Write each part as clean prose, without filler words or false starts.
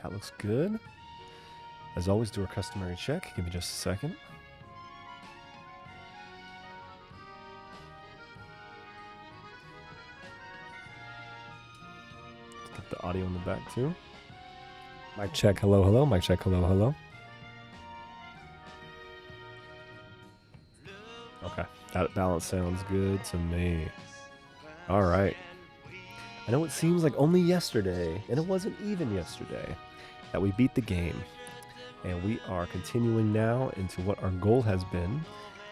That looks good. As always, do our customary check. Give me just a second. Get the audio in the back too. Mic check, hello, hello. Mic check, hello, hello. Okay, that balance sounds good to me. All right. I know it seems like only yesterday, and it wasn't even yesterday, that we beat the game. And we are continuing now into what our goal has been,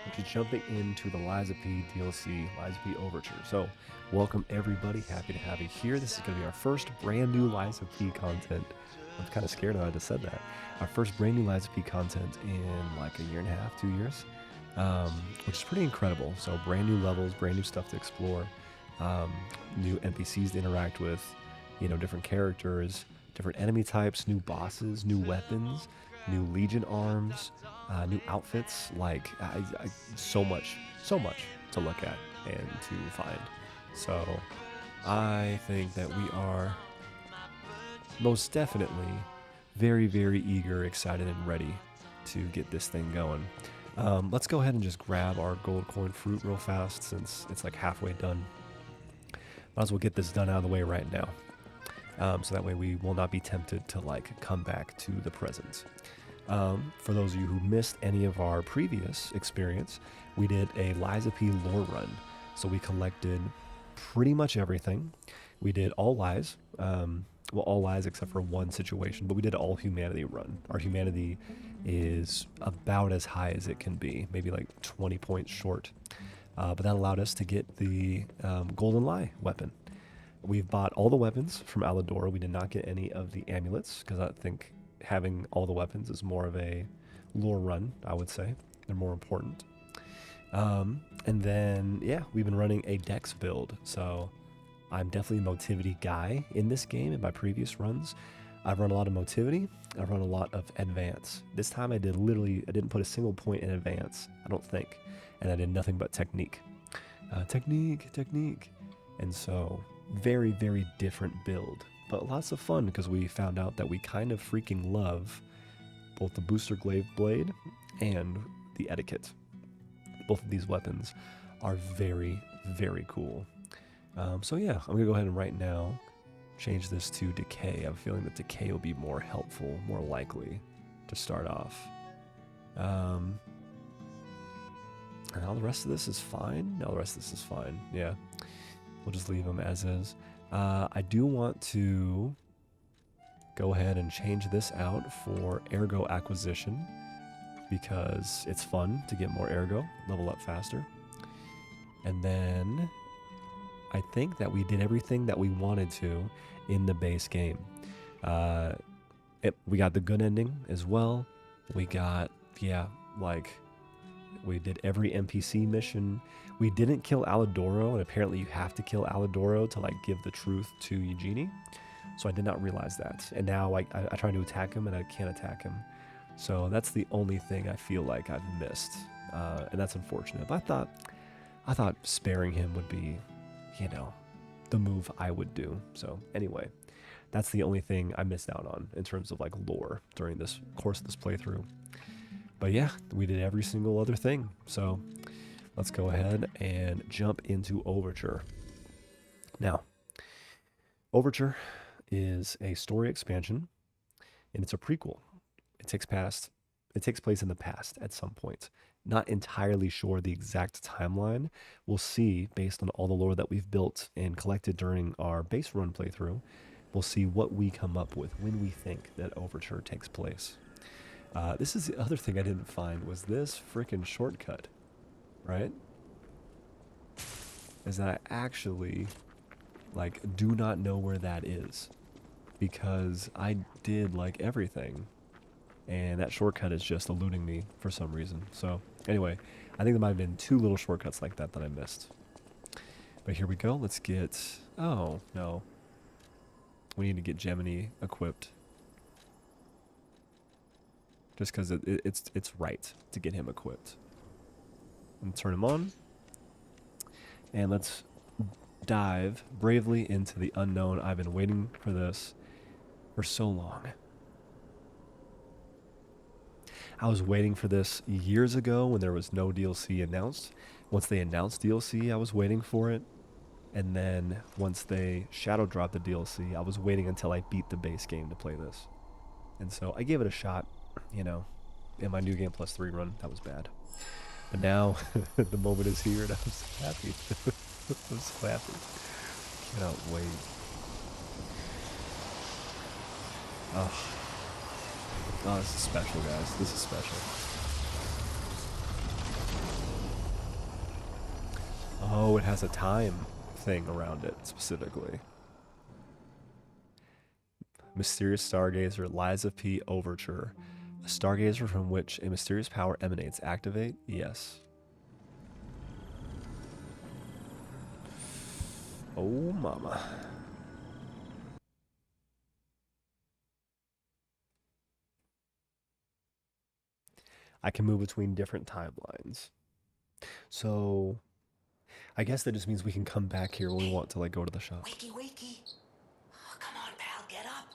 which is jumping into the Lies of P DLC, Lies of P Overture. So, welcome everybody. Happy to have you here. This is going to be our first brand new Lies of P content. I'm kind of scared I just said that. Our first brand new Lies of P content in like a year and a half, 2 years, which is pretty incredible. So, brand new levels, brand new stuff to explore, new NPCs to interact with, you know, different characters, different enemy types, new bosses, new weapons, new Legion arms, new outfits, like so much to look at and to find. So I think that we are most definitely very, very eager, excited, and ready to get this thing going. Let's go ahead and just grab our gold coin fruit real fast since it's like halfway done. Might as well get this done out of the way right now. So that way we will not be tempted to like come back to the present. For those of you who missed any of our previous experience, we did a Lies of P lore run. So we collected pretty much everything. We did all lies, well, all lies except for one situation, but we did all humanity run. Our humanity is about as high as it can be, maybe like 20 points short. But that allowed us to get the golden lie weapon. We've bought all the weapons from Aladora. We did not get any of the amulets because I think having all the weapons is more of a lore run, I would say. They're more important. And then, yeah, we've been running a dex build. So I'm definitely a motivity guy in this game. In my previous runs, I've run a lot of motivity. I've run a lot of advance. This time I didn't put a single point in advance, I don't think. And I did nothing but technique. Technique. And so very, very different build, but lots of fun because we found out that we kind of freaking love both the booster glaive blade and the etiquette. Both of these weapons are very, very cool. So yeah, I'm gonna go ahead and right now change this to decay. I have a feeling that decay will be more helpful, more likely to start off. And all the rest of this is fine. Yeah. We'll just leave them as is. I do want to go ahead and change this out for Ergo Acquisition because it's fun to get more Ergo, level up faster. And then I think that we did everything that we wanted to in the base game. We got the good ending as well. We got, we did every NPC mission. We didn't kill Aladoro, and apparently you have to kill Aladoro to like give the truth to Eugenie. So I did not realize that. And now I try to attack him and I can't attack him. So that's the only thing I feel like I've missed. And that's unfortunate. But I thought sparing him would be, you know, the move I would do. So anyway, that's the only thing I missed out on in terms of like lore during this course of this playthrough. But yeah, we did every single other thing. So let's go ahead and jump into Overture. Now, Overture is a story expansion, and it's a prequel. It takes place in the past at some point. Not entirely sure the exact timeline. We'll see based on all the lore that we've built and collected during our base run playthrough. We'll see what we come up with when we think that Overture takes place. This is the other thing I didn't find was this freaking shortcut, right? Is that I actually, like, do not know where that is because I did, like, everything. And that shortcut is just eluding me for some reason. So, anyway, I think there might have been 2 little shortcuts like that I missed. But here we go. Let's get... Oh, no. We need to get Gemini equipped. Just because it's right to get him equipped. And turn him on. And let's dive bravely into the unknown. I've been waiting for this for so long. I was waiting for this years ago when there was no DLC announced. Once they announced DLC, I was waiting for it. And then once they shadow dropped the DLC, I was waiting until I beat the base game to play this. And so I gave it a shot, you know, in my New Game Plus 3 run. That was bad. But now the moment is here and I'm so happy. I'm so happy. Cannot wait. Oh. Oh, this is special, guys. This is special. Oh, it has a time thing around it, specifically. Mysterious Stargazer, Liza P-Overture. A stargazer from which a mysterious power emanates. Activate? Yes. Oh, mama. I can move between different timelines. So, I guess that just means we can come back here when we want to, like, go to the shop. Wakey, wakey. Oh, come on, pal, get up.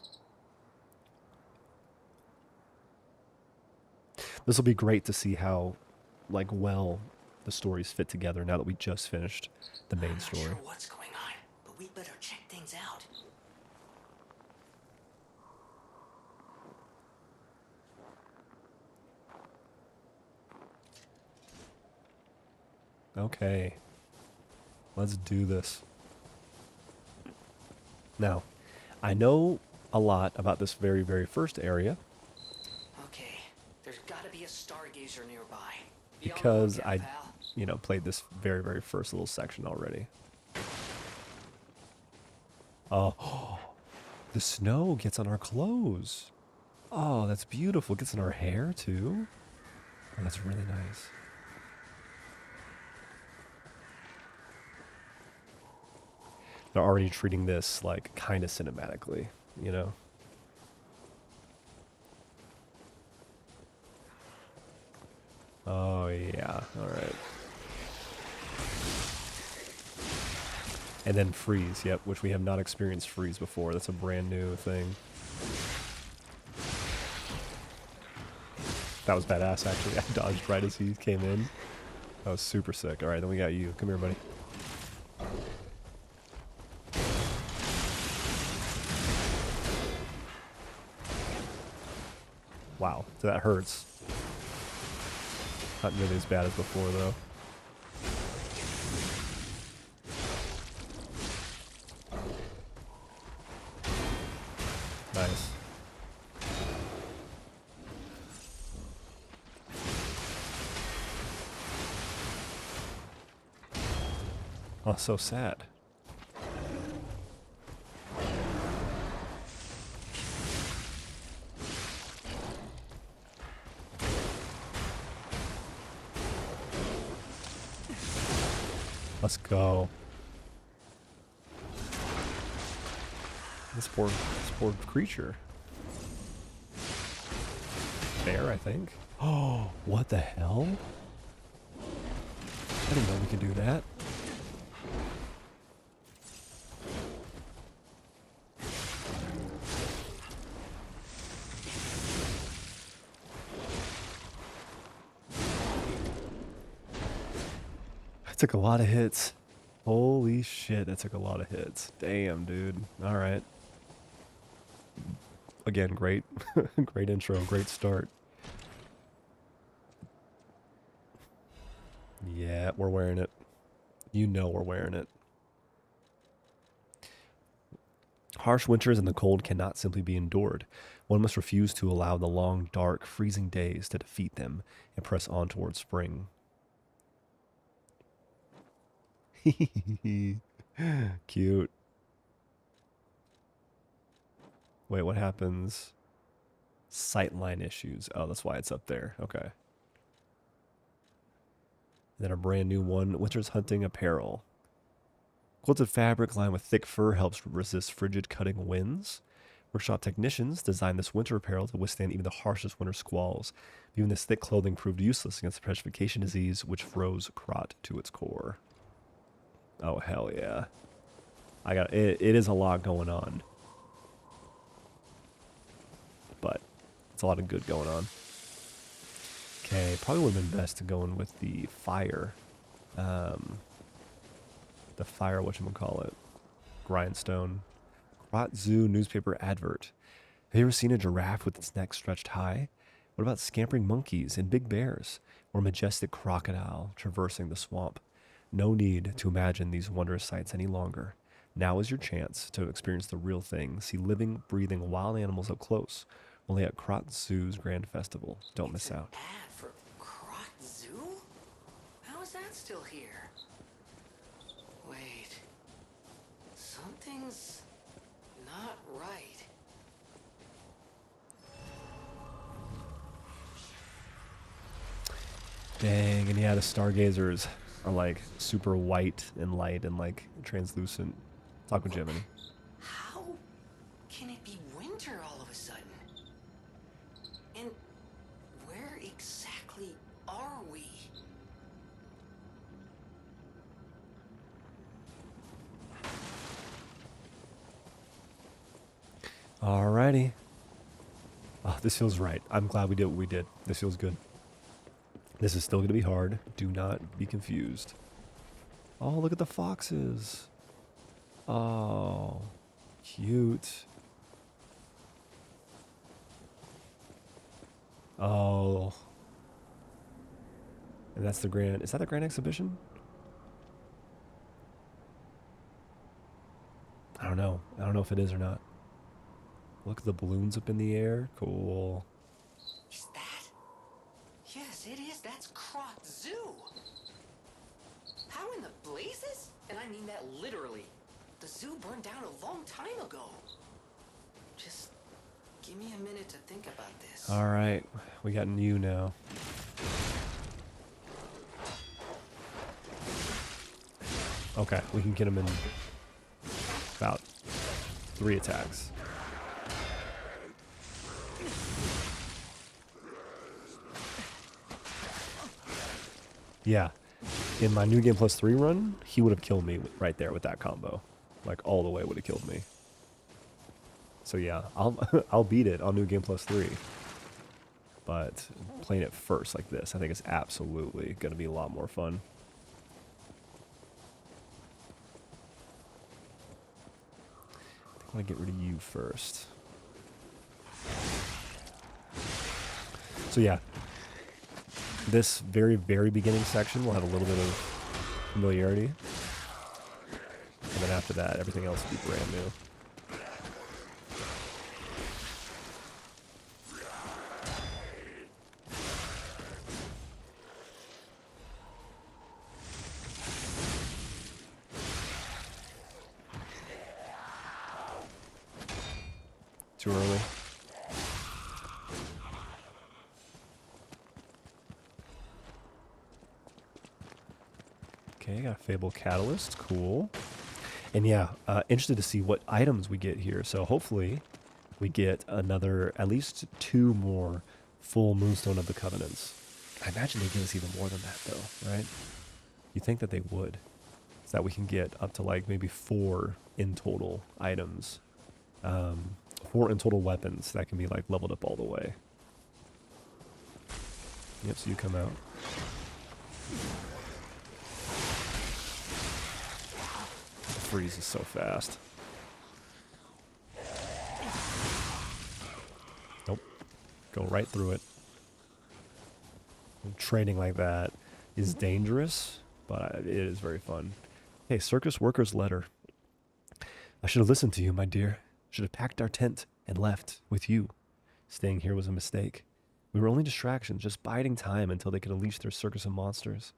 This will be great to see how, like, well the stories fit together now that we just finished the main story. I'm not sure what's going on, but we better check things out. Okay. Let's do this. Now, I know a lot about this very, very first area. Okay, there's gotta be a stargazer nearby. Because I, you know, played this very, very first little section already. Oh, the snow gets on our clothes. Oh, that's beautiful. It gets in our hair, too. Oh, that's really nice. They're already treating this, like, kind of cinematically, you know? Oh, yeah. All right. And then freeze, yep, which we have not experienced freeze before. That's a brand new thing. That was badass, actually. I dodged right as he came in. That was super sick. All right, then we got you. Come here, buddy. Wow, so that hurts. Not nearly as bad as before, though. Nice. Oh, so sad. Let's go. This poor creature. Bear, I think. Oh, what the hell? I didn't know we could do that. That took a lot of hits. Holy shit, that took a lot of hits. Damn, dude. All right. Again, great, great intro, great start. Yeah, we're wearing it. You know we're wearing it. Harsh winters and the cold cannot simply be endured. One must refuse to allow the long, dark, freezing days to defeat them and press on towards spring. Cute. Wait, what happens? Sightline issues. Oh, that's why it's up there. Okay. Then a brand new one, Winter's Hunting Apparel. Quilted fabric lined with thick fur helps resist frigid cutting winds. Workshop technicians designed this winter apparel to withstand even the harshest winter squalls. Even this thick clothing proved useless against the petrification disease which froze Krot to its core. Oh, hell yeah. It is a lot going on. But it's a lot of good going on. Okay, probably would have been best to go in with the fire. Um, the fire, whatchamacallit, grindstone. Rot Zoo newspaper advert. Have you ever seen a giraffe with its neck stretched high? What about scampering monkeys and big bears, or a majestic crocodile traversing the swamp? No need to imagine these wondrous sights any longer. Now is your chance to experience the real thing. See living, breathing wild animals up close. Only at Crot Zoo's Grand Festival. Don't It's miss an out. ad for Croc Zoo? How is that still here? Wait. Something's not right. Dang, and yeah, the stargazers are like super white and light and like translucent. Talk with Gemini. How can it be winter all of a sudden? And where exactly are we? Alrighty. Oh, this feels right. I'm glad we did what we did. This feels good. This is still going to be hard. Do not be confused. Oh, look at the foxes. Oh, cute. Oh. And that's the grand... Is that the grand exhibition? I don't know. I don't know if it is or not. Look at the balloons up in the air. Cool. Is that? Yes, it is. That's Croc Zoo. How in the blazes? And I mean that literally. The zoo burned down a long time ago. Just give me a minute to think about this. All right. We got you now. Okay, we can get him in about 3 attacks. Yeah. In my New Game Plus 3 run, he would have killed me right there with that combo. Like, all the way would have killed me. So yeah, I'll beat it on New Game Plus 3. But playing it first like this, I think is absolutely going to be a lot more fun. I want to get rid of you first. So yeah, this very, very beginning section will have a little bit of familiarity. And then after that, everything else will be brand new. Too early. Okay, got a Fable Catalyst. Cool. And yeah, interested to see what items we get here. So hopefully we get another, at least 2 more full Moonstone of the Covenants. I imagine they give us even more than that though, right? You think that they would. So that we can get up to like maybe 4 in total items. 4 in total weapons that can be like leveled up all the way. Yep, so you come out. The freeze is so fast. Nope. Go right through it. Training like that is dangerous, but it is very fun. Hey, circus worker's letter. I should have listened to you, my dear. Should have packed our tent and left with you. Staying here was a mistake. We were only distractions, just biding time until they could unleash their circus of monsters.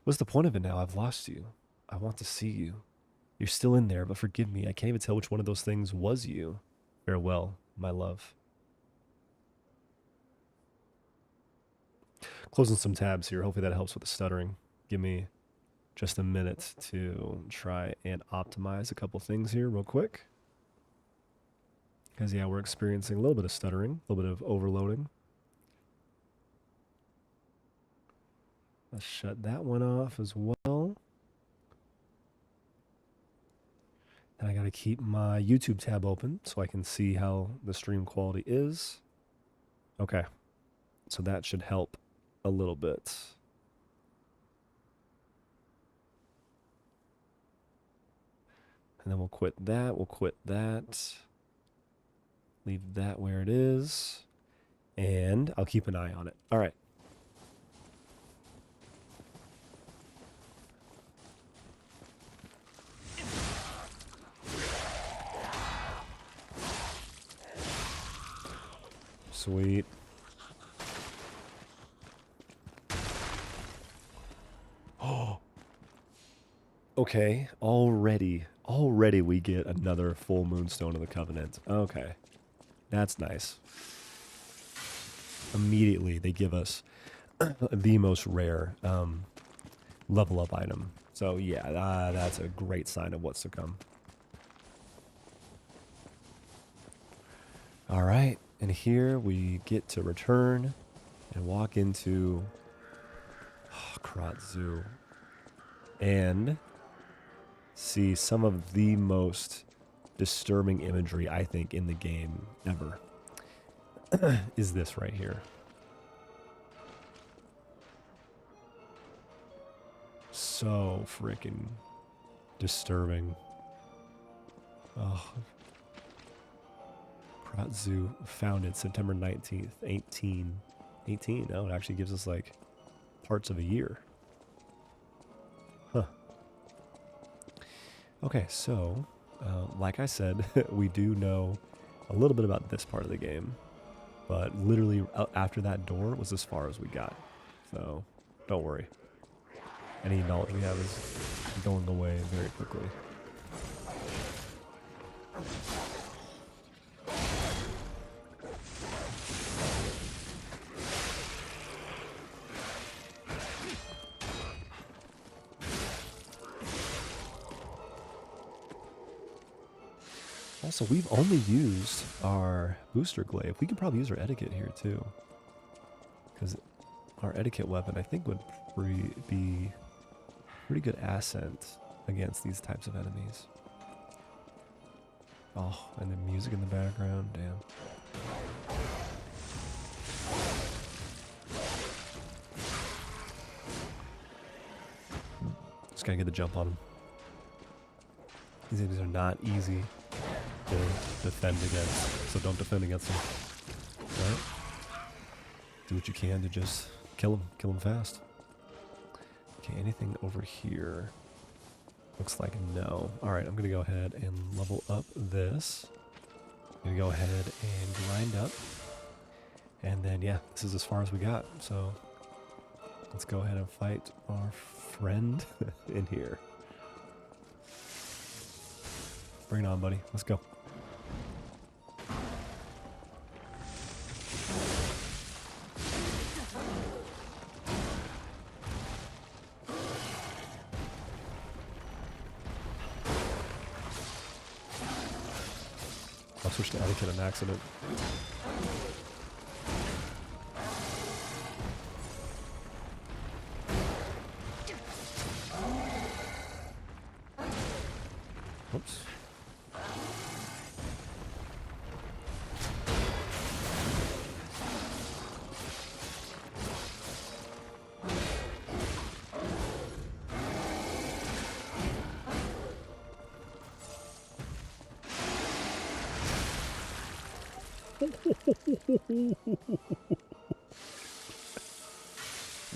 What's the point of it now? I've lost you. I want to see you. You're still in there, but forgive me. I can't even tell which one of those things was you. Farewell, my love. Closing some tabs here. Hopefully that helps with the stuttering. Give me just a minute to try and optimize a couple things here real quick. Because, yeah, we're experiencing a little bit of stuttering, a little bit of overloading. Let's shut that one off as well. And I got to keep my YouTube tab open so I can see how the stream quality is. Okay. So that should help a little bit. And then we'll quit that. We'll quit that. Leave that where it is. And I'll keep an eye on it. All right. Sweet. Oh. Okay. Already we get another full moonstone of the Covenant. Okay. That's nice. Immediately they give us the most rare level up item. So yeah, that's a great sign of what's to come. All right, and here we get to return and walk into Krat Zoo and see some of the most disturbing imagery, I think, in the game ever. Is this right here. So freaking disturbing. Oh. Krat Zoo, founded September 19th, 1818. Oh, it actually gives us like parts of a year. Huh. Okay, so like I said, we do know a little bit about this part of the game, but literally after that door was as far as we got. So don't worry. Any knowledge we have is going away very quickly. Also, we've only used our booster glaive. We could probably use our etiquette here too. Because our etiquette weapon, I think, would be pretty good ascent against these types of enemies. Oh, and the music in the background, damn. Just gotta get the jump on them. These enemies are not easy to defend against, so don't defend against them. Right? Do what you can to just kill them fast. Okay, anything over here? Looks like no. Alright, I'm gonna go ahead and level up this. I'm gonna go ahead and grind up. And then, yeah, this is as far as we got. So, let's go ahead and fight our friend in here. Bring it on, buddy. Let's go. I'll switch to etiquette on accident. Whoops.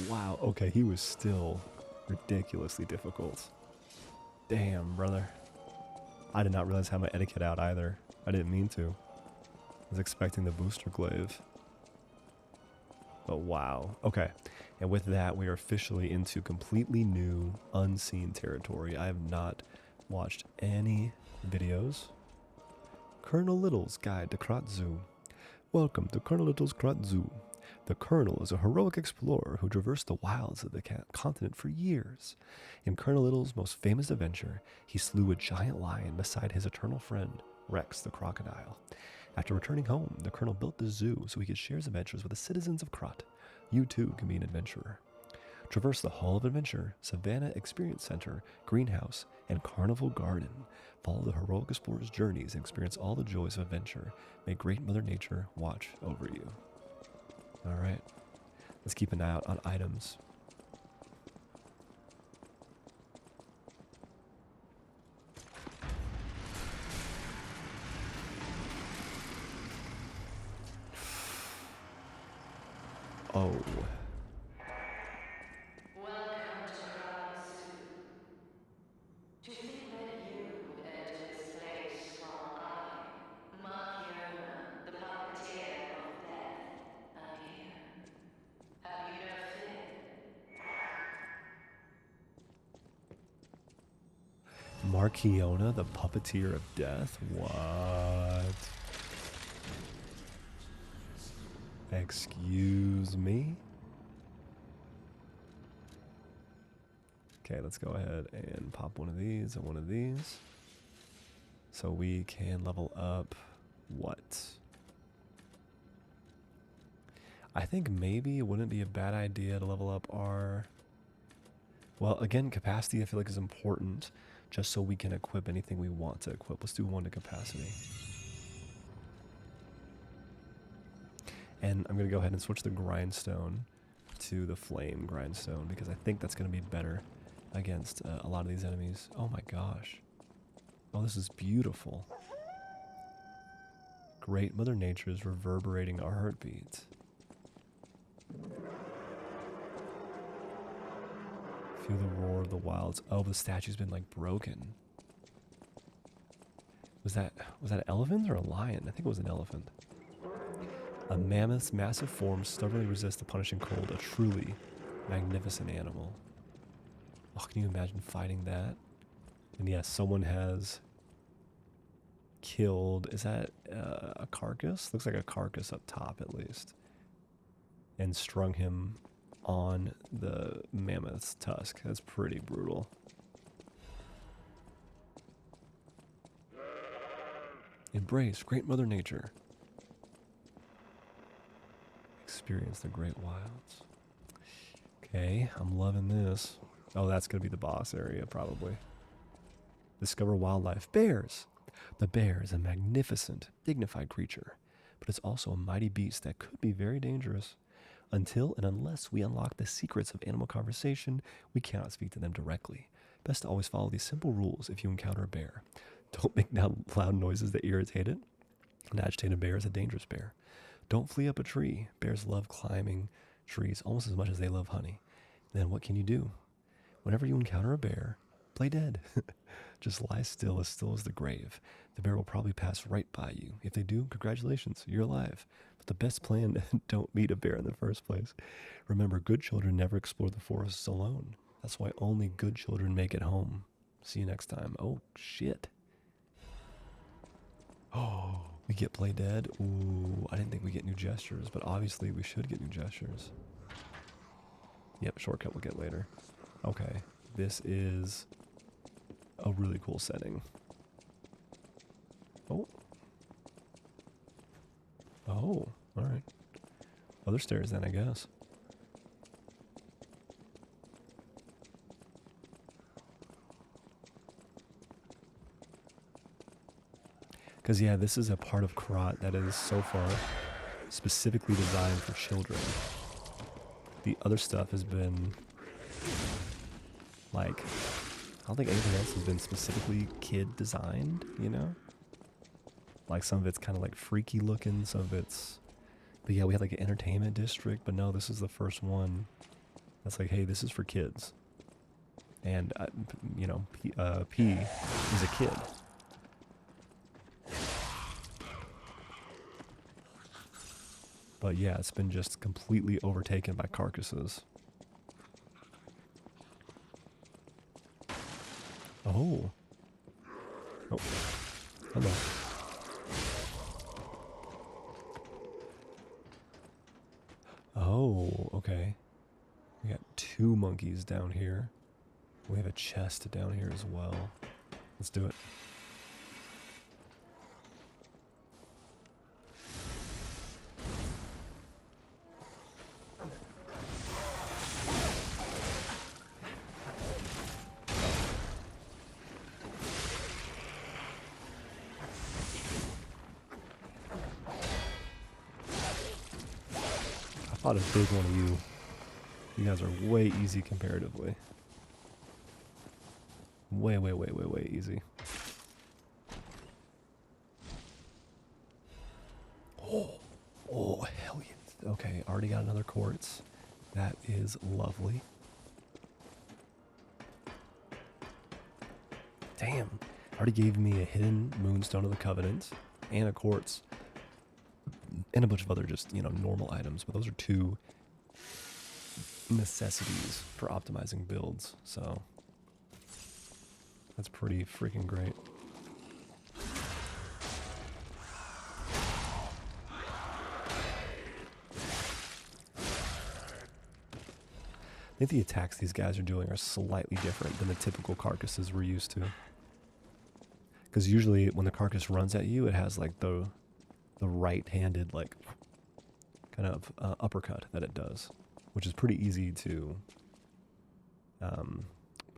Wow, okay, he was still ridiculously difficult. Damn, brother. I did not realize I had my etiquette out either. I didn't mean to. I was expecting the booster glaive. But wow. Okay, and with that, we are officially into completely new, unseen territory. I have not watched any videos. Colonel Little's Guide to Krat Zoo. Welcome to Colonel Little's Krat Zoo. The Colonel is a heroic explorer who traversed the wilds of the continent for years. In Colonel Little's most famous adventure, he slew a giant lion beside his eternal friend, Rex the crocodile. After returning home, the Colonel built the zoo so he could share his adventures with the citizens of Krat. You too can be an adventurer. Traverse the Hall of Adventure, Savannah Experience Center, Greenhouse, and Carnival Garden. Follow the heroic explorer's journeys and experience all the joys of adventure. May great Mother Nature watch over you. All right. Let's keep an eye out on items. Oh. Welcome to Crowd Zoo. To think that you would enter this place while I, Markiona, the puppeteer of death, am here. Have you no fear? Markiona, the puppeteer of death? What? Excuse me? Okay, let's go ahead and pop one of these and one of these. So we can level up what? I think maybe it wouldn't be a bad idea to level up our... Well, again, capacity I feel like is important just so we can equip anything we want to equip. Let's do 1 to capacity. And I'm going to go ahead and switch the grindstone to the flame grindstone because I think that's going to be better against a lot of these enemies. Oh my gosh. Oh, this is beautiful. Great Mother Nature is reverberating our heartbeats. Feel the roar of the wilds. Oh, the statue's been like broken. Was that an elephant or a lion? I think it was an elephant. A mammoth's massive form stubbornly resists the punishing cold. A truly magnificent animal. Oh, can you imagine fighting that? And yes, someone has killed... Is that a carcass? Looks like a carcass up top at least. And strung him on the mammoth's tusk. That's pretty brutal. Embrace Great Mother Nature. Experience the great wilds. Okay, I'm loving this. Oh, that's going to be the boss area, probably. Discover wildlife. Bears! The bear is a magnificent, dignified creature, but it's also a mighty beast that could be very dangerous. Until and unless we unlock the secrets of animal conversation, we cannot speak to them directly. Best to always follow these simple rules if you encounter a bear. Don't make loud noises that irritate it. An agitated bear is a dangerous bear. Don't flee up a tree. Bears love climbing trees almost as much as they love honey. Then what can you do? Whenever you encounter a bear, play dead. Just lie still as the grave. The bear will probably pass right by you. If they do, congratulations, you're alive. But the best plan, don't meet a bear in the first place. Remember, good children never explore the forests alone. That's why only good children make it home. See you next time. Oh, shit. Oh, we get play dead? Ooh, I didn't think we get new gestures, but obviously we should get new gestures. Yep, shortcut we'll get later. Okay, this is a really cool setting. Oh. Oh, alright. Other stairs then, I guess. Because, yeah, this is a part of Karat that is so far specifically designed for children. The other stuff has been, like, I don't think anything else has been specifically kid designed, you know? Like, some of it's kind of like freaky looking, some of it's... But yeah, we had like an entertainment district, but no, this is the first one that's like, hey, this is for kids. And, you know, P is a kid. But yeah, it's been just completely overtaken by carcasses. Oh. Oh. Hello. Oh, okay. We got 2 monkeys down here. We have a chest down here as well. Let's do it. I fought a big one of you. You guys are way easy comparatively. Way, way, way, way, way easy. Oh, hell yeah. Okay, already got another quartz. That is lovely. Damn. Already gave me a hidden moonstone of the covenant and a quartz and a bunch of other just, normal items. But those are two necessities for optimizing builds. So that's pretty freaking great. I think the attacks these guys are doing are slightly different than the typical carcasses we're used to. Because usually when the carcass runs at you, it has like the right-handed like kind of uppercut that it does, which is pretty easy to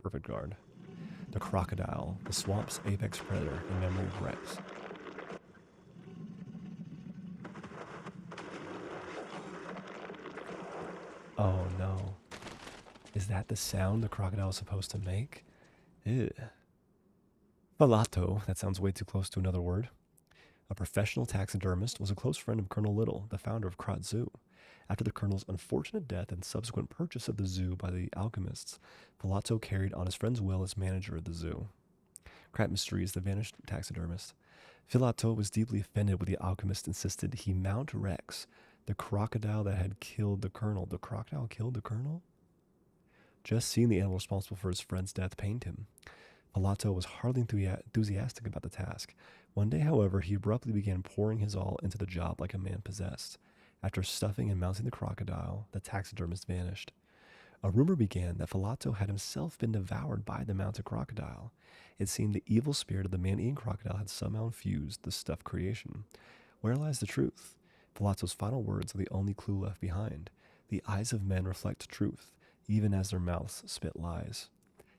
perfect guard. The crocodile, the swamp's apex predator, in memory of Rex. Oh no. Is that the sound the crocodile is supposed to make? Ew. Falato, that sounds way too close to another word. A professional taxidermist, was a close friend of Colonel Little, the founder of Krat Zoo. After the colonel's unfortunate death and subsequent purchase of the zoo by the alchemists, Falato carried on his friend's will as manager of the zoo. Krat Mysteries, the vanished taxidermist. Filato was deeply offended when the alchemist insisted he mount Rex, the crocodile that had killed the colonel. The crocodile killed the colonel? Just seeing the animal responsible for his friend's death pained him. Filato was hardly enthusiastic about the task. One day, however, he abruptly began pouring his all into the job like a man possessed. After stuffing and mounting the crocodile, the taxidermist vanished. A rumor began that Filato had himself been devoured by the mounted crocodile. It seemed the evil spirit of the man-eating crocodile had somehow infused the stuffed creation. Where lies the truth? Filato's final words are the only clue left behind. The eyes of men reflect truth, even as their mouths spit lies.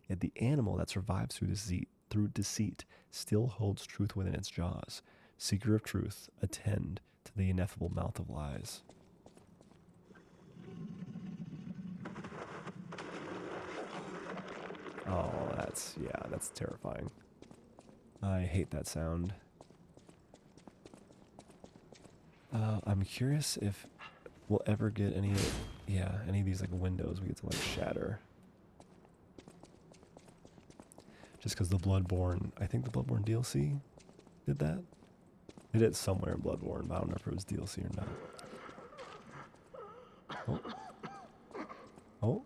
Yet the animal that survives through deceit still holds truth within its jaws. Seeker of truth, attend to the ineffable mouth of lies. Oh, that's terrifying. I hate that sound. I'm curious if we'll ever get any of these like windows we get to like shatter. Just because I think the Bloodborne DLC did that. It did somewhere in Bloodborne, but I don't know if it was DLC or not. Oh. Oh.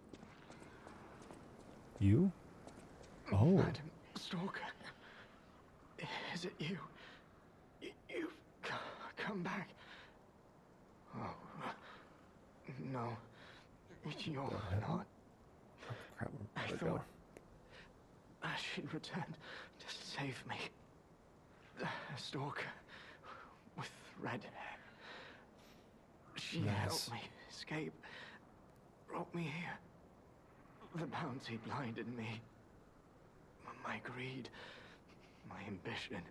You? Oh. Madam Stalker, is it you? You've come back. Oh, no, you're not. Oh, crap, I thought she'd return to save me. A stalker with red hair. She helped me escape, brought me here. The bounty blinded me. My greed, my ambition.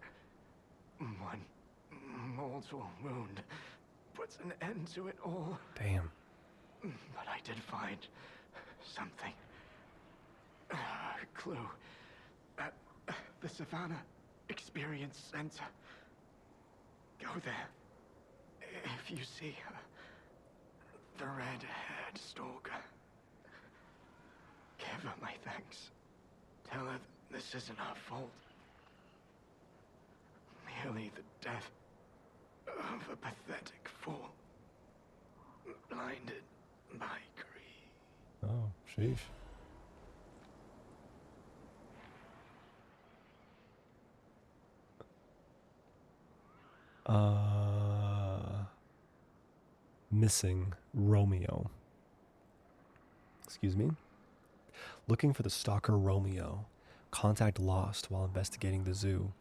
One mortal wound puts an end to it all. Damn. But I did find something. A clue at the Savannah Experience Center. Go there. If you see her, the red-haired stalker, give her my thanks. Tell her this isn't her fault. Merely the death of a pathetic fool, blinded by greed. Oh, sheesh. Missing Romeo. Excuse me? Looking for the stalker Romeo. Contact lost while investigating the zoo.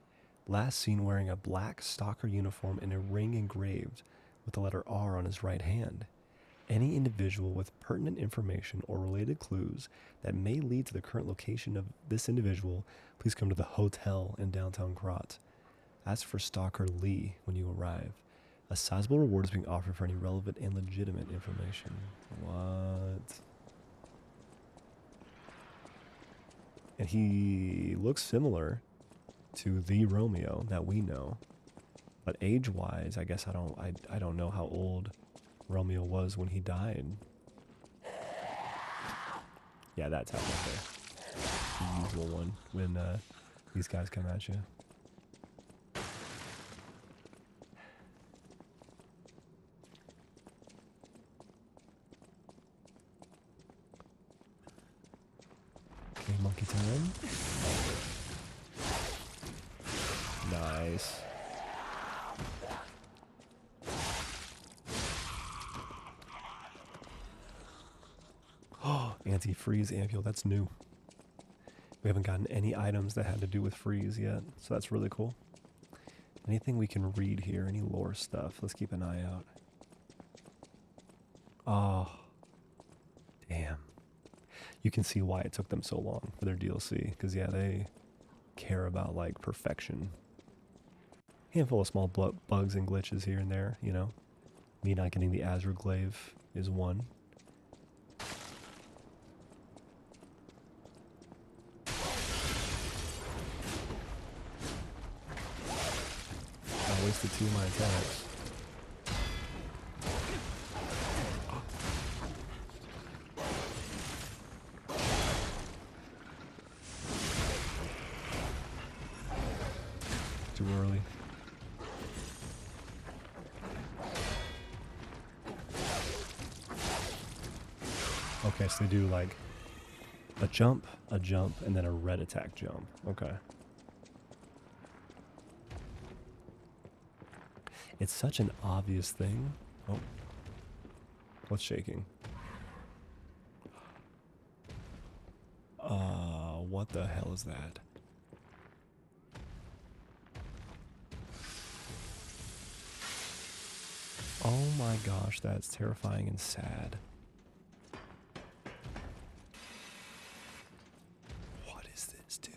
Last seen wearing a black stalker uniform and a ring engraved with the letter R on his right hand. Any individual with pertinent information or related clues that may lead to the current location of this individual, please come to the hotel in downtown Krat. Ask for Stalker Lee when you arrive. A sizable reward is being offered for any relevant and legitimate information. What? And he looks similar to the Romeo that we know. But age-wise, I guess I don't know how old Romeo was when he died. Yeah, that's how right there. The usual one when these guys come at you. Okay, monkey time. Nice. Oh, anti-freeze ampule, that's new. We haven't gotten any items that had to do with freeze yet, so that's really cool. Anything we can read here, any lore stuff, let's keep an eye out. Oh, damn. You can see why it took them so long for their DLC, because yeah, they care about like perfection. Handful of small bugs and glitches here and there, you know. Me not getting the Azure Glaive is one. I wasted 2 of my attacks. Too early. Okay, so they do like a jump, and then a red attack jump. Okay. It's such an obvious thing. Oh. What's shaking? What the hell is that? Oh my gosh, that's terrifying and sad. What is this, dude?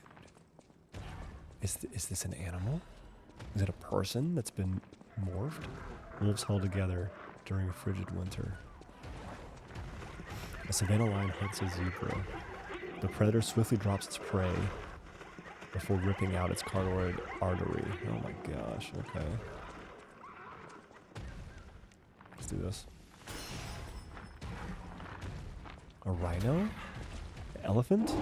Is this an animal? Is it a person that's been morphed? Wolves huddle together during a frigid winter. A savanna lion hunts a zebra. The predator swiftly drops its prey before ripping out its carotid artery. Oh my gosh, okay. Let's do this. A rhino? Elephant?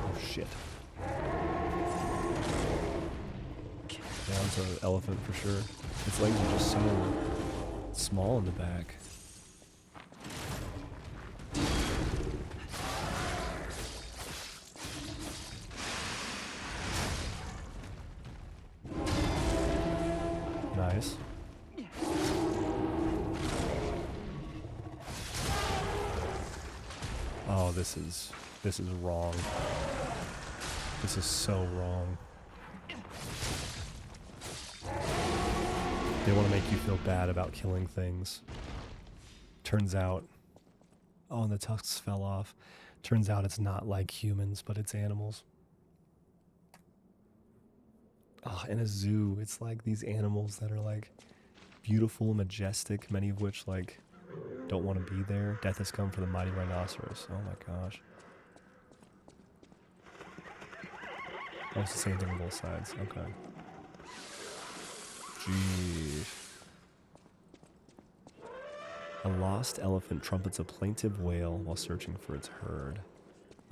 Oh shit. Down to an elephant for sure. Its legs are just so small in the back. Nice. Oh, this is wrong. This is so wrong. They want to make you feel bad about killing things. Turns out, oh, and the tusks fell off. Turns out it's not like humans, but it's animals. Oh, in a zoo, it's like these animals that are like beautiful, majestic, many of which like don't want to be there. Death has come for the mighty rhinoceros. Oh my gosh. Oh, it's the same thing on both sides. Okay. Jeez. A lost elephant trumpets a plaintive wail while searching for its herd.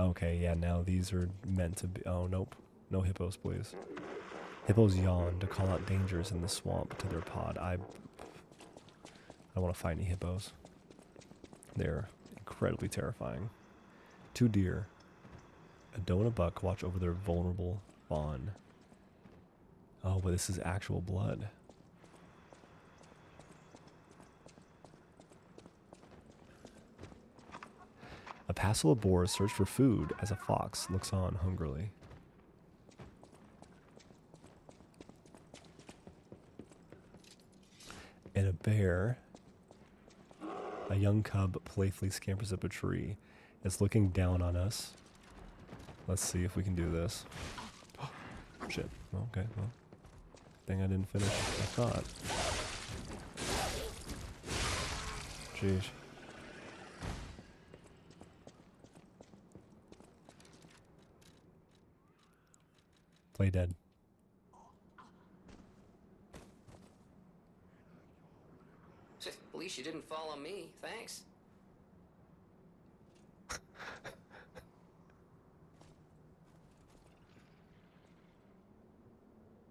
Okay, yeah, now these are meant to be... Oh, nope. No hippos, please. Hippos yawn to call out dangers in the swamp to their pod. I don't want to fight any hippos. They're incredibly terrifying. 2 deer. A doe and a buck watch over their vulnerable fawn. Oh, but this is actual blood. A passel of boars search for food as a fox looks on hungrily. And a bear, a young cub playfully scampers up a tree. It's looking down on us. Let's see if we can do this. Shit. Okay, well. Thing I didn't finish. I thought. Jeez. Play dead. At least you didn't follow me. Thanks.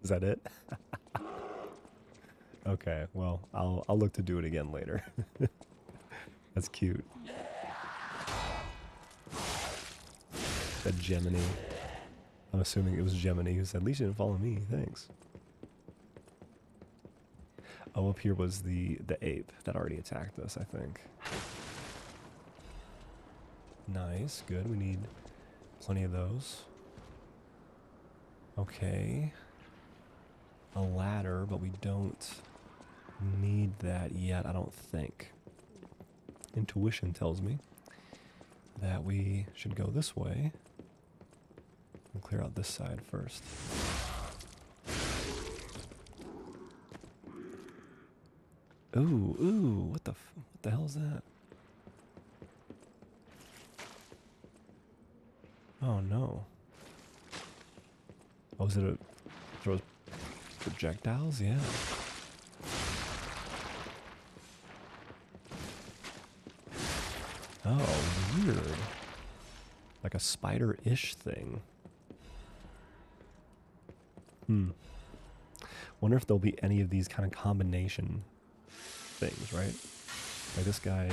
Is that it? Okay, well, I'll look to do it again later. That's cute. That Gemini. I'm assuming it was Gemini who said, at least you didn't follow me, thanks. Oh, up here was the ape that already attacked us, I think. Nice, good, we need plenty of those. Okay. A ladder, but we don't need that yet, I don't think. Intuition tells me that we should go this way and clear out this side first. Ooh, what the hell is that? Oh no. Oh, is it a throws projectiles? Yeah. Oh, weird. Like a spider-ish thing. Wonder if there'll be any of these kind of combination things, right? Like this guy,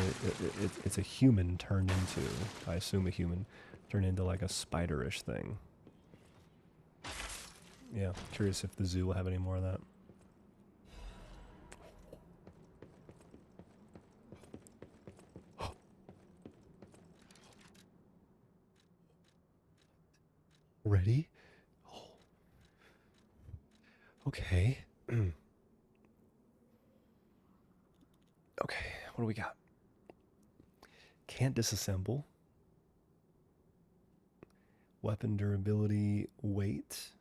it's a human turned into, I assume a human, turned into like a spider-ish thing. Yeah, curious if the zoo will have any more of that. Ready? Oh. Okay. Okay, what do we got? Can't disassemble. Weapon durability, weight.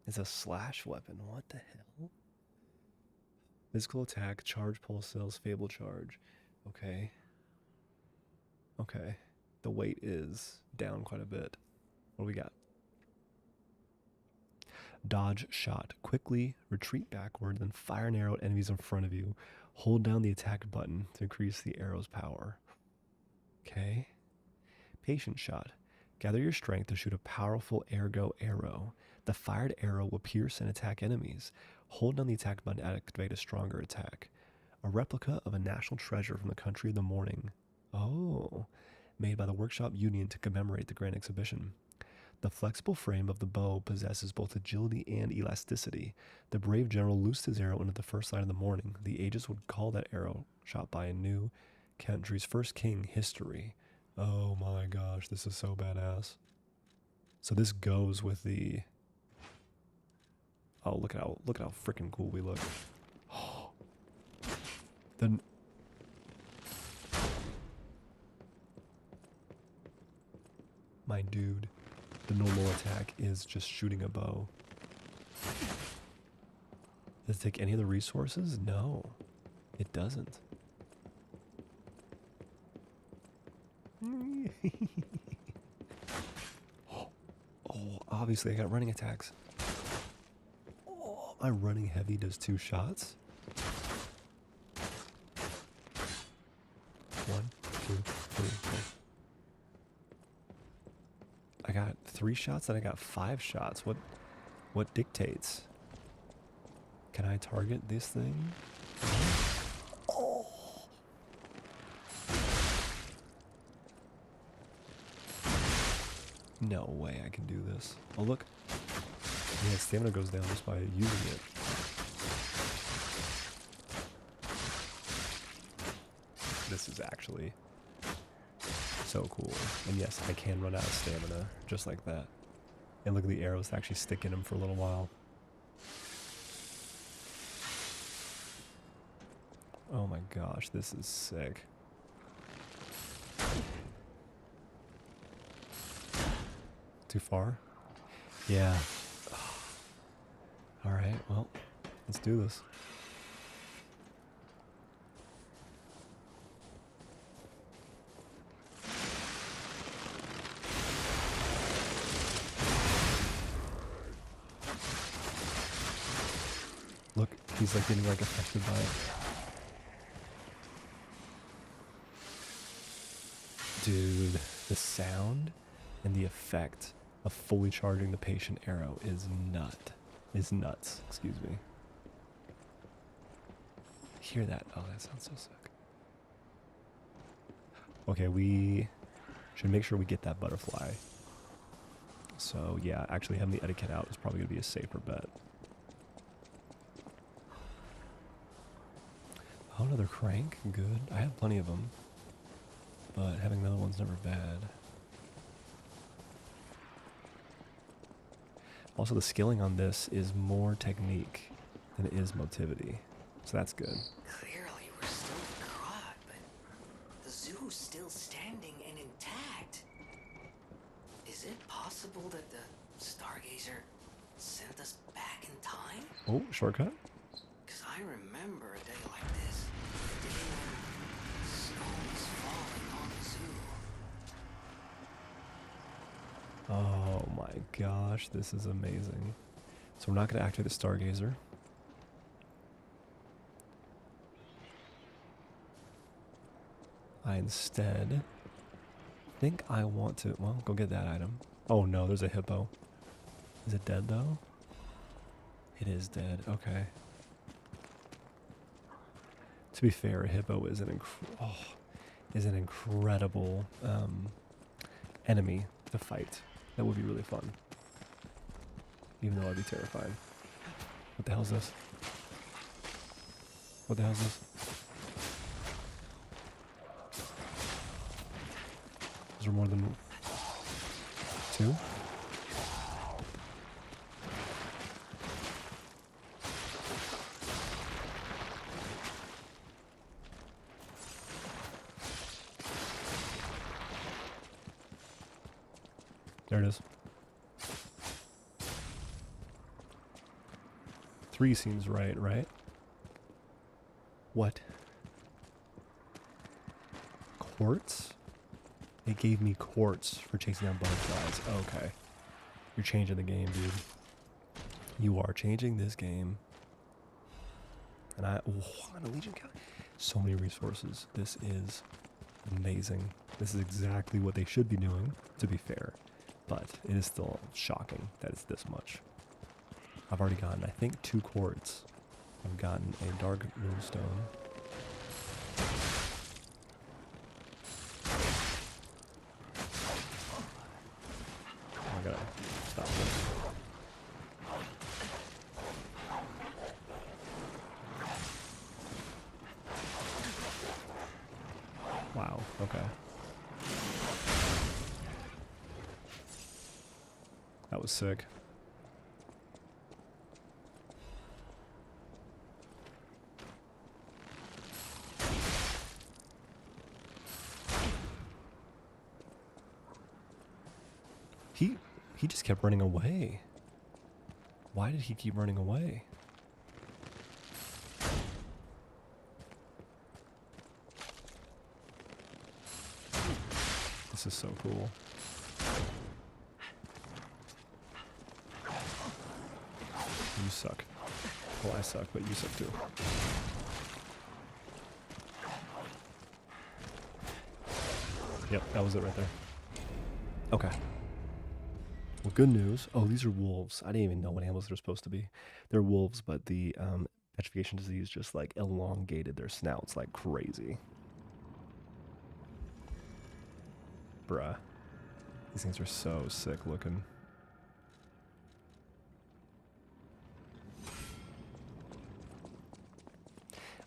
It's a slash weapon. What the hell? Physical attack, charge pulse cells, fable charge. Okay. Okay. The weight is down quite a bit. What do we got? Dodge shot. Quickly retreat backward, then fire an arrow at enemies in front of you. Hold down the attack button to increase the arrow's power. Okay. Patient shot. Gather your strength to shoot a powerful ergo arrow. The fired arrow will pierce and attack enemies. Hold down the attack button to activate a stronger attack. A replica of a national treasure from the country of the morning. Oh. Made by the Workshop Union to commemorate the Grand Exhibition. The flexible frame of the bow possesses both agility and elasticity. The brave general loosed his arrow into the first light of the morning. The ages would call that arrow shot by a new country's first king history. Oh my gosh, this is so badass. So this goes with the... Oh, look at how freaking cool we look. Then... My dude. The normal attack is just shooting a bow. Does it take any of the resources? No, it doesn't. Oh, obviously I got running attacks. Oh, my running heavy does 2 shots. 1, 2, 3, 4. I got 3 shots, then I got 5 shots. What dictates? Can I target this thing? Oh. No way I can do this. Oh look. Yeah, stamina goes down just by using it. This is actually so cool. And yes, I can run out of stamina just like that. And look at the arrows actually stick in them for a little while. Oh my gosh, this is sick. Too far? Yeah. Alright, well, let's do this. Look, he's like getting like affected by it. Dude, the sound and the effect of fully charging the patient arrow is nuts. Excuse me. Hear that? Oh, that sounds so sick. Okay, we should make sure we get that butterfly. So yeah, actually having the etiquette out is probably gonna be a safer bet. Oh, another crank, good. I have plenty of them, but having another one's never bad. Also, the skilling on this is more technique than it is motivity, so that's good. Clearly, we're still in Krog, but the zoo's still standing and intact. Is it possible that the Stargazer sent us back in time? Oh, shortcut? Because I remember a day like this. The day when snow was falling on the zoo. Oh my gosh, this is amazing. So we're not going to activate the Stargazer. I instead think I want to, well, go get that item. Oh no, there's a hippo. Is it dead though? It is dead, okay. To be fair, a hippo is an incredible enemy to fight. That would be really fun. Even though I'd be terrified. What the hell is this? What the hell is this? Is there more than 2? There it is. 3 seems right? What? Quartz? They gave me quartz for chasing down butterflies. Okay. You're changing the game, dude. You are changing this game. And an Legion count. So many resources. This is amazing. This is exactly what they should be doing, to be fair. But it is still shocking that it's this much. I've already gotten, I think, 2 quartz. I've gotten a dark moonstone. I gotta stop this. Wow, okay. That was sick. He just kept running away. Why did he keep running away? This is so cool. You suck. Well, I suck, but you suck too. Yep, that was it right there. Okay. Well, good news. Oh, these are wolves. I didn't even know what animals they're supposed to be. They're wolves, but the petrification disease just like elongated their snouts like crazy. Bruh. These things are so sick looking.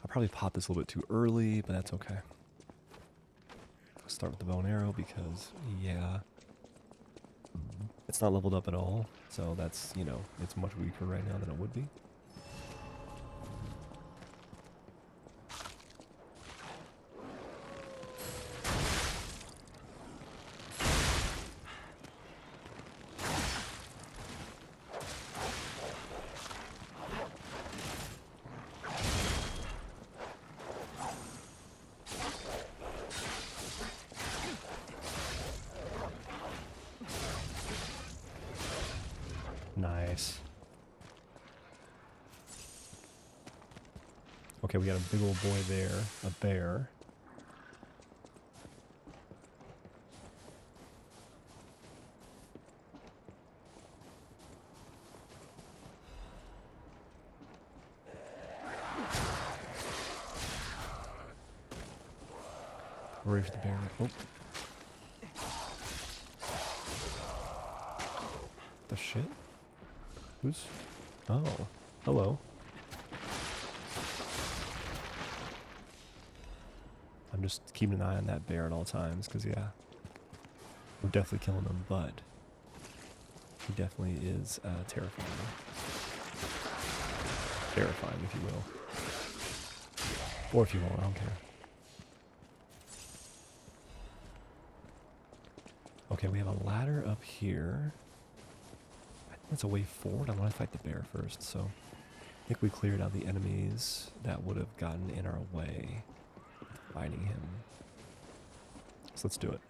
I probably popped this a little bit too early, but that's okay. I'll start with the bow and arrow because, yeah, it's not leveled up at all. So that's, you know, it's much weaker right now than it would be. Nice. Okay, we got a big old boy there. A bear. Ready for the bear. Oh. The shit? Who's... Oh. Hello. I'm just keeping an eye on that bear at all times, because, yeah. We're definitely killing him, but... he definitely is terrifying. Terrifying, if you will. Or if you won't, I don't care. Okay, we have a ladder up here. I think that's a way forward. I want to fight the bear first, so... I think we cleared out the enemies that would have gotten in our way fighting him. So let's do it.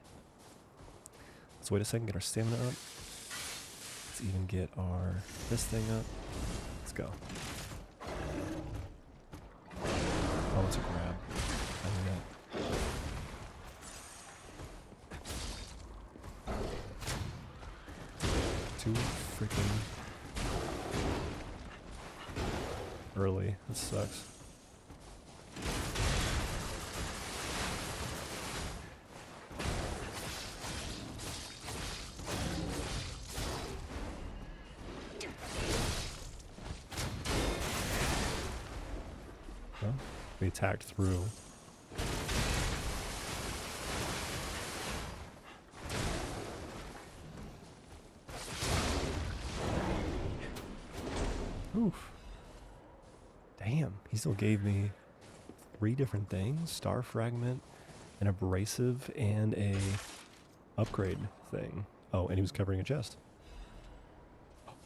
Let's wait a second, get our stamina up. Let's even get our this thing up. Let's go. Oh, it's a grab. I knew that. Too freaking early. That sucks. Well, we attacked through. Oof. Damn, he still gave me 3 different things. Star fragment, an abrasive, and a upgrade thing. Oh, and he was covering a chest.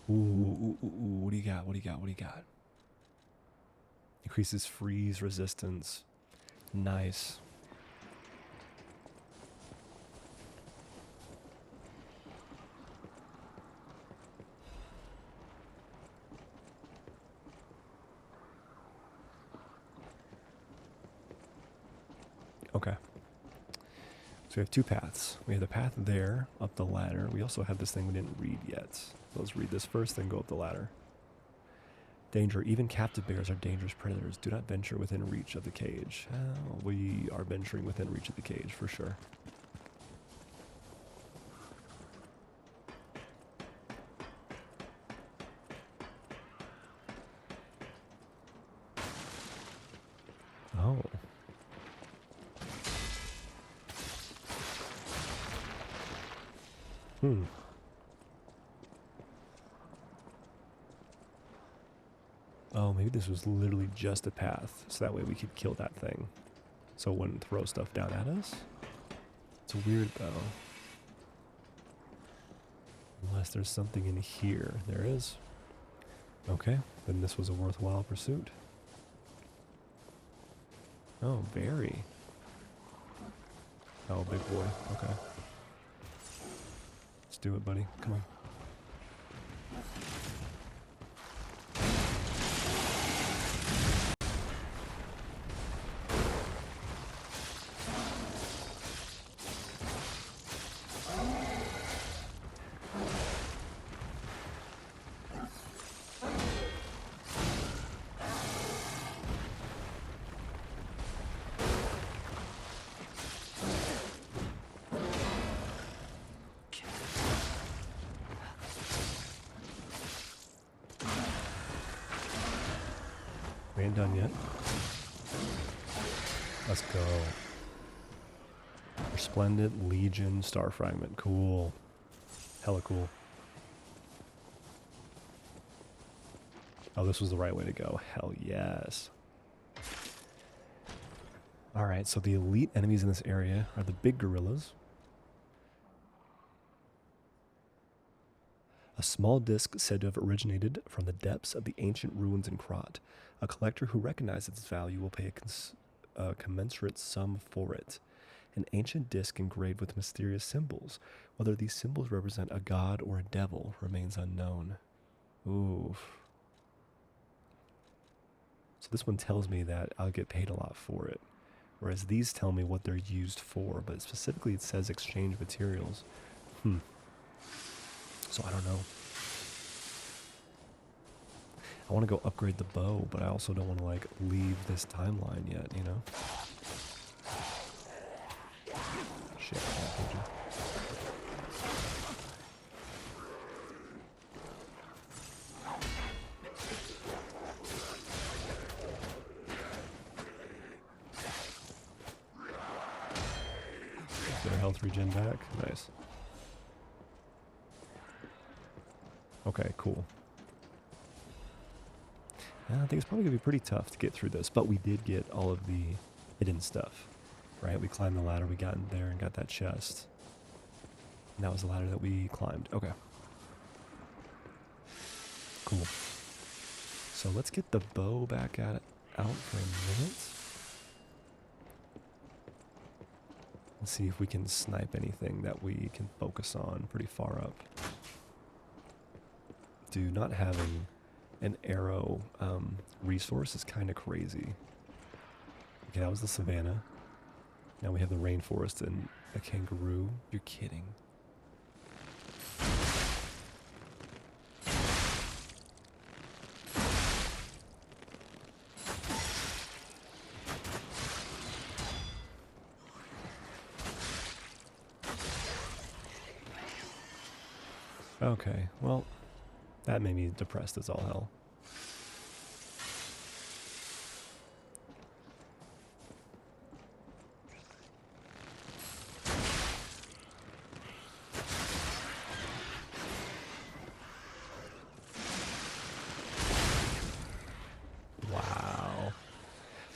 Ooh, what do you got? What do you got? What do you got? Increases freeze resistance. Nice. Okay. So we have 2 paths. We have the path there, up the ladder. We also have this thing we didn't read yet. So let's read this first, then go up the ladder. Danger. Even captive bears are dangerous predators. Do not venture within reach of the cage. We are venturing within reach of the cage, for sure. Oh. Oh, maybe this was literally just a path, so that way we could kill that thing. So it wouldn't throw stuff down at us. It's weird, though. Unless there's something in here. There is. Okay, then this was a worthwhile pursuit. Oh, very. Oh, big boy. Okay. Let's do it, buddy. Come on. We ain't done yet. Let's go. Resplendent Legion Star Fragment. Cool. Hella cool. Oh, this was the right way to go. Hell yes. Alright, so the elite enemies in this area are the big gorillas. A small disc said to have originated from the depths of the ancient ruins in Krat. A collector who recognizes its value will pay a commensurate sum for it. An ancient disc engraved with mysterious symbols. Whether these symbols represent a god or a devil remains unknown. Oof. So this one tells me that I'll get paid a lot for it. Whereas these tell me what they're used for, but specifically it says exchange materials. So I don't know. I want to go upgrade the bow, but I also don't want to like leave this timeline yet, you know? Shit, I told you. Get our health regen back. Nice. Okay, cool. I think it's probably going to be pretty tough to get through this, but we did get all of the hidden stuff, right? We climbed the ladder, we got in there and got that chest. And that was the ladder that we climbed. Okay. Cool. So let's get the bow back out for a minute. Let's see if we can snipe anything that we can focus on pretty far up. Dude, not having an arrow resource is kind of crazy. Okay, that was the savannah. Now we have the rainforest and a kangaroo. You're kidding. Okay, well, that made me depressed as all hell. Wow.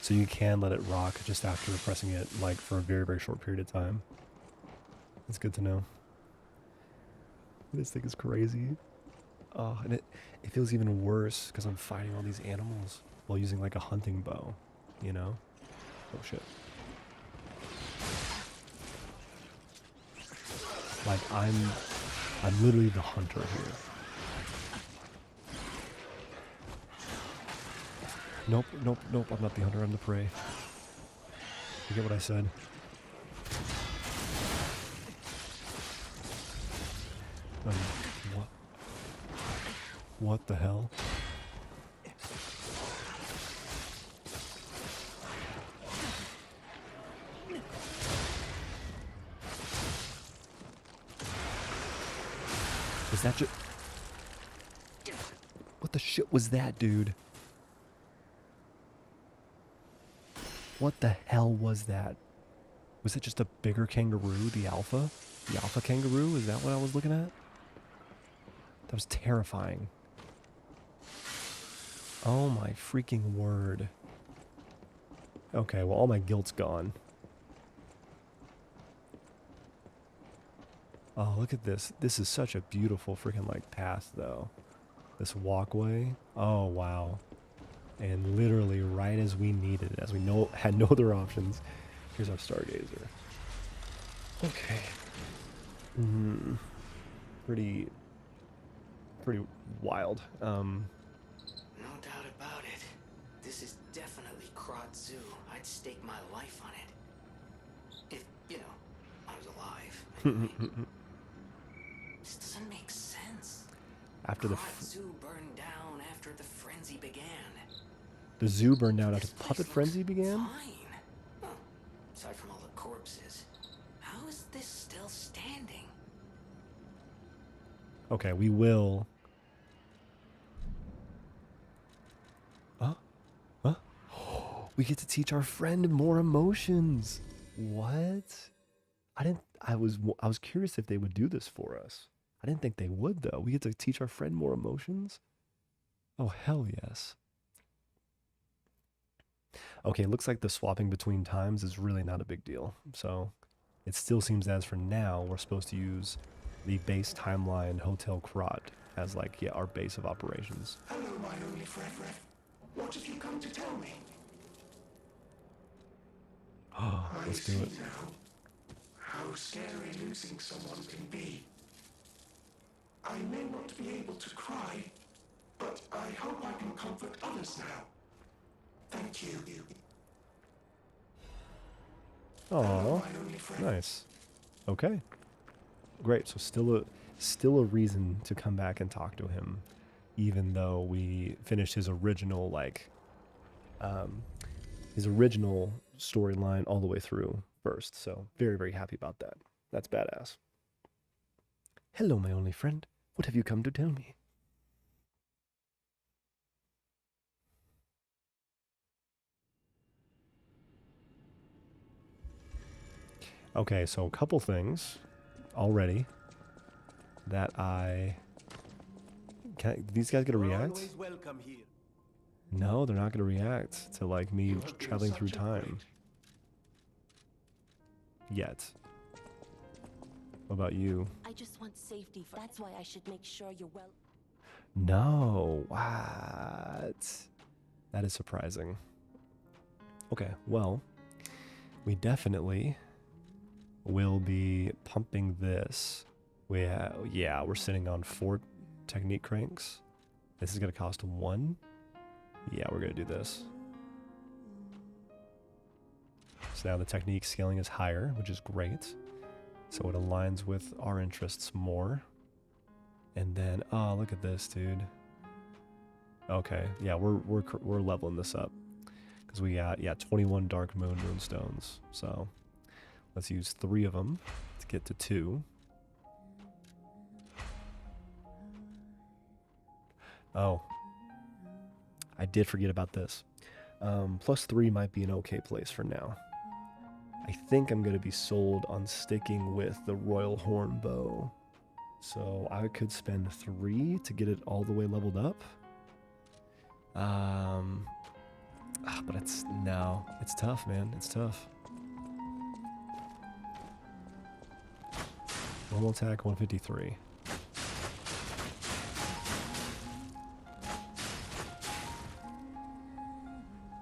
So you can let it rock just after pressing it, like, for a very, very short period of time. That's good to know. This thing is crazy. Oh, and it feels even worse because I'm fighting all these animals while using like a hunting bow, you know? Oh shit. Like I'm literally the hunter here. Nope, nope, nope, I'm not the hunter, I'm the prey. You get what I said? What? What the hell? Is that just... What the shit was that, dude? What the hell was that? Was it just a bigger kangaroo, the alpha? The alpha kangaroo? Is that what I was looking at? That was terrifying. Oh my freaking word. Okay, well all my guilt's gone. Oh, look at this. This is such a beautiful freaking like path though. This walkway. Oh wow. And literally right as we needed it, as we had no other options, here's our stargazer. Okay. Pretty wild. No doubt about it. This is definitely Krot Zoo. I'd stake my life on it. If, you know, I was alive. Anyway. This doesn't make sense. After the Krot Zoo burned down after the frenzy began. The zoo burned down after This place Puppet looks Frenzy began? Fine. Well, aside from all the corpses. How is this still standing? Okay, we will. Huh? We get to teach our friend more emotions. What? I was curious if they would do this for us. I didn't think they would though. We get to teach our friend more emotions? Oh, hell yes. Okay, it looks like the swapping between times is really not a big deal. So it still seems as for now, we're supposed to use the base timeline Hotel Krot as like, yeah, our base of operations. Hello, my only friend. What have you come to tell me? Oh, let's do it. I see now how scary losing someone can be. I may not be able to cry, but I hope I can comfort others now. Thank you. Oh, My only friend. nice. Okay, great. So still a reason to come back and talk to him, even though we finished his original his original storyline all the way through first. So very, very happy about that. That's badass. Hello, my only friend. What have you come to tell me? Okay, so a couple things already that these guys gonna react? No, they're not gonna react to like me traveling through time yet. What about you? I just want safety. That's why I should make sure you're well. No, what? That is surprising. Okay, well, we definitely will be pumping this. Yeah, we're sitting on 4 technique cranks. This is gonna cost 1. Yeah, we're gonna do this. So now the technique scaling is higher, which is great. So it aligns with our interests more. And then, oh, look at this, dude. Okay, yeah, we're leveling this up because we got 21 Dark Moon Moonstones. So let's use 3 of them to get to 2. Oh, I did forget about this. +3 might be an okay place for now. I think I'm going to be sold on sticking with the Royal Horn Bow. So I could spend 3 to get it all the way leveled up. But it's tough, man. It's tough. Normal attack 153.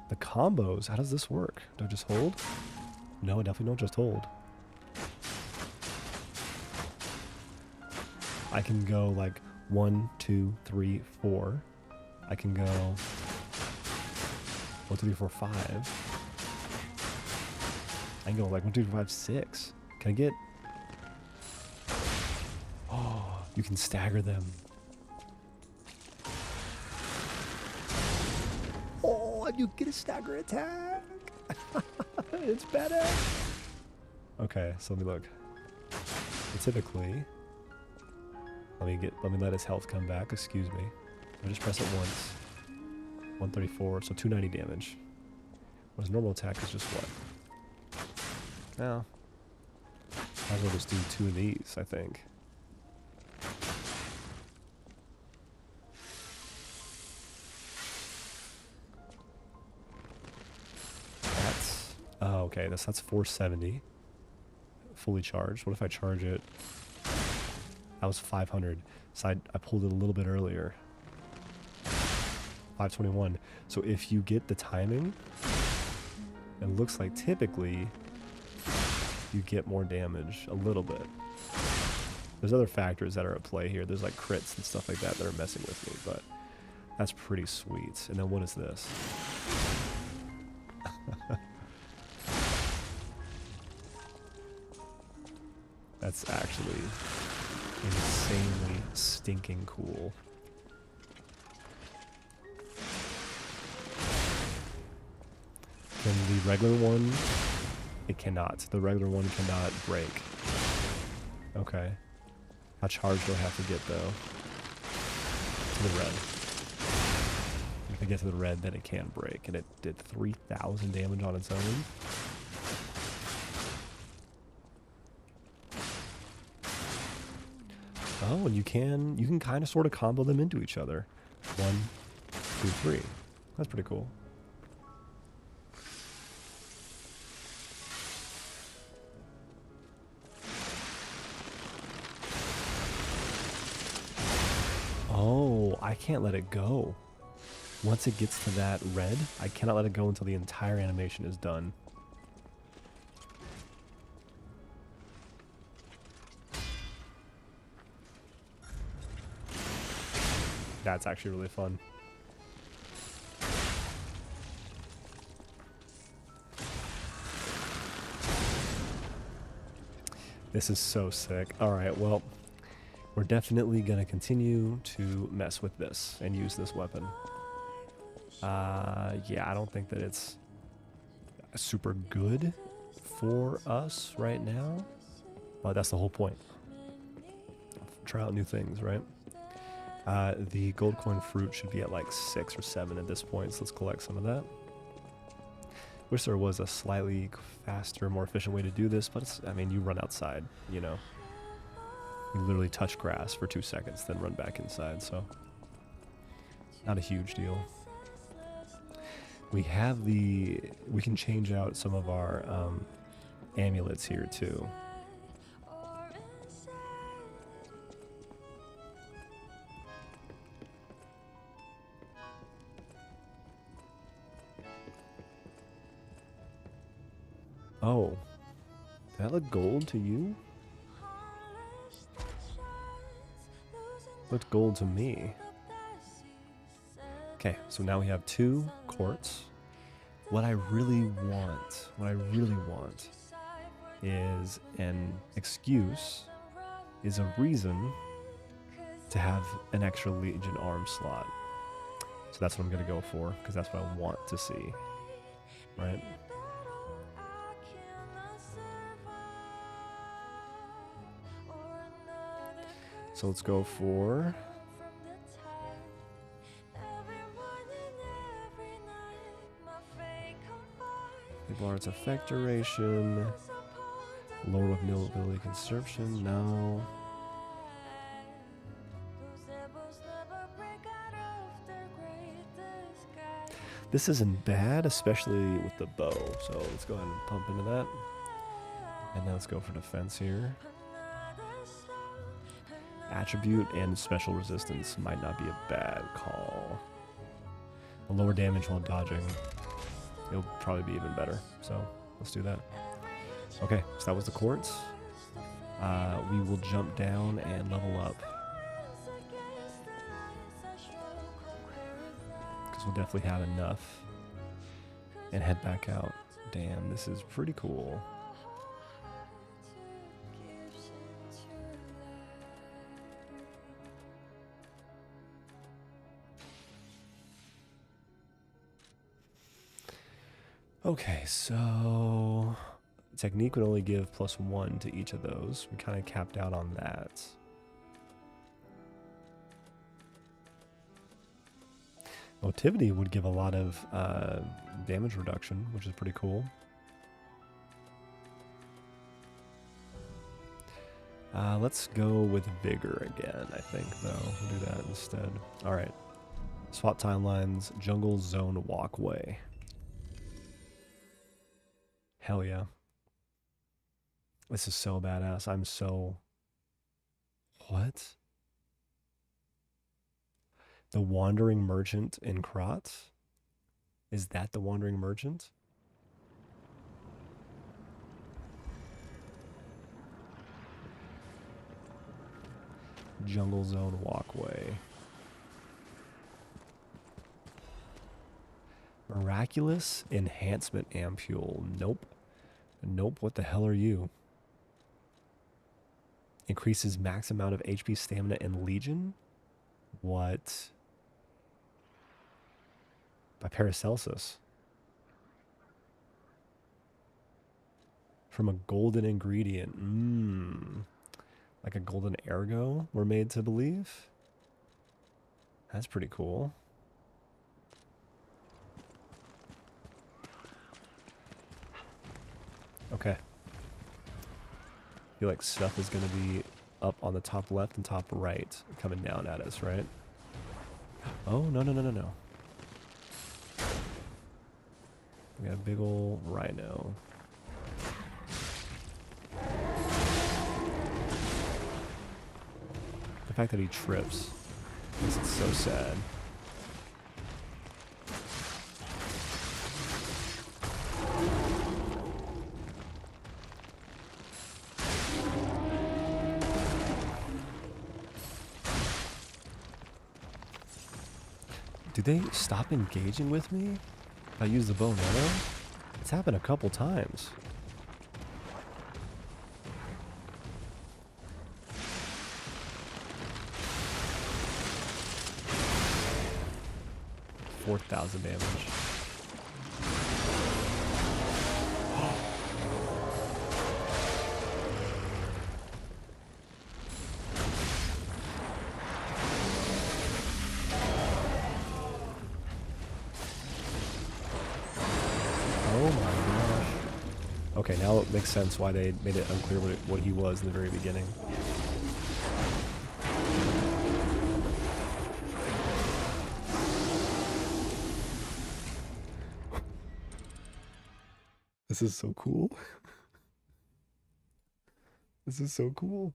The combos, how does this work? Do I just hold? No, I definitely don't just hold. I can go like 1, 2, 3, 4. I can go 1, 2, 3, 4, 5. I can go like 1, 2, 3, 4, 5, 6. Can I get... Oh, you can stagger them. Oh, and you get a stagger attack. It's badass. Okay, so let me look. So typically, let me let his health come back. Excuse me. I'll just press it once. 134, so 290 damage. Whereas normal attack is just what? Now, might as well just do 2 of these, I think. That's, oh, okay, that's 470. Fully charged. What if I charge it? That was 500. So I pulled it a little bit earlier. 521. So if you get the timing, it looks like typically you get more damage a little bit. There's other factors that are at play here. There's like crits and stuff like that are messing with me, but that's pretty sweet. And then what is this? That's actually insanely stinking cool. Can the regular one? It cannot. The regular one cannot break. Okay. How charged do I have to get though? To the red. If I get to the red, then it can break. And it did 3,000 damage on its own. Oh, and you can kind of sort of combo them into each other. 1, 2, 3. That's pretty cool. Oh, I can't let it go. Once it gets to that red, I cannot let it go until the entire animation is done. That's actually really fun. This is so sick. Alright, well, we're definitely going to continue to mess with this and use this weapon. Yeah, I don't think that it's super good for us right now. But that's the whole point. Try out new things, right? The gold coin fruit should be at like 6 or 7 at this point, so let's collect some of that. Wish there was a slightly faster, more efficient way to do this, but it's, I mean, you run outside, you know. You literally touch grass for 2 seconds, then run back inside, so not a huge deal. We have we can change out some of our amulets here too. Oh, did that look gold to you? Looked gold to me. Okay, so now we have 2 quartz. What I really want is an excuse, is a reason to have an extra Legion arm slot. So that's what I'm going to go for, because that's what I want to see, right? So let's go for Bard's effect duration, lower with nil ability consumption, no. This isn't bad, especially with the bow, so let's go ahead and pump into that. And now let's go for defense here. Attribute and special resistance might not be a bad call. A lower damage while dodging. It'll probably be even better. So let's do that. Okay, so that was the quartz. We will jump down and level up. Because we'll definitely have enough. And head back out. Damn, this is pretty cool. Okay, so technique would only give +1 to each of those. We kind of capped out on that. Motivity would give a lot of damage reduction, which is pretty cool. Let's go with Vigor again, I think, though. We'll do that instead. Alright. Swap timelines, Jungle Zone Walkway. Hell yeah. This is so badass. I'm so... What? The Wandering Merchant in Krat? Is that the Wandering Merchant? Jungle Zone Walkway. Miraculous Enhancement Ampule. Nope. Nope, what the hell are you? Increases max amount of HP, stamina, and Legion? What? By Paracelsus. From a golden ingredient. Like a golden ergo, we're made to believe? That's pretty cool. Okay. I feel like stuff is going to be up on the top left and top right, coming down at us, right? Oh, no. We got a big ol' rhino. The fact that he trips makes it so sad. Do they stop engaging with me if I use the bow and arrow? It's happened a couple times. 4,000 damage. Oh my gosh. Okay, now it makes sense why they made it unclear what he was in the very beginning. This is so cool. This is so cool.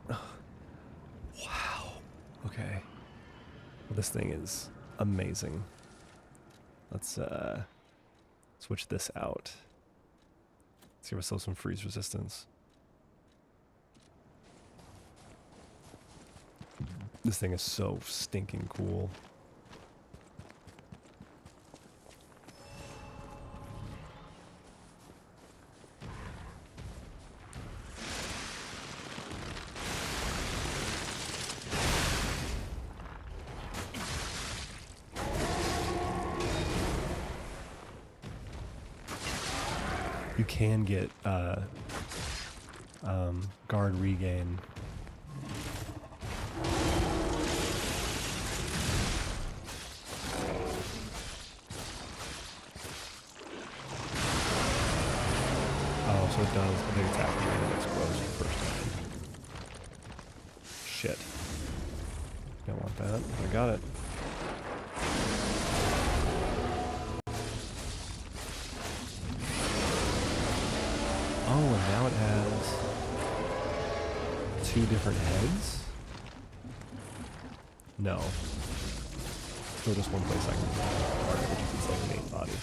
Wow. Okay. Well, this thing is amazing. Let's switch this out. Let's give ourselves some freeze resistance. This thing is so stinking cool. You can get guard regain. Oh, so it does a big attack when it explodes the first time. Shit. Don't want that. I got it. Oh, and now it has 2 different heads? No. Still just one place I can mark it, which is its like main body.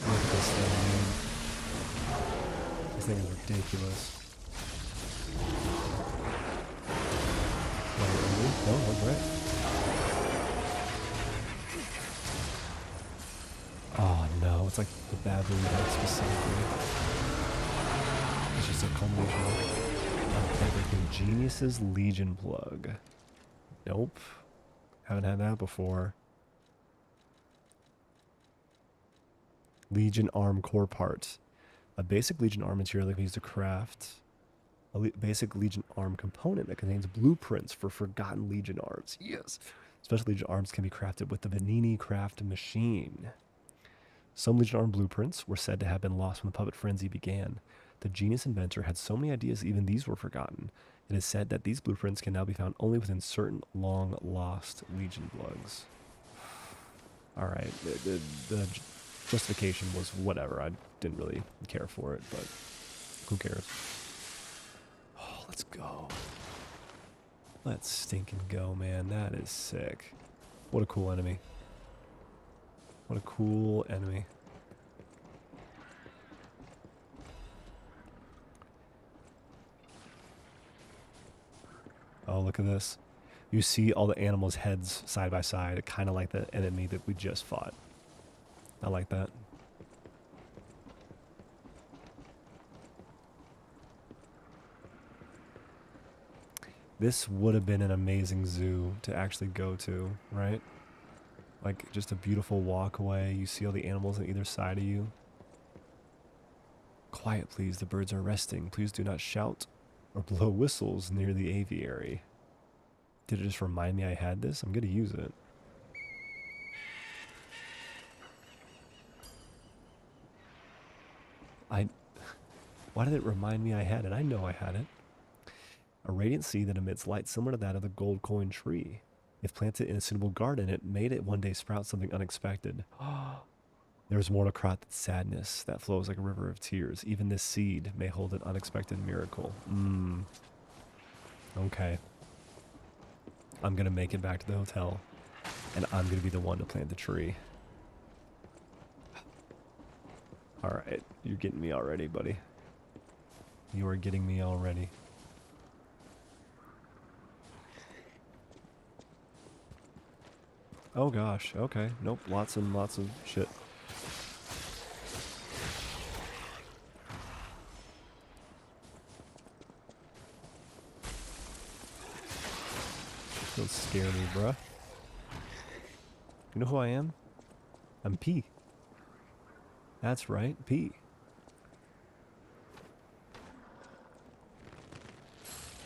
Look at this thing, man. This thing is ridiculous. Wait, really? No, that's right. Oh no, it's like the baboon head specifically. It's just a culmination of everything. Genius's Legion plug. Nope. Haven't had that before. Legion arm core part. A basic Legion arm material that can be used to craft a basic Legion arm component that contains blueprints for forgotten Legion arms. Yes! Special Legion arms can be crafted with the Vanini craft machine. Some Legion arm blueprints were said to have been lost when the puppet frenzy began. The genius inventor had so many ideas even these were forgotten. It is said that these blueprints can now be found only within certain long-lost Legion plugs. Alright, the justification was whatever. I didn't really care for it, but who cares? Oh, let's go. Let's stinking go, man. That is sick. What a cool enemy. What a cool enemy. Oh, look at this. You see all the animals' heads side by side, kind of like the enemy that we just fought. I like that. This would have been an amazing zoo to actually go to, right? Like, just a beautiful walkway. You see all the animals on either side of you. Quiet, please. The birds are resting. Please do not shout or blow whistles near the aviary. Did it just remind me I had this? I'm going to use it. Why did it remind me I had it? I know I had it. A radiant seed that emits light similar to that of the gold coin tree. If planted in a suitable garden, it made it one day sprout something unexpected. There's more to Krat than sadness that flows like a river of tears. Even this seed may hold an unexpected miracle. Okay. I'm going to make it back to the hotel, and I'm going to be the one to plant the tree. Alright, you're getting me already, buddy. You are getting me already. Oh gosh, okay. Nope, lots and lots of shit. Don't scare me, bruh. You know who I am? I'm P. That's right, P.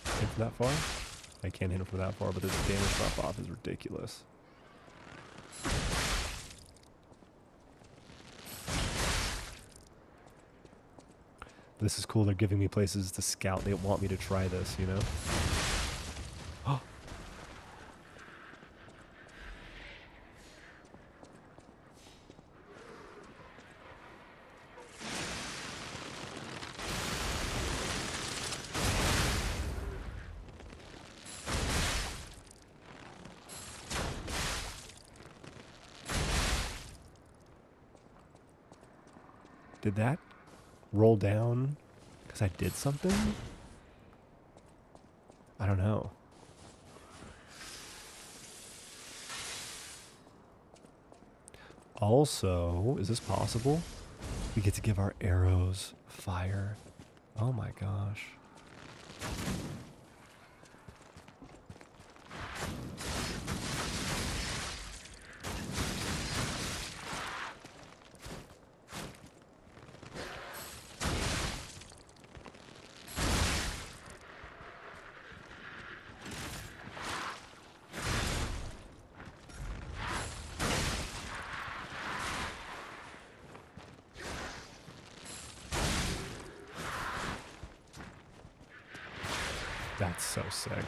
Hit from that far? I can't hit him from that far, but the damage drop off is ridiculous. This is cool. They're giving me places to scout. They want me to try this, you know? Oh. Did that roll down because I did something? I don't know. Also, is this possible? We get to give our arrows fire. Oh my gosh. That's so sick.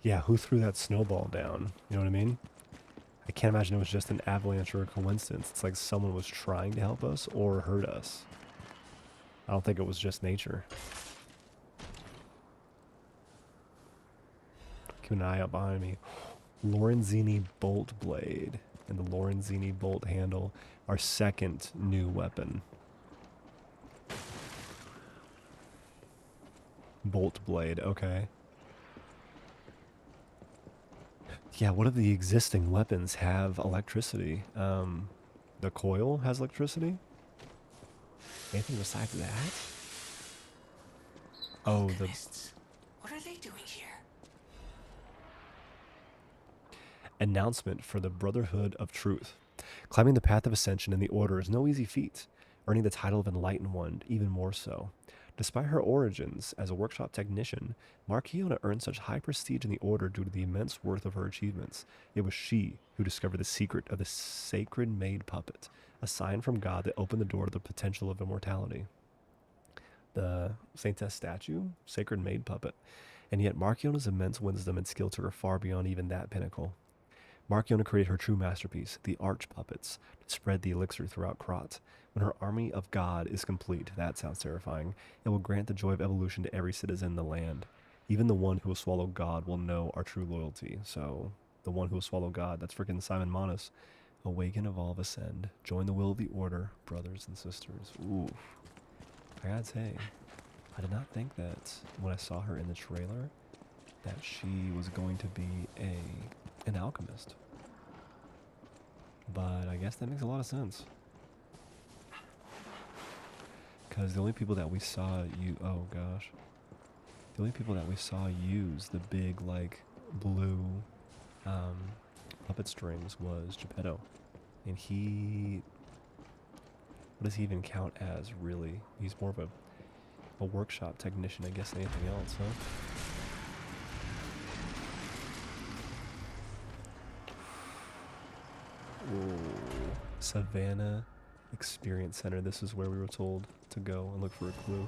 Yeah, who threw that snowball down? You know what I mean? I can't imagine it was just an avalanche or a coincidence. It's like someone was trying to help us or hurt us. I don't think it was just nature. Keep an eye out behind me. Lorenzini bolt blade and the Lorenzini bolt handle, our second new weapon. Bolt blade, okay. Yeah, what do the existing weapons have electricity? The coil has electricity? Anything besides that? Oh, the... Alchemists. What are they doing here? Announcement for the Brotherhood of Truth. Climbing the path of ascension in the Order is no easy feat, earning the title of Enlightened One even more so. Despite her origins as a workshop technician, Marchiona earned such high prestige in the Order due to the immense worth of her achievements. It was she who discovered the secret of the sacred maid puppet, a sign from God that opened the door to the potential of immortality. The Saintess statue, sacred maid puppet, and yet Marchiona's immense wisdom and skill took her far beyond even that pinnacle. Marchiona created her true masterpiece, the Arch Puppets, to spread the elixir throughout Krot. When her army of God is complete, that sounds terrifying, it will grant the joy of evolution to every citizen in the land. Even the one who will swallow God will know our true loyalty. So, the one who will swallow God, that's freaking Simon Monas. Awaken, evolve, ascend. Join the will of the Order, brothers and sisters. Ooh. I gotta say, I did not think that when I saw her in the trailer, that she was going to be an alchemist. But I guess that makes a lot of sense. Because the only people that we saw oh gosh. The only people that we saw use the big, like, blue puppet strings was Geppetto. And he... What does he even count as, really? He's more of a workshop technician, I guess, than anything else, huh? Whoa. Savannah Experience Center. This is where we were told to go and look for a clue.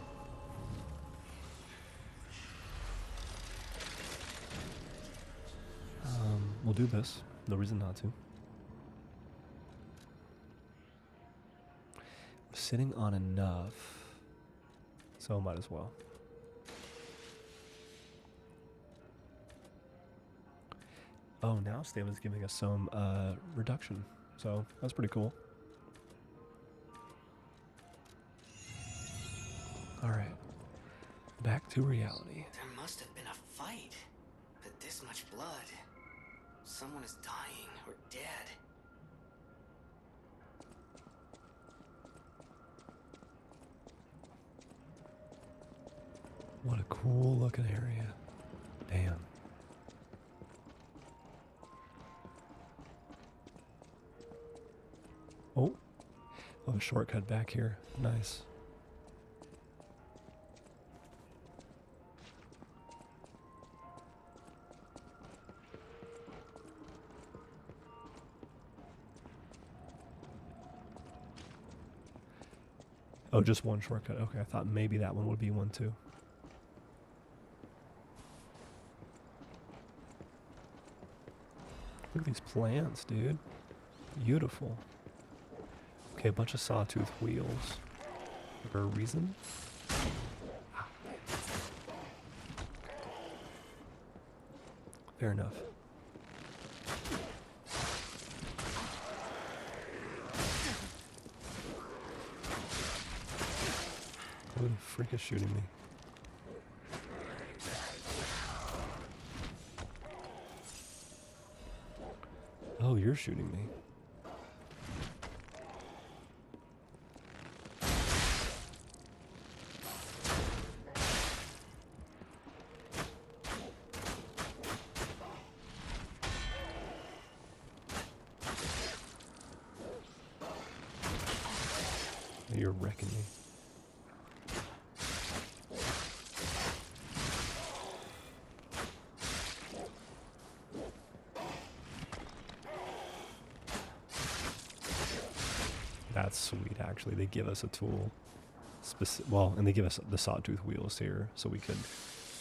We'll do this. No reason not to. We're sitting on enough, so might as well. Oh, now Stamina's giving us some reduction, so that's pretty cool. Alright, back to reality. There must have been a fight. But this much blood. Someone is dying or dead. What a cool looking area. Oh, oh, a shortcut back here. Nice. Oh, just one shortcut. Okay, I thought maybe that one would be one too. Look at these plants, dude. Beautiful. Okay, a bunch of sawtooth wheels. For a reason? Fair enough. Who the frick is shooting me? Oh, you're shooting me. You're wrecking me. That's sweet, actually. They give us a tool. Well, and they give us the sawtooth wheels here, so we could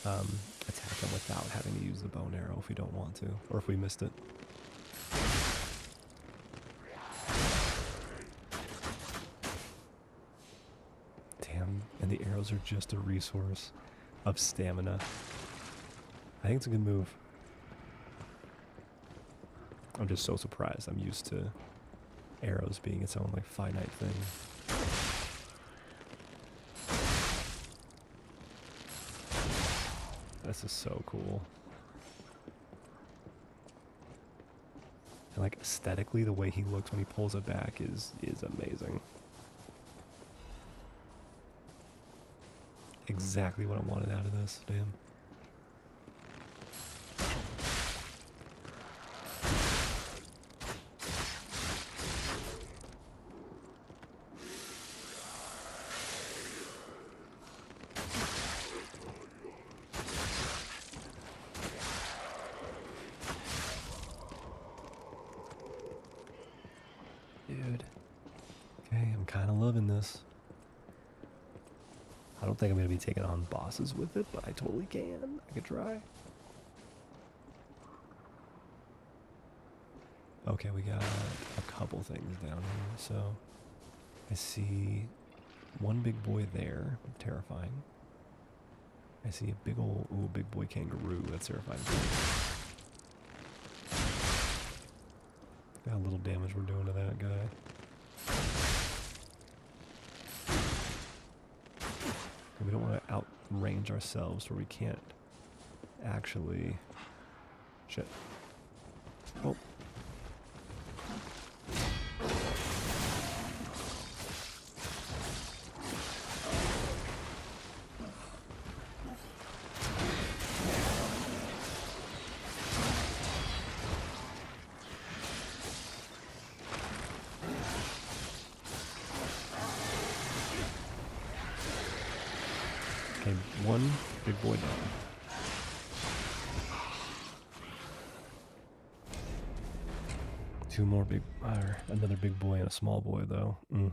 attack them without having to use the bow and arrow if we don't want to, or if we missed it. Damn, and the arrows are just a resource of stamina. I think it's a good move. I'm just so surprised. I'm used to arrows being its own like finite thing. This is so cool. And like aesthetically, the way he looks when he pulls it back is amazing. Exactly what I wanted out of this, damn. Dude. Okay, I'm kind of loving this. I don't think I'm going to be taking on bosses with it, but I totally can. I could try. Okay, we got a couple things down here. So, I see one big boy there. Terrifying. I see a big old, ooh, big boy kangaroo. That's terrifying. Look how little damage we're doing to that guy. And we don't want to outrange ourselves where we can't actually... Shit. Oh. Okay, one big boy down. Two more big, another big boy and a small boy though. That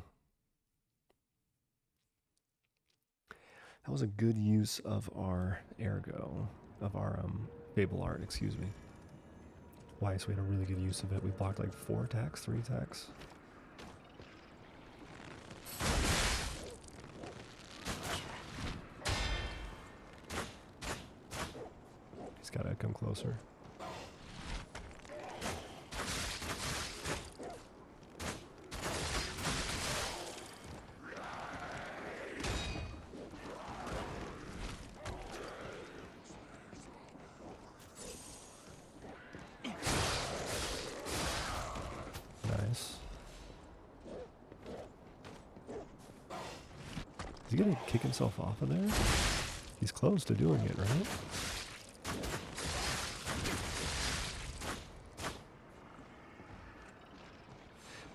was a good use of our ergo, of our Fable art, excuse me. Weiss, we had a really good use of it. We blocked like 4 attacks, 3 attacks. He's gotta come closer. Nice. Is he gonna kick himself off of there? He's close to doing it, right?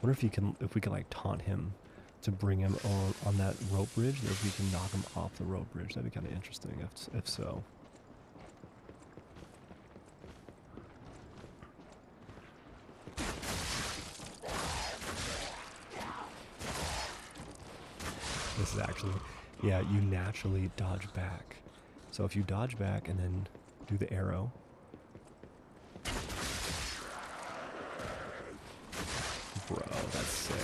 Wonder if we can like taunt him to bring him on that rope bridge, or if we can knock him off the rope bridge. That'd be kind of interesting if so. This is actually, yeah, you naturally dodge back. So if you dodge back and then do the arrow. Bro, that's sick.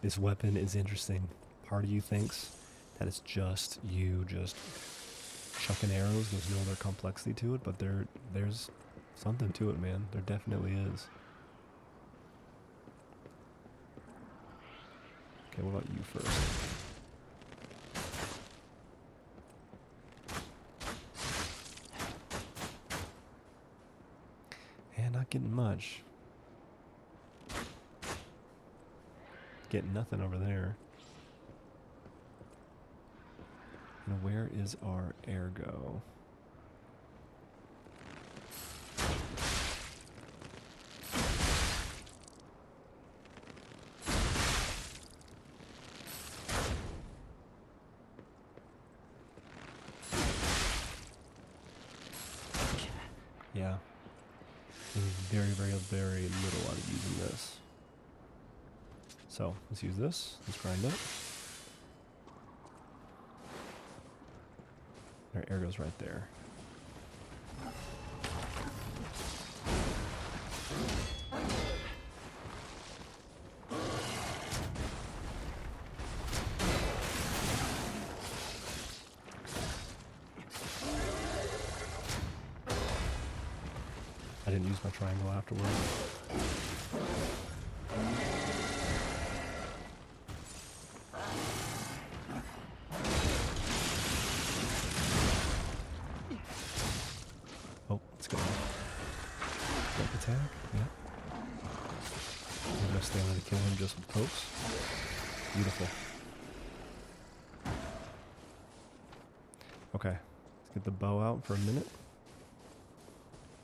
This weapon is interesting. Part of you thinks that it's just you just chucking arrows. There's no other complexity to it, but there's something to it, man. There definitely is. Okay, what about you first? And not getting much. Getting nothing over there. And where is our ergo? Yeah. There's very little out of using this. So, let's use this. Let's grind it. Our ergo's right there. I didn't use my triangle afterward. Oh, let's go. Quick attack, yeah. I'm gonna stand there to kill him just with pokes. Beautiful. Okay, let's get the bow out for a minute.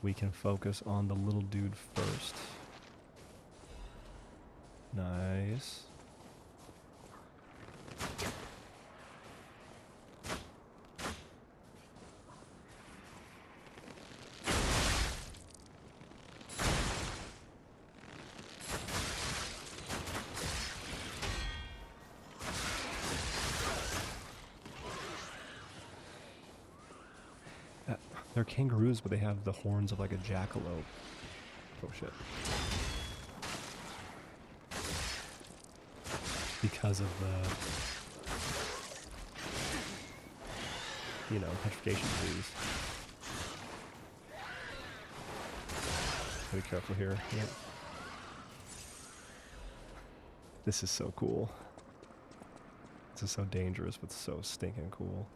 We can focus on the little dude first. Nice. They're kangaroos, but they have the horns of like a jackalope. Oh shit. Because of the, petrification disease. Be careful here. Yeah. This is so cool. This is so dangerous, but so stinking cool.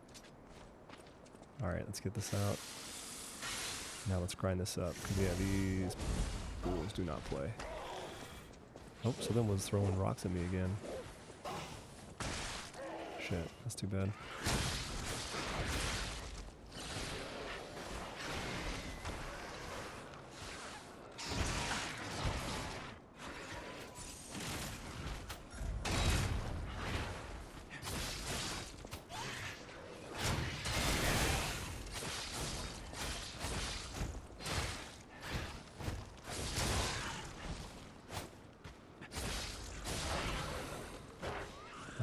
Alright, let's get this out. Now let's grind this up, because yeah, these fools do not play. Oh, someone was throwing rocks at me again. Shit, that's too bad.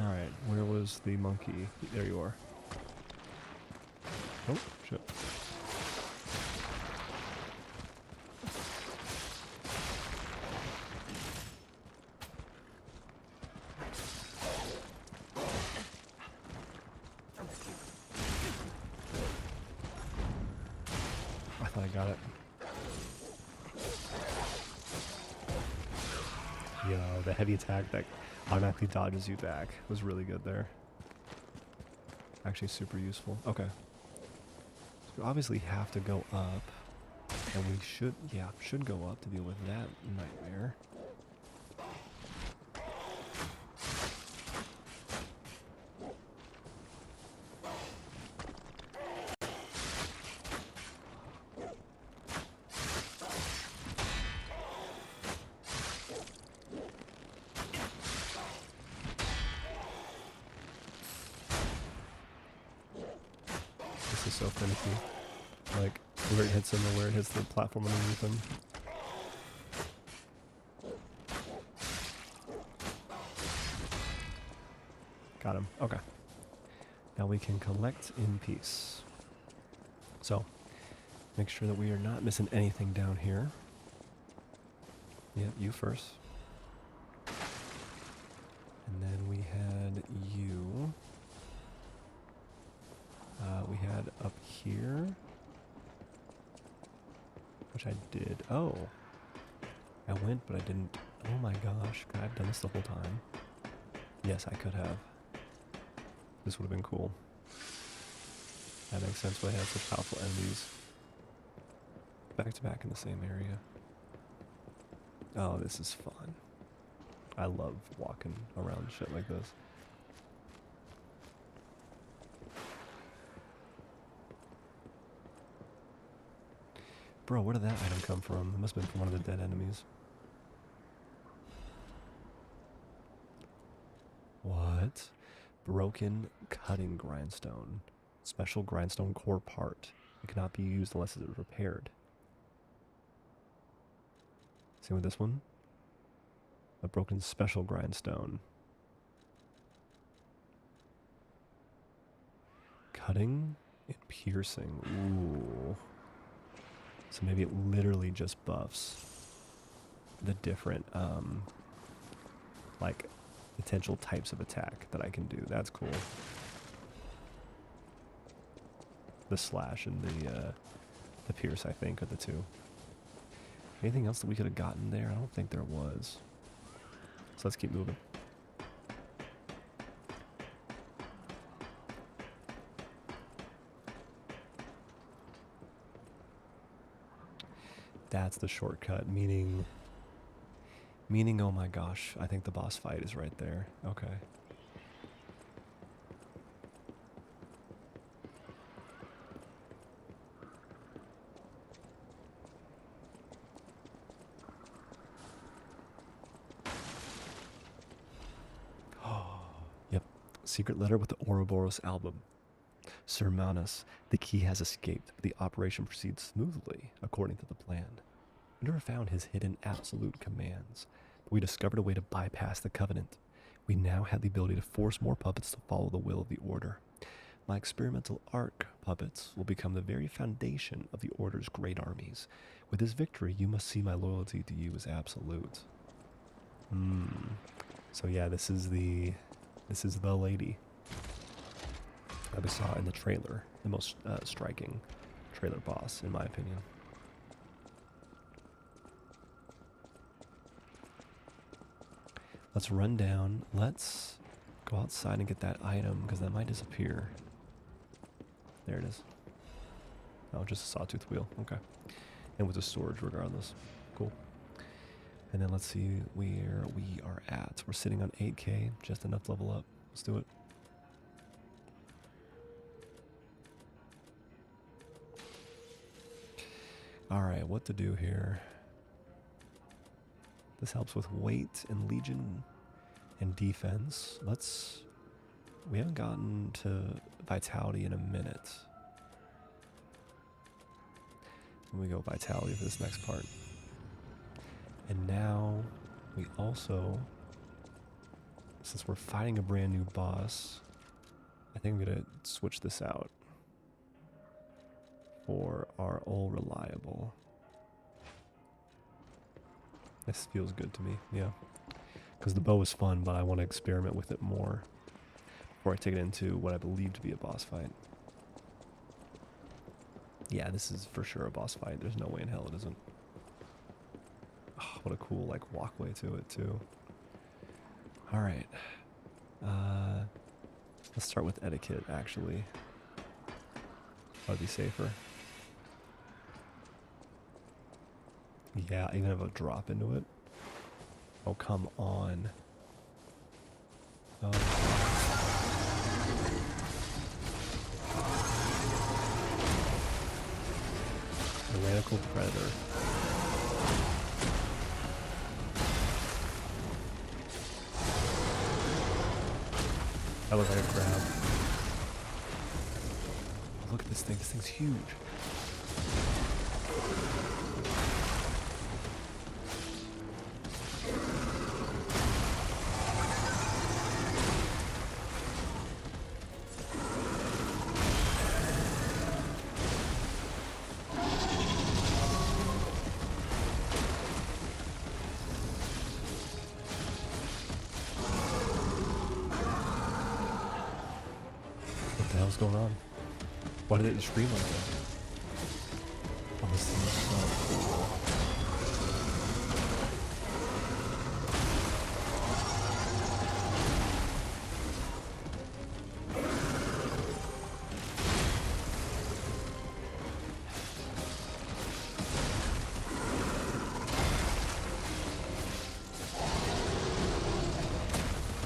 Alright, where was the monkey? There you are. Oh, shit. I thought I got it. Yo, the heavy attack that automatically dodges you back was really good there. Actually super useful. Okay. So we obviously have to go up. And we should go up to deal with that nightmare. is so finicky. Like, where it hits him or where it hits the platform underneath him. Got him. Okay. Now we can collect in peace. So, make sure that we are not missing anything down here. Yep, you first. And then we had you. We had up here. Which I did. Oh. I went, but I didn't. Oh my gosh. Could I have done this the whole time? Yes, I could have. This would have been cool. That makes sense why I had such powerful enemies. Back to back in the same area. Oh, this is fun. I love walking around shit like this. Bro, where did that item come from? It must have been from one of the dead enemies. What? Broken cutting grindstone. Special grindstone core part. It cannot be used unless it is repaired. Same with this one. A broken special grindstone. Cutting and piercing. Ooh. So maybe it literally just buffs the different, like, potential types of attack that I can do. That's cool. The slash and the pierce, I think, are the two. Anything else that we could have gotten there? I don't think there was. So let's keep moving. That's the shortcut, meaning, oh my gosh, I think the boss fight is right there. Okay. Yep. Secret letter with the Ouroboros album. Sir Manus, the key has escaped. The operation proceeds smoothly, according to the plan. We never found his hidden absolute commands, but we discovered a way to bypass the Covenant. We now have the ability to force more puppets to follow the will of the Order. My experimental arc puppets will become the very foundation of the Order's great armies. With this victory, you must see my loyalty to you as absolute. So yeah, this is the lady that we saw in the trailer, the most striking trailer boss, in my opinion. Let's run down. Let's go outside and get that item, because that might disappear. There it is. Oh, just a sawtooth wheel. Okay. And with the storage regardless. Cool. And then let's see where we are at. We're sitting on 8k, just enough to level up. Let's do it. Alright, what to do here? This helps with weight and legion and defense. We haven't gotten to vitality in a minute. We go vitality for this next part. And now we also, since we're fighting a brand new boss, I think I'm gonna switch this out for our old reliable. This feels good to me, yeah. Because the bow is fun, but I want to experiment with it more before I take it into what I believe to be a boss fight. Yeah, this is for sure a boss fight. There's no way in hell it isn't. Oh, what a cool, like, walkway to it, too. Alright. Let's start with etiquette, actually. That'd be safer. Yeah, even have a drop into it. Oh, come on. Oh. Tyrannical predator. That looks like a crab. look at this thing. This thing's huge. What the hell's going on? Why did it scream like that? Oh, this thing is so cool.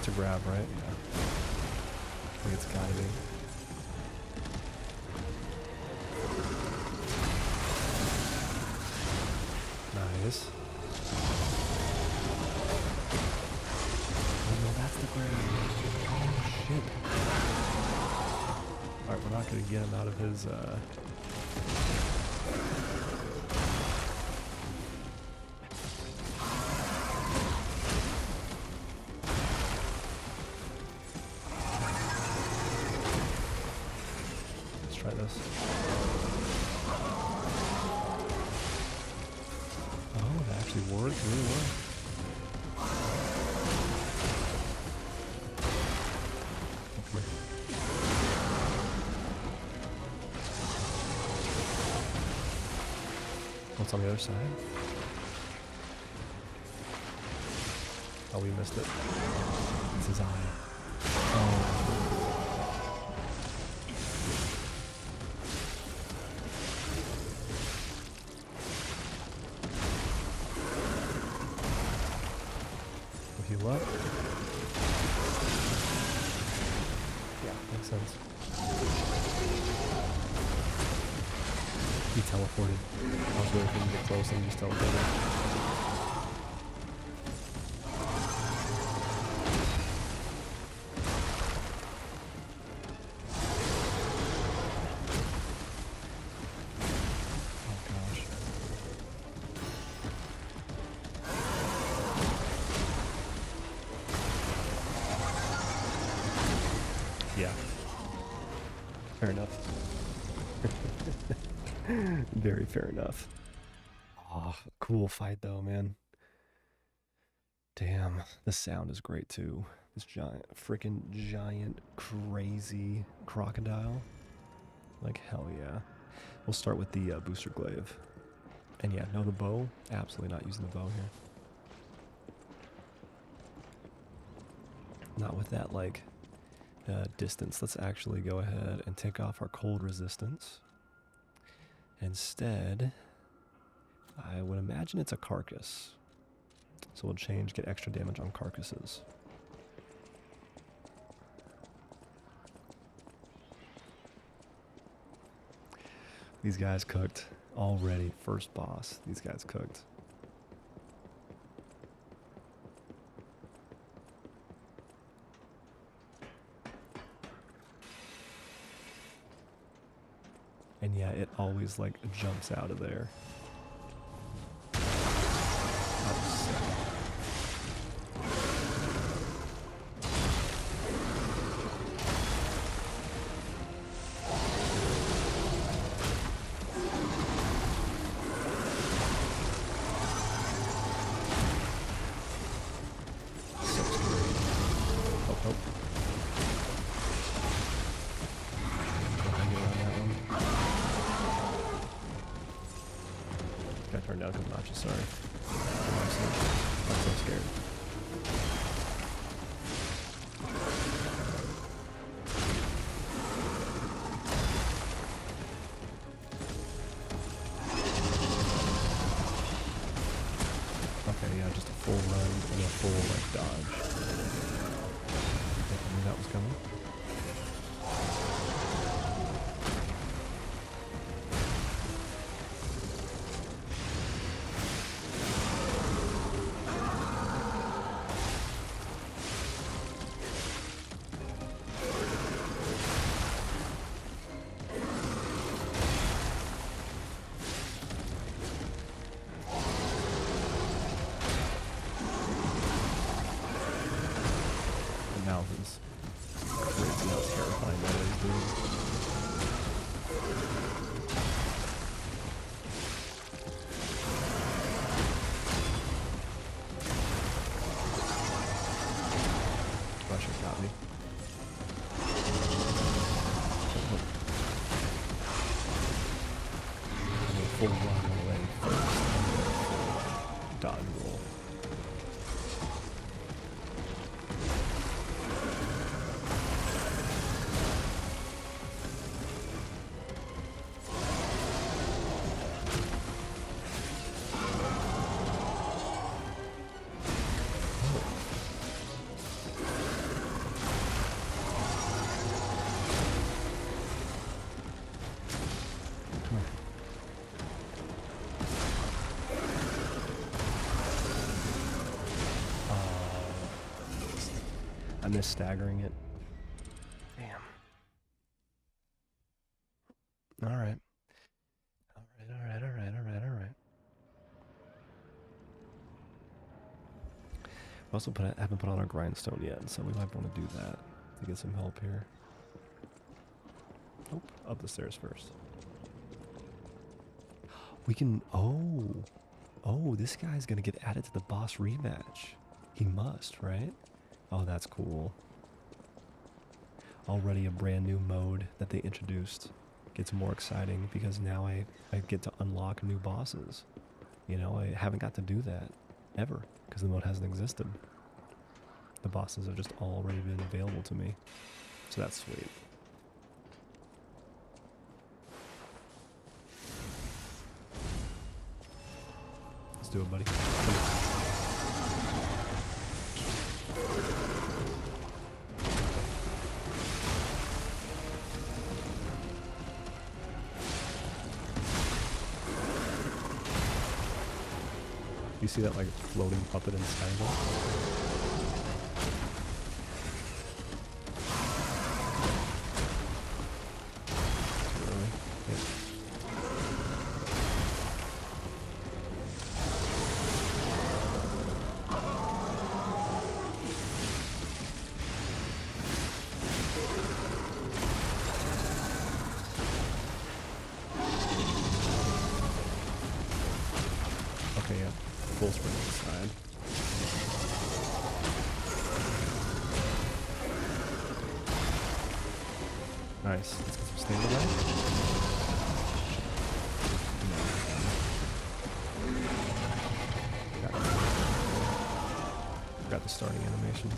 To grab, right? Yeah. I think it's gotta be. Nice. Oh no, that's the grab. Oh shit. Alright, we're not gonna get him out of his let's try this. Oh, that actually worked really well. Come here. What's on the other side? Oh, we missed it. It's his eye. Oh. Heal up. Yeah, makes sense. He teleported. I was waiting for him to get close and he just teleported. Oh gosh. Yeah. Fair enough. Very fair enough. Oh, cool fight though, man. Damn, the sound is great too. This freaking giant, crazy crocodile. Like, hell yeah. We'll start with the booster glaive. And yeah, no, the bow. Absolutely not using the bow here. Not with that, like, distance. Let's actually go ahead and take off our cold resistance. Instead, I would imagine it's a carcass. So we'll change, get extra damage on carcasses. These guys cooked already. First boss. These guys cooked. And yeah, it always like jumps out of there. That was sick. So scary. Oh, oh. Gotta get around that one. Got turned down because notches, sorry. I'm so scared. Okay, yeah, just a full run and a full, like, dodge. I knew that was coming. full run away first. Dodge roll. I missed staggering it. Damn. Alright. Alright. We also haven't put on our grindstone yet, so we might want to do that to get some help here. Nope, up the stairs first. We can, oh, this guy's gonna get added to the boss rematch. He must, right? Oh, that's cool. Already a brand new mode that they introduced. Gets more exciting because now I get to unlock new bosses. You know, I haven't got to do that ever because the mode hasn't existed. The bosses have just already been available to me. So that's sweet. Let's do it, buddy. You see that like floating puppet inside of it? Okay, yeah. Full sprint inside. Nice. Let's get some stabilize. Got the starting animation.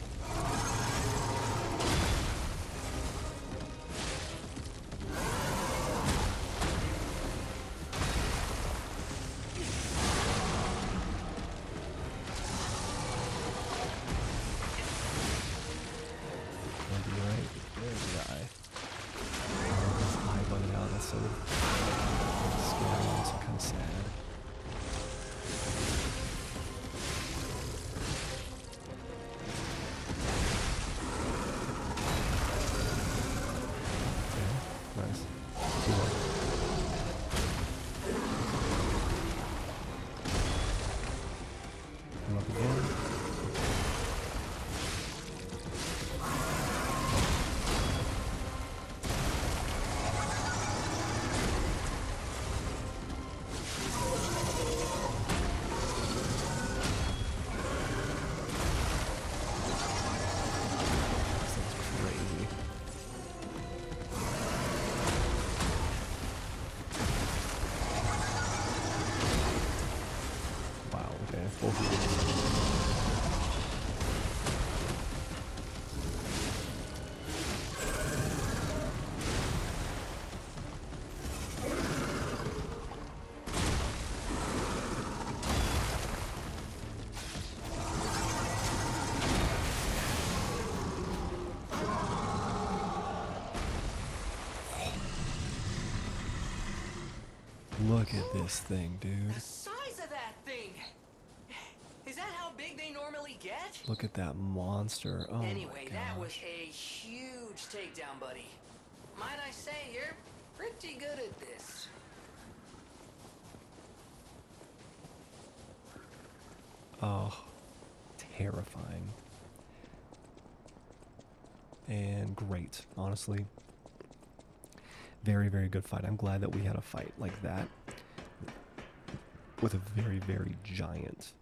Look at this thing, dude. The size of that thing! Is that how big they normally get? Look at that monster. Oh Anyway, my gosh. that was a huge takedown, buddy. Might I say, you're pretty good at this. Oh, terrifying. And great, honestly. Very, very good fight. I'm glad that we had a fight like that with a very, very giant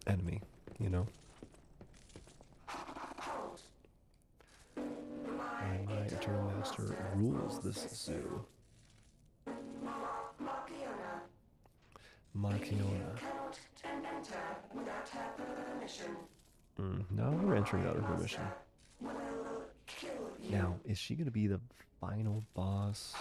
enemy, you know? My Eternal Master rules this zoo. Markiona. Cannot enter without her permission. No, we're entering without her permission. Will kill you. Now, is she gonna be the final boss?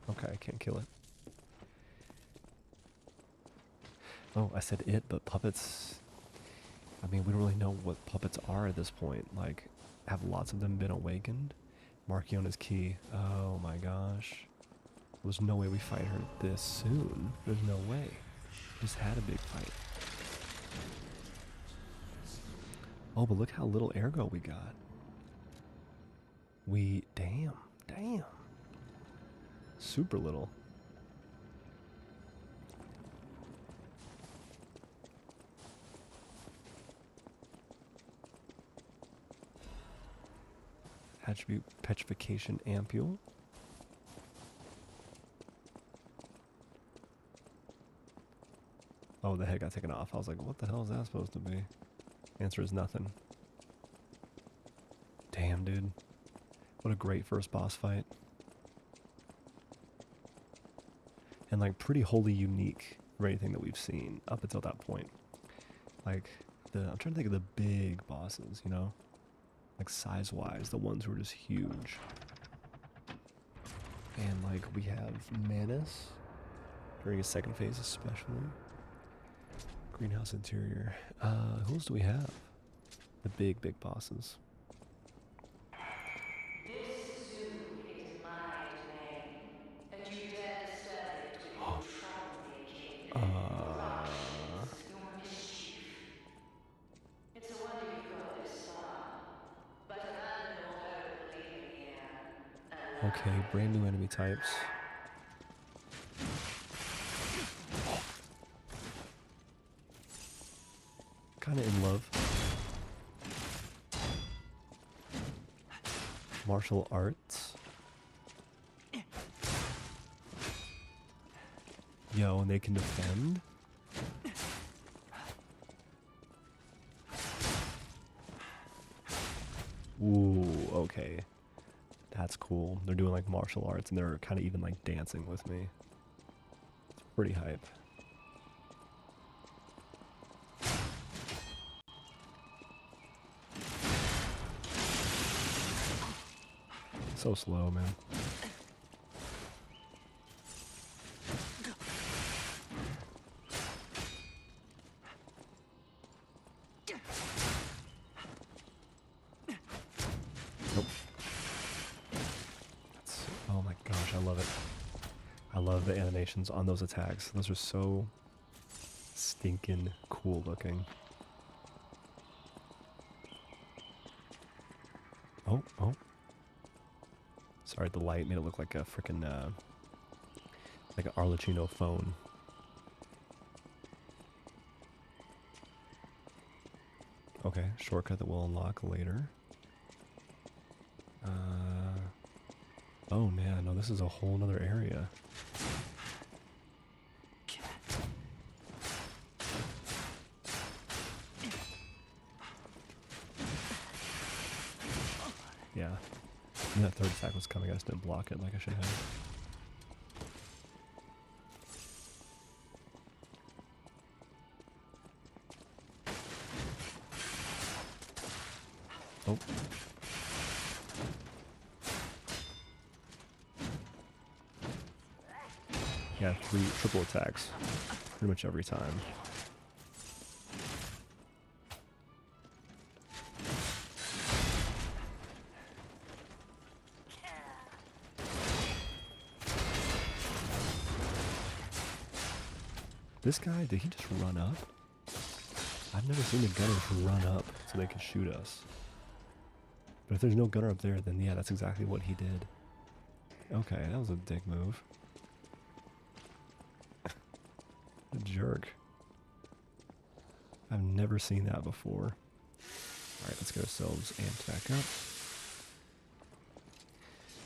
Okay, I can't kill it. Oh, I said it, but puppets... I mean, we don't really know what puppets are at this point. Like, have lots of them been awakened? Markiona's key. Oh my gosh. There's no way we fight her this soon. There's no way. Just had a big fight. Oh, but look how little ergo we got. Damn. Super little. Attribute petrification ampule. Oh, the head got taken off. I was like, what the hell is that supposed to be? Answer is nothing. Damn, dude. What a great first boss fight. And like pretty wholly unique for anything that we've seen up until that point. Like, I'm trying to think of the big bosses, you know? Like size-wise, the ones who are just huge. And like we have Manus during his second phase especially. Greenhouse interior. Who else do we have? The big bosses. This zoo is my domain, and you dare disturb it with your troublemaking, ructions, your mischief. It's a wonder you've got this far, but abandon all hope of leaving here. Okay, brand new enemy types. Kinda in love. Martial arts. Yo, and they can defend? Ooh, okay. That's cool. They're doing like martial arts and they're kind of even like dancing with me. It's pretty hype. So slow, man. Nope. Oh my gosh, I love it. I love the animations on those attacks. Those are so stinking cool looking. Oh. Sorry, the light made it look like a frickin' like an Arlecchino phone. Okay, shortcut that we'll unlock later. Oh man, no, this is a whole nother area. Yeah. And that third attack was coming, I just didn't block it like I should have. Oh. Yeah, triple attacks. Pretty much every time. This guy, did he just run up? I've never seen a gunner run up so they can shoot us. But if there's no gunner up there, then yeah, that's exactly what he did. Okay, that was a dick move. A jerk. I've never seen that before. Alright, let's get ourselves amped back up.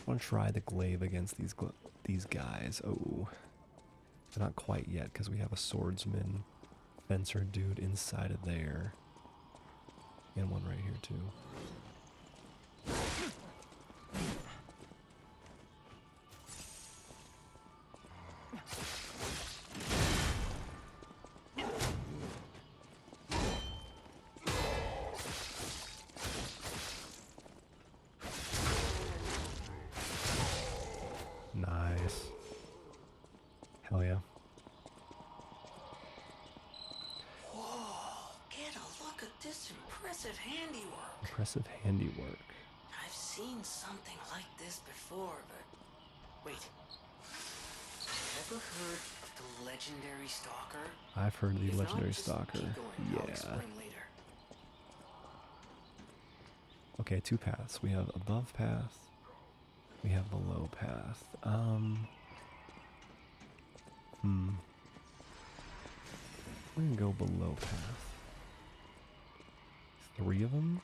I want to try the glaive against these guys. Oh. But not quite yet, because we have a swordsman fencer dude inside of there. And one right here too. Nice. Hell yeah. Whoa, get a look at this impressive handiwork. Impressive handiwork. I've seen something like this before, but... Wait. Ever heard of the legendary stalker? I've heard the If not, legendary just stalker. keep going. I'll Yeah. explain later. Okay, two paths. We have above path. We have below path. We're gonna go below path. 3 of them?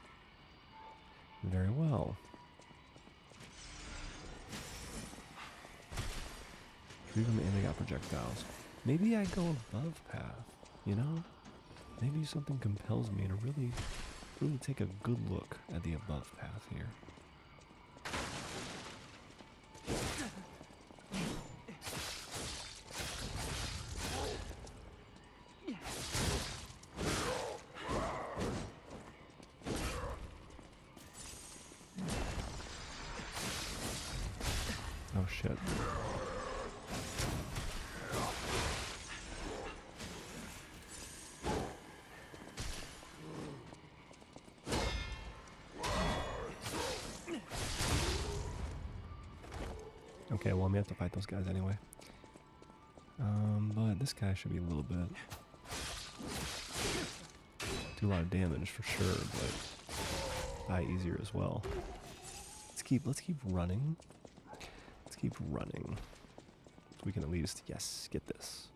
Very well. 3 of them and they got projectiles. Maybe I go above path, you know? Maybe something compels me to really take a good look at the above path here. Oh shit. Okay, well, I'm gonna have to fight those guys anyway. But this guy should be a little bit... do a lot of damage for sure, but die easier as well. Let's keep running. Let's keep running. So we can at least, yes, get this.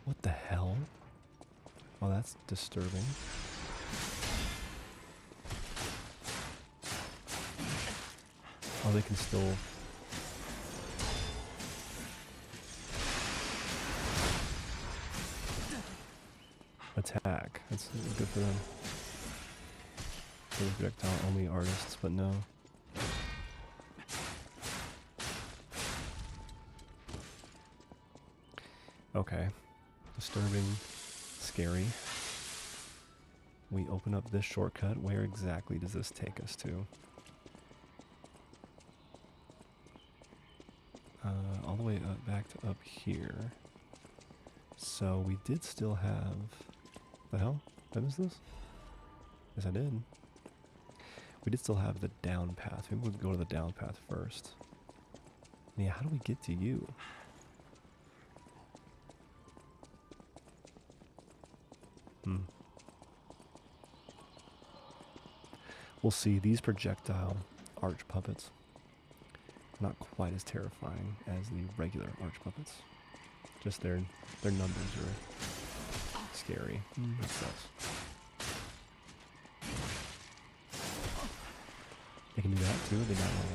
What the hell? Well, that's disturbing. Oh, they can still... attack. That's good for them. For the projectile only artists, but no. Okay. Disturbing. Scary. We open up this shortcut. Where exactly does this take us to? All the way up, back to up here. So we did still have... The hell? Did I miss this? Yes, I did. We did still have the down path. Maybe we'll go to the down path first. Yeah, how do we get to you? We'll see. These projectile arch puppets are not quite as terrifying as the regular arch puppets. Just their numbers are scary. That sucks. They can do that too? They not know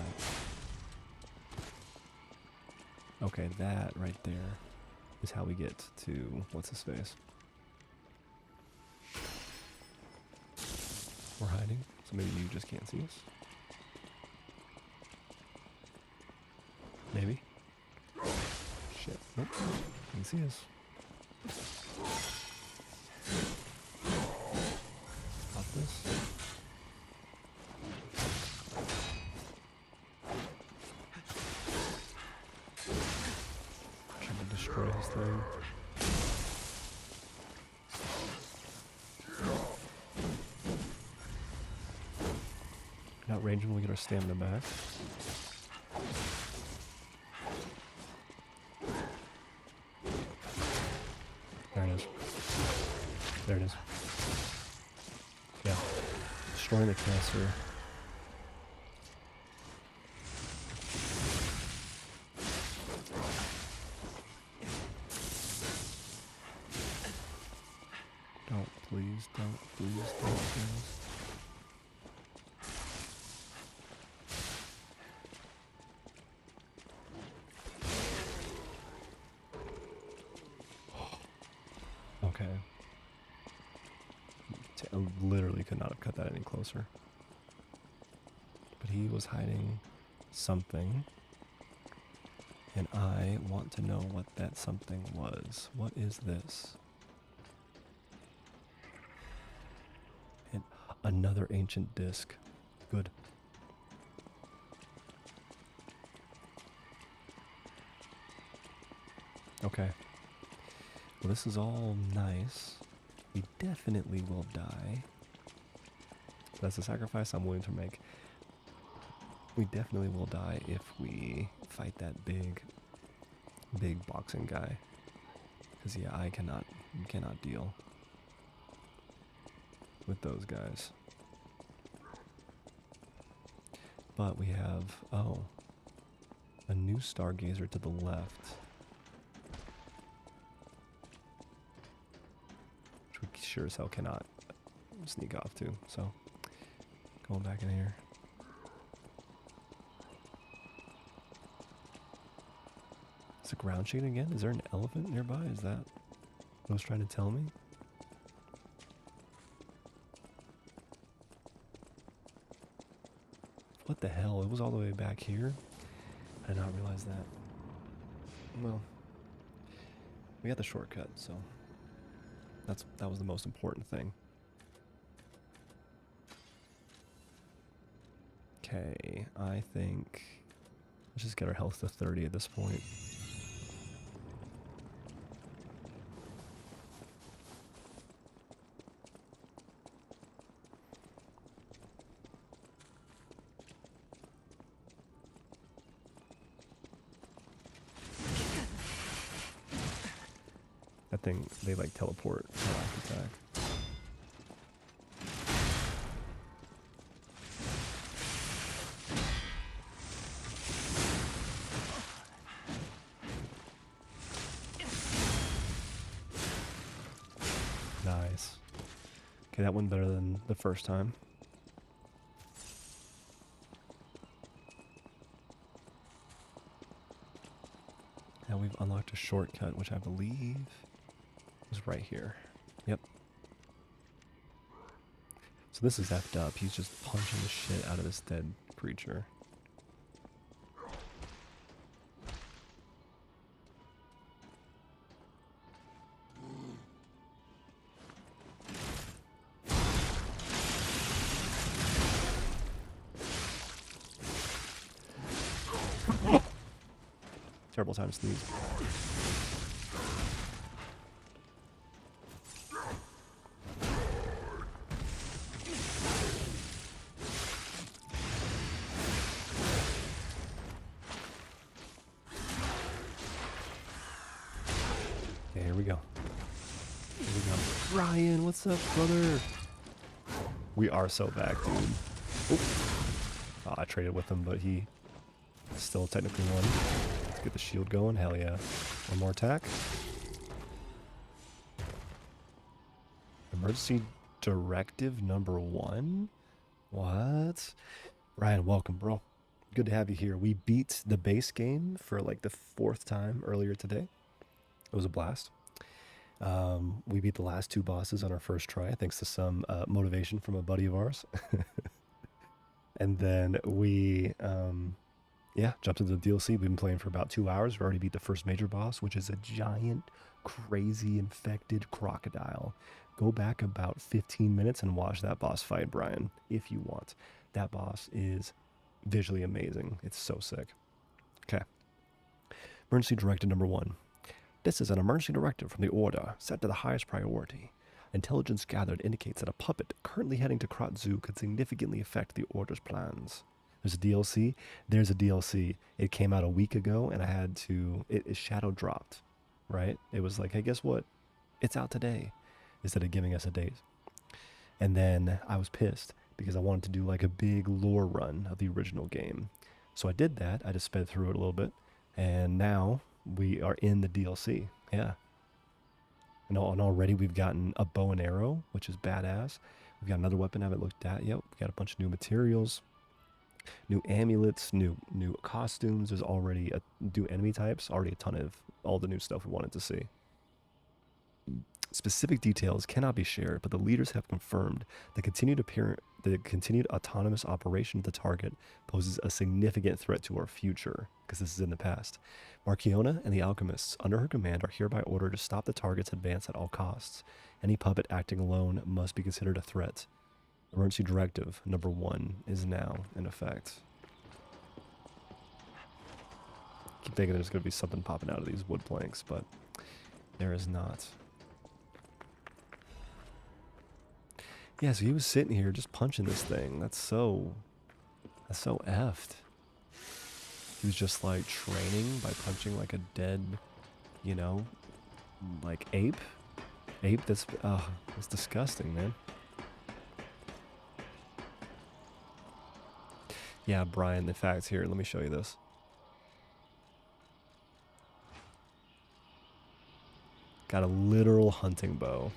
that. Okay, that right there is how we get to what's his face. We're hiding, so maybe you just can't see us. Maybe. Shit. Nope. You can see us. Pop this. Trying to destroy his thing. Outrage him, we get our stamina back. There it is. There it is. Yeah. Destroying the caster. Don't, please, please. Okay. I literally could not have cut that any closer. But he was hiding something. And I want to know what that something was. What is this? And another ancient disc. Good. Okay. Well, this is all nice. We definitely will die. That's a sacrifice I'm willing to make. We definitely will die if we fight that big boxing guy. Because, yeah, I cannot deal with those guys. But we have, oh, a new stargazer to the left. Which we sure as hell cannot sneak off to, so going back in here. Is the ground shaking again? Is there an elephant nearby? Is that what it was trying to tell me? What the hell? It was all the way back here? I did not realize that. Well, we got the shortcut, so that was the most important thing. Okay, I think let's just get our health to 30 at this point. That thing, they like teleport to last attack. Nice. Okay, that went better than the first time. Now we've unlocked a shortcut, which I believe is right here. Yep. So this is effed up. He's just punching the shit out of this dead creature. Terrible time to sneeze. Okay, here we go. Here we go. Ryan, what's up, brother? We are so back, dude. Oop. Oh, I traded with him, but he still technically won. Let's get the shield going. Hell yeah. One more attack. Emergency directive number 1? What? Ryan, welcome, bro. Good to have you here. We beat the base game for like the 4th time earlier today. It was a blast. We beat the last 2 bosses on our first try, thanks to some motivation from a buddy of ours. And then we, jumped into the DLC. We've been playing for about 2 hours. We already beat the first major boss, which is a giant, crazy, infected crocodile. Go back about 15 minutes and watch that boss fight, Brian, if you want. That boss is visually amazing. It's so sick. Okay. Emergency Directive number 1. This is an emergency directive from the Order, set to the highest priority. Intelligence gathered indicates that a puppet currently heading to Krat Zoo could significantly affect the Order's plans. There's a DLC. There's a DLC. It came out a week ago, and I had to... It shadow dropped, right? It was like, hey, guess what? It's out today, instead of giving us a date. And then I was pissed, because I wanted to do like a big lore run of the original game. So I did that. I just sped through it a little bit. And now we are in the DLC. Yeah. And already we've gotten a bow and arrow, which is badass. We've got another weapon I haven't looked at yet. We got a bunch of new materials, new amulets, new costumes. There's already new enemy types, already a ton of all the new stuff we wanted to see. Specific details cannot be shared, but the leaders have confirmed the continued autonomous operation of the target poses a significant threat to our future, because this is in the past. Marchiona and the alchemists under her command are hereby ordered to stop the target's advance at all costs. Any puppet acting alone must be considered a threat. Emergency Directive number 1 is now in effect. Keep thinking there's going to be something popping out of these wood planks, but there is not. Yeah, so he was sitting here just punching this thing. That's so effed. He was just like training by punching like a dead, you know, like ape. That's disgusting, man. Yeah, Brian, the facts here. Let me show you this. Got a literal hunting bow.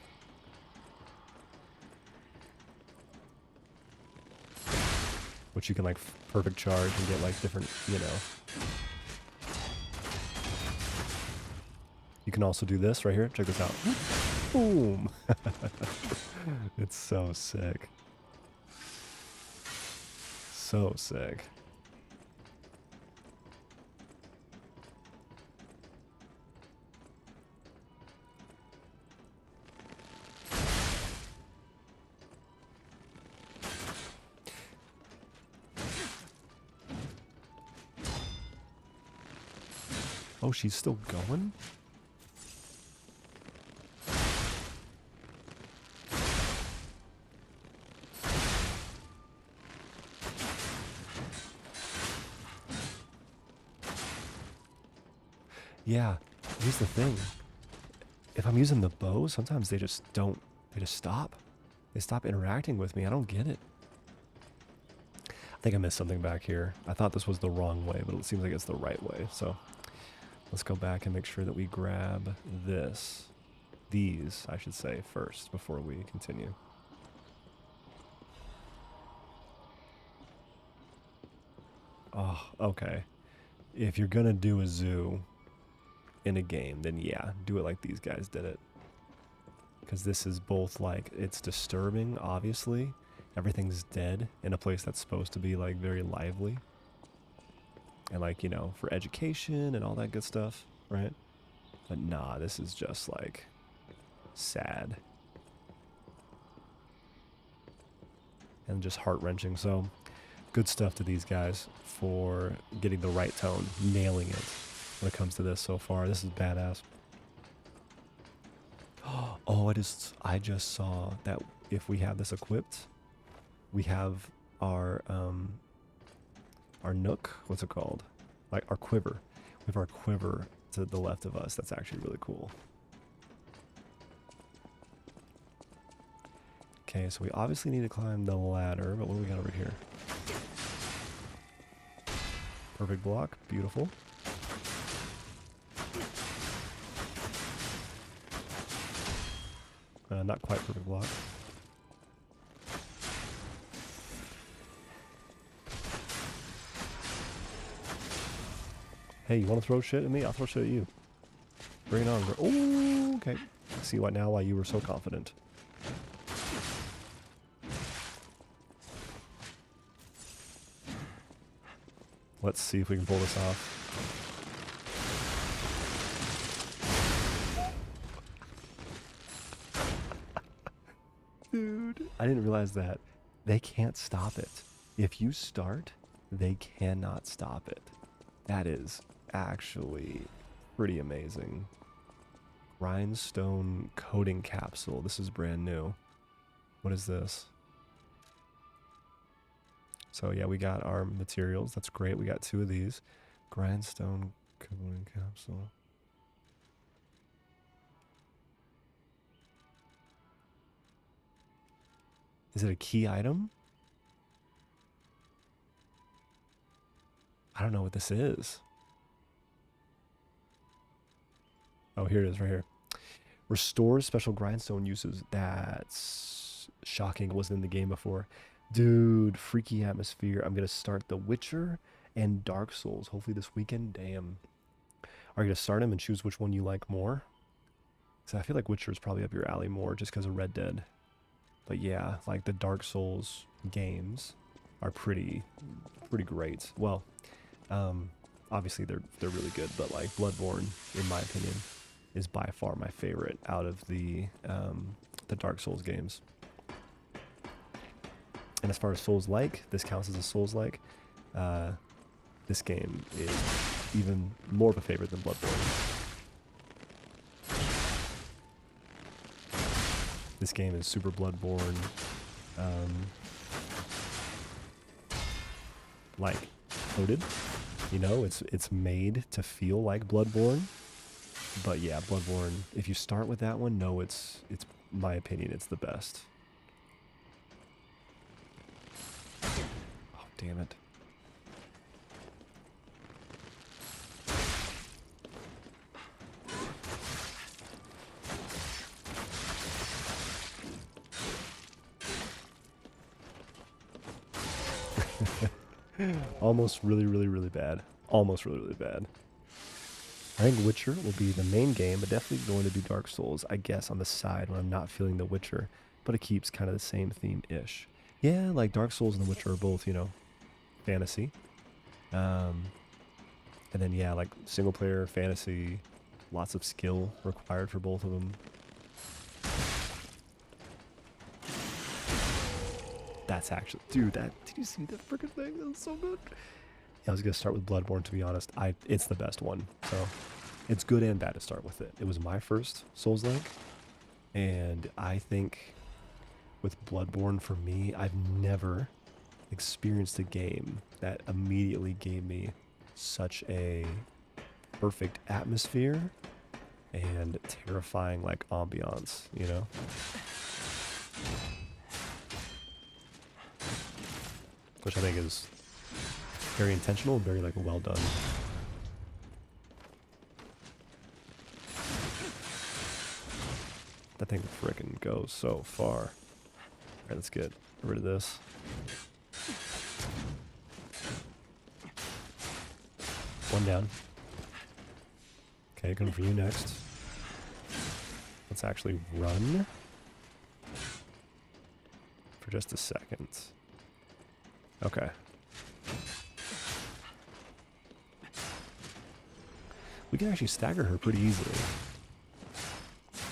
Which you can like perfect charge and get like different, you know. You can also do this right here. Check this out. Boom. It's so sick. So sick. Oh, she's still going? Yeah, here's the thing. If I'm using the bow, sometimes they just stop. They stop interacting with me. I don't get it. I think I missed something back here. I thought this was the wrong way, but it seems like it's the right way. So let's go back and make sure that we grab these, I should say, first before we continue. Oh, okay. If you're gonna do a zoo in a game, then yeah, do it like these guys did it. Because this is both like, it's disturbing, obviously. Everything's dead in a place that's supposed to be like very lively. And like, you know, for education and all that good stuff, right? But nah, this is just like sad. And just heart-wrenching. So good stuff to these guys for getting the right tone, nailing it when it comes to this so far. This is badass. Oh, I just saw that if we have this equipped, we have our nook, what's it called? Like our quiver. We have our quiver to the left of us. That's actually really cool. Okay, so we obviously need to climb the ladder, but what do we got over here? Perfect block, beautiful. Not quite perfect block. Hey, you want to throw shit at me? I'll throw shit at you. Bring it on. Oh, okay. I see why now why you were so confident. Let's see if we can pull this off. Dude, I didn't realize that. They can't stop it. If you start, they cannot stop it. That is actually pretty amazing. Rhinestone coating capsule. This is brand new. What is this? So yeah, we got our materials. That's great. We got 2 of these. Grindstone coating capsule. Is it a key item? I don't know what this is. Oh, here it is right here. Restores special grindstone uses. That's shocking. It wasn't in the game before. Dude, freaky atmosphere. I'm going to start The Witcher and Dark Souls. Hopefully this weekend. Damn. Are you going to start them and choose which one you like more? So I feel like Witcher is probably up your alley more just because of Red Dead. But yeah, like the Dark Souls games are pretty great. Well, obviously they're really good, but like Bloodborne, in my opinion, is by far my favorite out of the Dark Souls games. And as far as Souls-like, this counts as a Souls-like. This game is even more of a favorite than Bloodborne. This game is super Bloodborne, like coded. You know, it's made to feel like Bloodborne. But yeah, Bloodborne. If you start with that one, no, it's my opinion, it's the best. Oh damn it! Almost really bad. Almost really bad. I think Witcher will be the main game, but definitely going to do Dark Souls, I guess, on the side when I'm not feeling The Witcher. But it keeps kind of the same theme-ish. Yeah, like Dark Souls and The Witcher are both, you know, fantasy. And then, yeah, like single-player fantasy, lots of skill required for both of them. That's actually, dude, did you see that freaking thing? That was so good. Yeah, I was gonna start with Bloodborne, to be honest. It's the best one, so it's good and bad to start with it. It was my first Souls-like, and I think with Bloodborne, for me, I've never experienced a game that immediately gave me such a perfect atmosphere and terrifying, like, ambiance, you know? Which I think is very intentional and very, like, well done. That thing frickin' goes so far. Alright, let's get rid of this. One down. Okay, coming for you next. Let's actually run for just a second. Okay. We can actually stagger her pretty easily.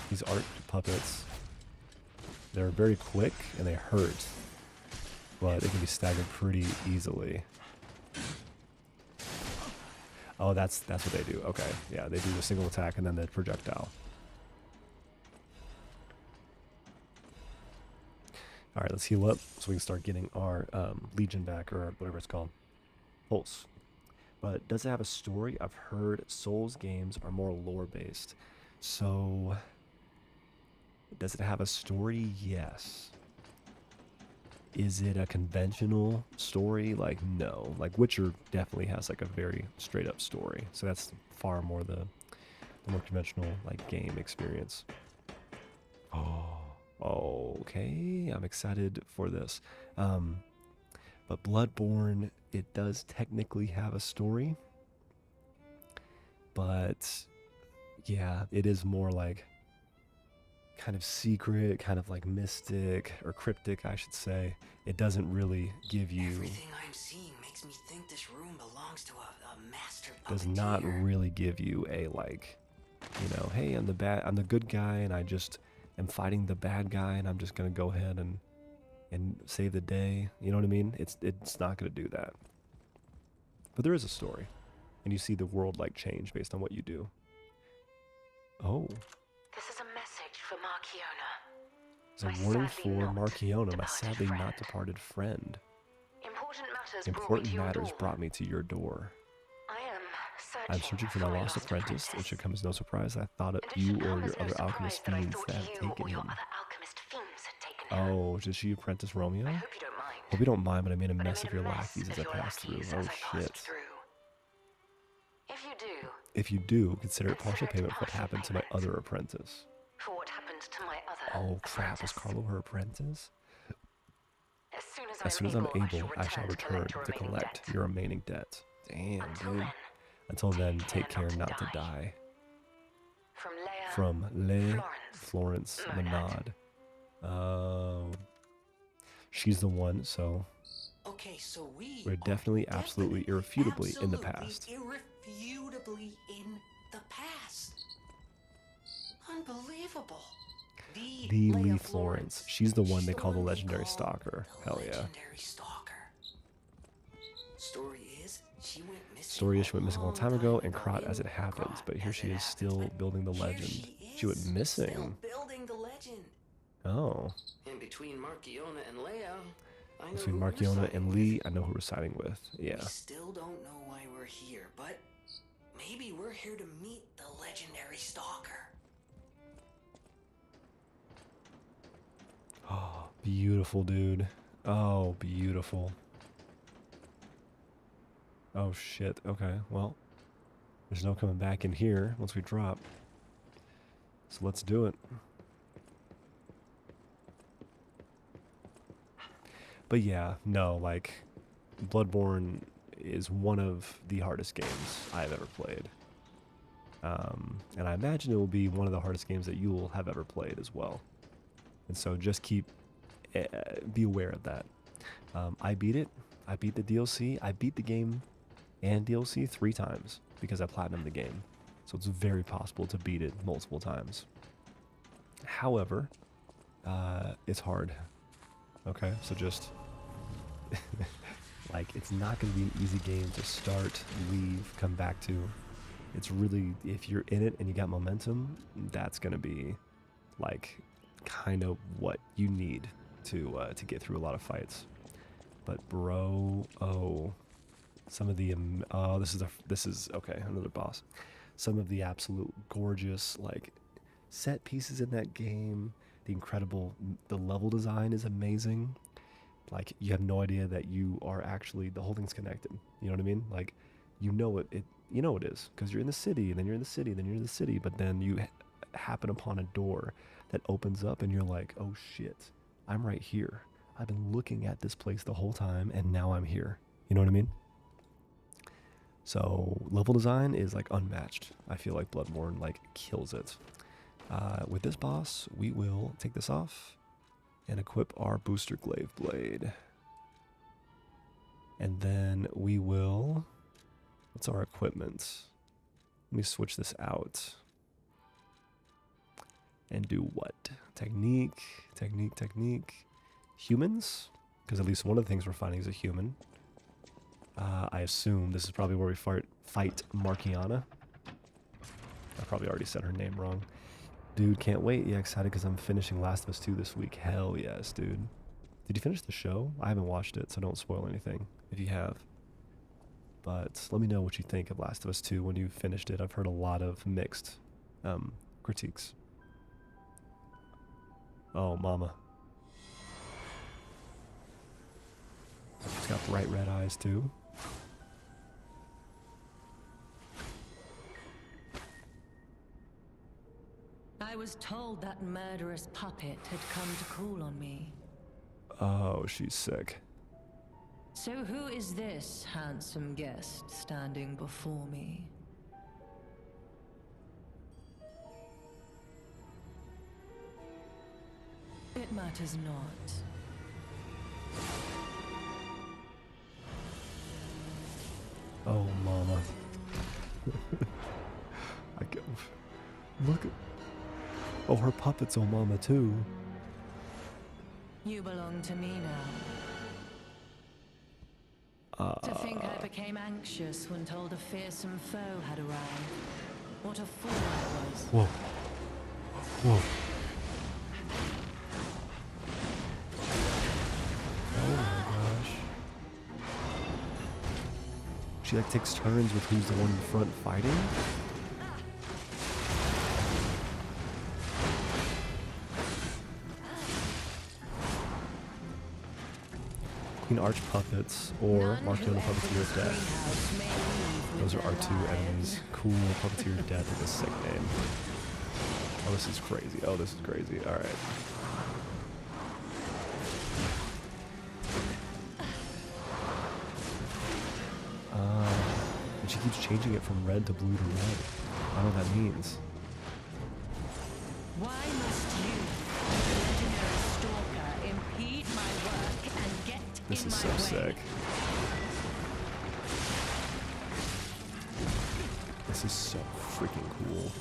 These art puppets, they're very quick and they hurt, but they can be staggered pretty easily. Oh, that's what they do. Okay, yeah, they do the single attack and then the projectile. All right, let's heal up so we can start getting our Legion back, or whatever it's called. Pulse. But does it have a story? I've heard Souls games are more lore-based. So, does it have a story? Yes. Is it a conventional story? Like, no. Like, Witcher definitely has, like, a very straight-up story. So that's far more the more conventional, like, game experience. Oh. Okay, I'm excited for this. But Bloodborne, it does technically have a story. But, yeah, it is more like kind of secret, kind of like mystic, or cryptic, I should say. It doesn't really give you... Everything I'm seeing makes me think this room belongs to a master puppeteer. Does not really give you a, like, you know, hey, I'm the good guy, and I just am fighting the bad guy, and I'm just gonna go ahead and save the day. You know what I mean? It's not gonna do that. But there is a story, and you see the world like change based on what you do. Oh. This is a message for Marchiona. There's a warning for Marchiona, my sadly not departed friend. Important matters brought me to your door. I'm searching for my lost apprentice. It should come as no surprise I thought of you or your other alchemist fiends that have taken him. Oh, did she apprentice Romeo? Hope you don't mind, but I made a mess of your lackeys as I passed through. Oh shit. If you do, consider it partial payment for what happened to my other apprentice. Oh crap, was Carlo her apprentice? As soon as I'm able, I shall return to collect your remaining debt. Damn, dude. Until then, take care not to die. from Florence Menard. Oh, she's the one. So Okay, so we're are definitely, absolutely, irrefutably in the past. Irrefutably in the past. Unbelievable. The Lee Florence. She's the one they call the legendary stalker. Hell yeah. Legendary stalker. Story is she went missing a long time ago and caught as it happens, but here she is still building the legend. She went missing. Still building the legend. Oh. And between Markiona and Leia, I know Between who we're Markiona siding and with. Lee, I know who we're siding with. Yeah. We still don't know why we're here, but maybe we're here to meet the legendary stalker. Oh, beautiful, dude. Oh, beautiful. Oh, shit. Okay, well, there's no coming back in here once we drop. So let's do it. But yeah, no, like, Bloodborne is one of the hardest games I've ever played. And I imagine it will be one of the hardest games that you will have ever played as well. And so just be aware of that. I beat it. I beat the DLC. I beat the game and DLC 3 times because I platinumed the game. So it's very possible to beat it multiple times. However, it's hard. Okay, so just like, it's not going to be an easy game to start, leave, come back to. It's really, if you're in it and you got momentum, that's going to be like kind of what you need to get through a lot of fights. But bro, oh, some of the oh, this is okay, another boss. Some of the absolute gorgeous like set pieces in that game, the level design is amazing. Like, you have no idea that you are actually, the whole thing's connected. You know what I mean? Like, you know it is, because you're in the city, and then you're in the city, and then you're in the city, but then you happen upon a door that opens up, and you're like, oh shit, I'm right here. I've been looking at this place the whole time, and now I'm here. You know what I mean? So, level design is, like, unmatched. I feel like Bloodborne, like, kills it. With this boss, we will take this off and equip our booster glaive blade. And then we will, what's our equipment? Let me switch this out. And do what? Technique. Humans? Because at least one of the things we're finding is a human. I assume this is probably where we fight Markiana. I probably already said her name wrong. Dude, can't wait. Yeah, excited because I'm finishing Last of Us 2 this week. Hell yes, dude. Did you finish the show? I haven't watched it, so don't spoil anything if you have. But let me know what you think of Last of Us 2 when you finished it. I've heard a lot of mixed critiques. Oh, mama. She's got bright red eyes, too. I was told that murderous puppet had come to call on me. Oh, she's sick. So who is this handsome guest standing before me? It matters not. Oh, mama. Look at... Oh, her puppet's oh mama, too. You belong to me now. To think I became anxious when told a fearsome foe had arrived. What a fool I was. Whoa. Whoa. Oh my gosh. She like takes turns with who's the one in front fighting? Queen Arch puppets or Markiona Puppeteer of Death. Those are our 2 enemies. Cool. Puppeteer of Death is a sick name. Oh, this is crazy. Oh, this is crazy. Alright. And she keeps changing it from red to blue to red. I don't know what that means. Why must you, the legendary stalker, impede my work and get This in is my so way? sick. This is so freaking cool.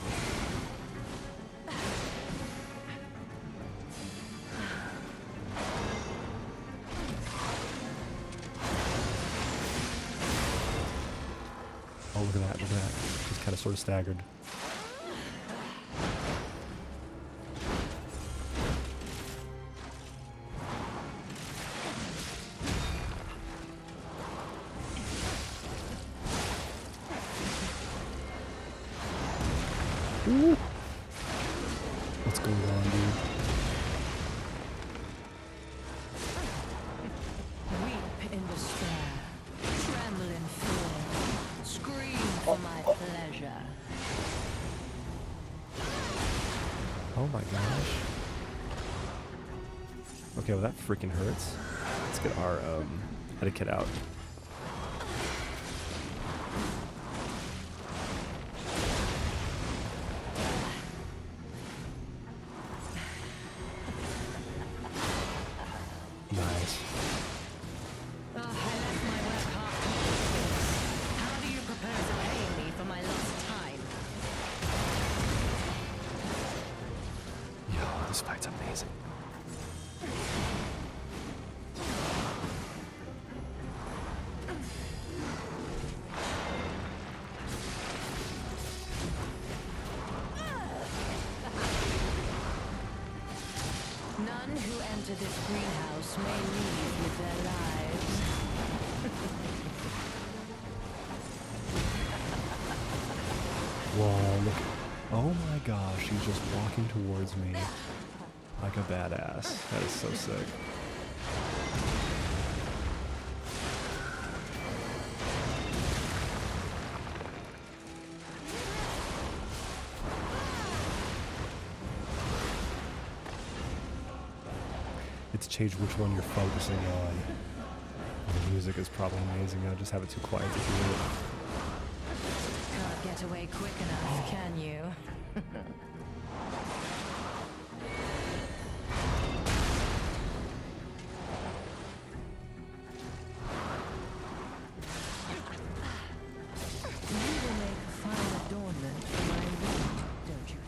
Oh, look at that, look at that. Just kind of sort of staggered. Ooh. What's going on, dude? Weep in despair, tremble in fear, scream for my pleasure. Oh my gosh. Okay, well that freaking hurts. Let's get our etiquette out. Nice. Oh, I left my work half completed. How do you propose to pay me for my lost time? Yo, this fight's amazing. None who enter this greenhouse may leave with their lives. Whoa, look. Oh my gosh, she's just walking towards me like a badass. That is so sick. It's changed which one you're focusing on. The music is probably amazing. I just have it too quiet to hear it. Can't get away quick enough, can you? You will make a fine adornment for my room, don't you?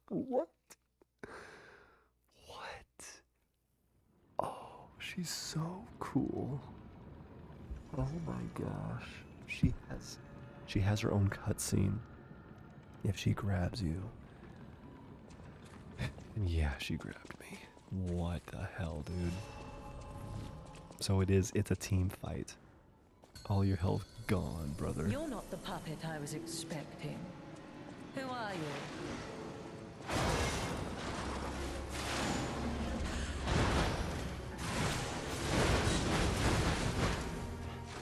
What? What? Oh, she's so cool. Oh my gosh. She has her own cutscene. If she grabs you. And yeah, she grabbed me. What the hell, dude? So it's a team fight. All your health gone, brother. You're not the puppet I was expecting. Who are you?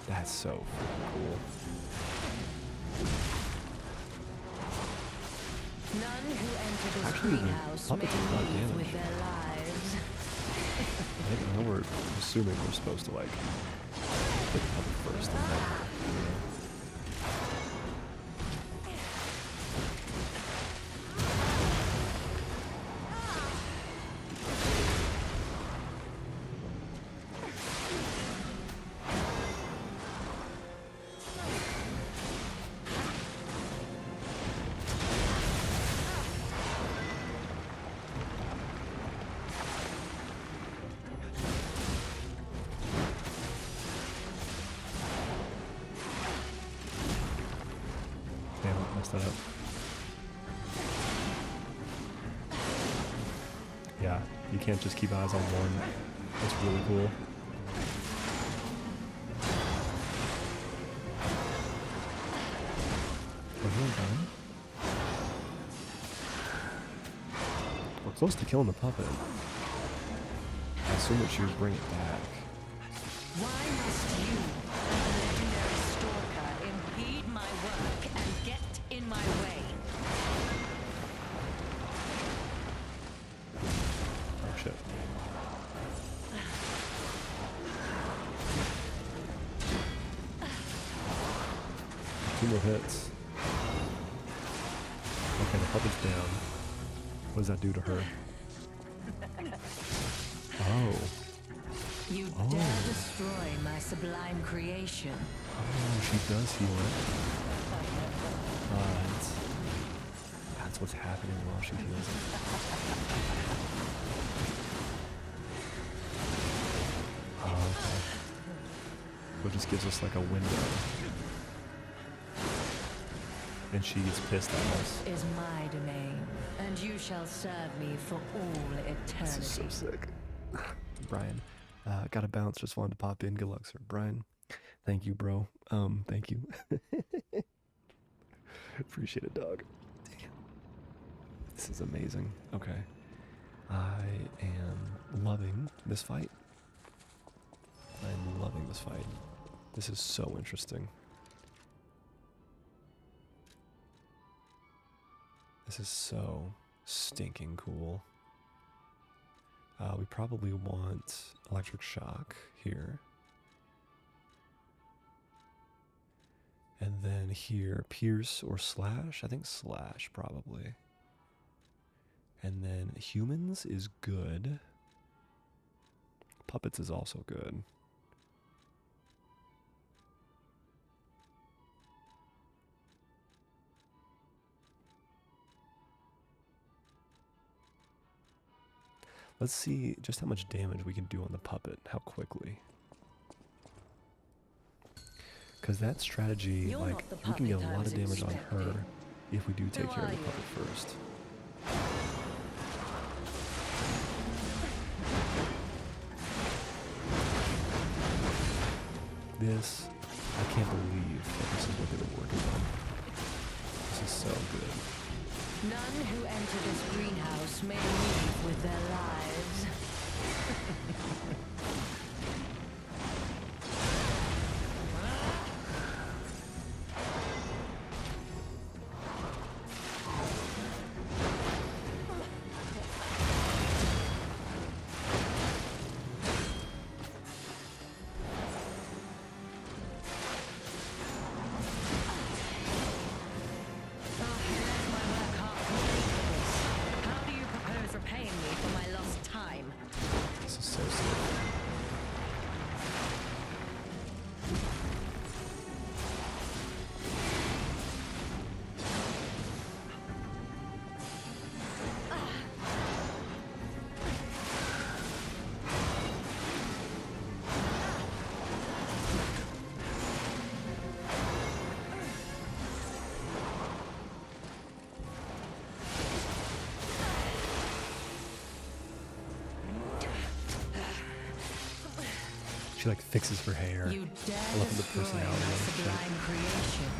That's so freaking cool. None who enter this Actually, the greenhouse may puppets are not leave damaged. with their lives. I know we're assuming we're supposed to like hit the puppet first and then, you know. Damn, I messed that up. Yeah, you can't just keep eyes on one. That's really cool. Are we done? We're close to killing the puppet. I assume that she would bring it back. Why must you, the legendary stalker, impede my work and get in my way? Oh shit. Two more hits. Okay, the puppet's down. What does that do to her? Oh. You dare destroy my sublime creation. Oh, she does heal it. That's what's happening while she heals it. Oh, okay. So it just gives us like a window. And she gets pissed at us. This is my domain, and you shall serve me for all eternity. This is so sick. Brian, got to bounce. Just wanted to pop in. Good luck, sir. Brian, thank you, bro. Thank you. Appreciate it, dog. Damn. This is amazing. Okay. I am loving this fight. I'm loving this fight. This is so interesting. This is so stinking cool. We probably want electric shock here. And then here, pierce or slash. I think slash probably. And then humans is good. Puppets is also good. Let's see just how much damage we can do on the puppet, how quickly. Because that strategy, You're like, not the we can get a puppet I lot of was damage on her expecting. if we do take Who care of are the you? puppet first. This, I can't believe that this is what they were working on. This is so good. None who enter this greenhouse may leave with their lives. How do you propose repaying me for my lost time? This is so sick. She like fixes her hair. You dare I love the destroy personality my on the shit. sublime creation.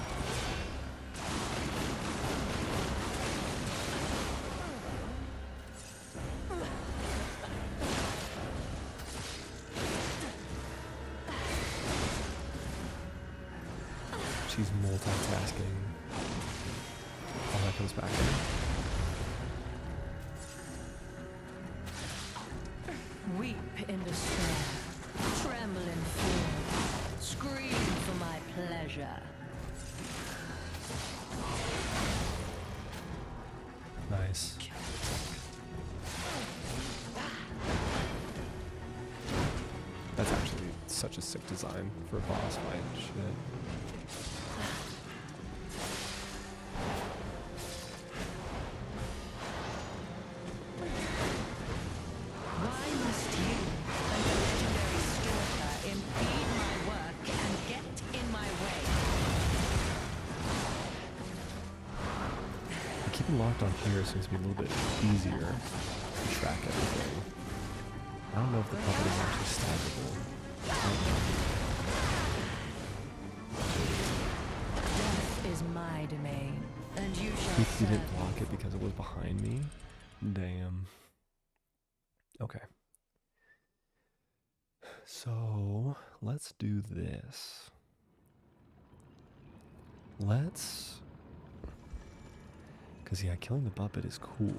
She's multitasking. Oh, that comes back in. Weep in despair, tremble in fear, scream for my pleasure. Nice. That's actually such a sick design for a boss fight. Shit. Why must you, like a legendary stalker, impede my work and get in my way? Keeping locked on here seems to be a little bit easier to track everything. I don't know if the puppet is actually stackable. Death is my domain, and you shall He serve didn't me. block it because it was behind me. Damn. Okay. So, let's do this. Because, yeah, killing the puppet is cool.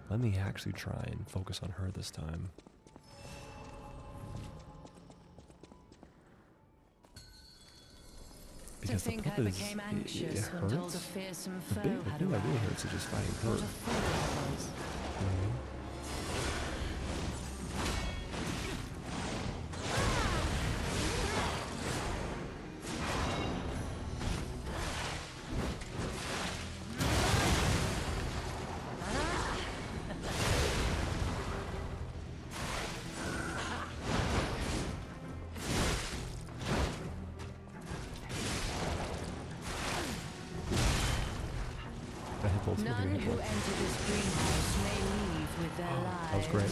Let me actually try and focus on her this time. To because the think I pup is became it anxious when told a hurts. fearsome The foe thing had that really arrived. hurts is just fighting her. What a fool I was. Mhm. I hit both. None who enter this greenhouse may leave with their lives. That was great.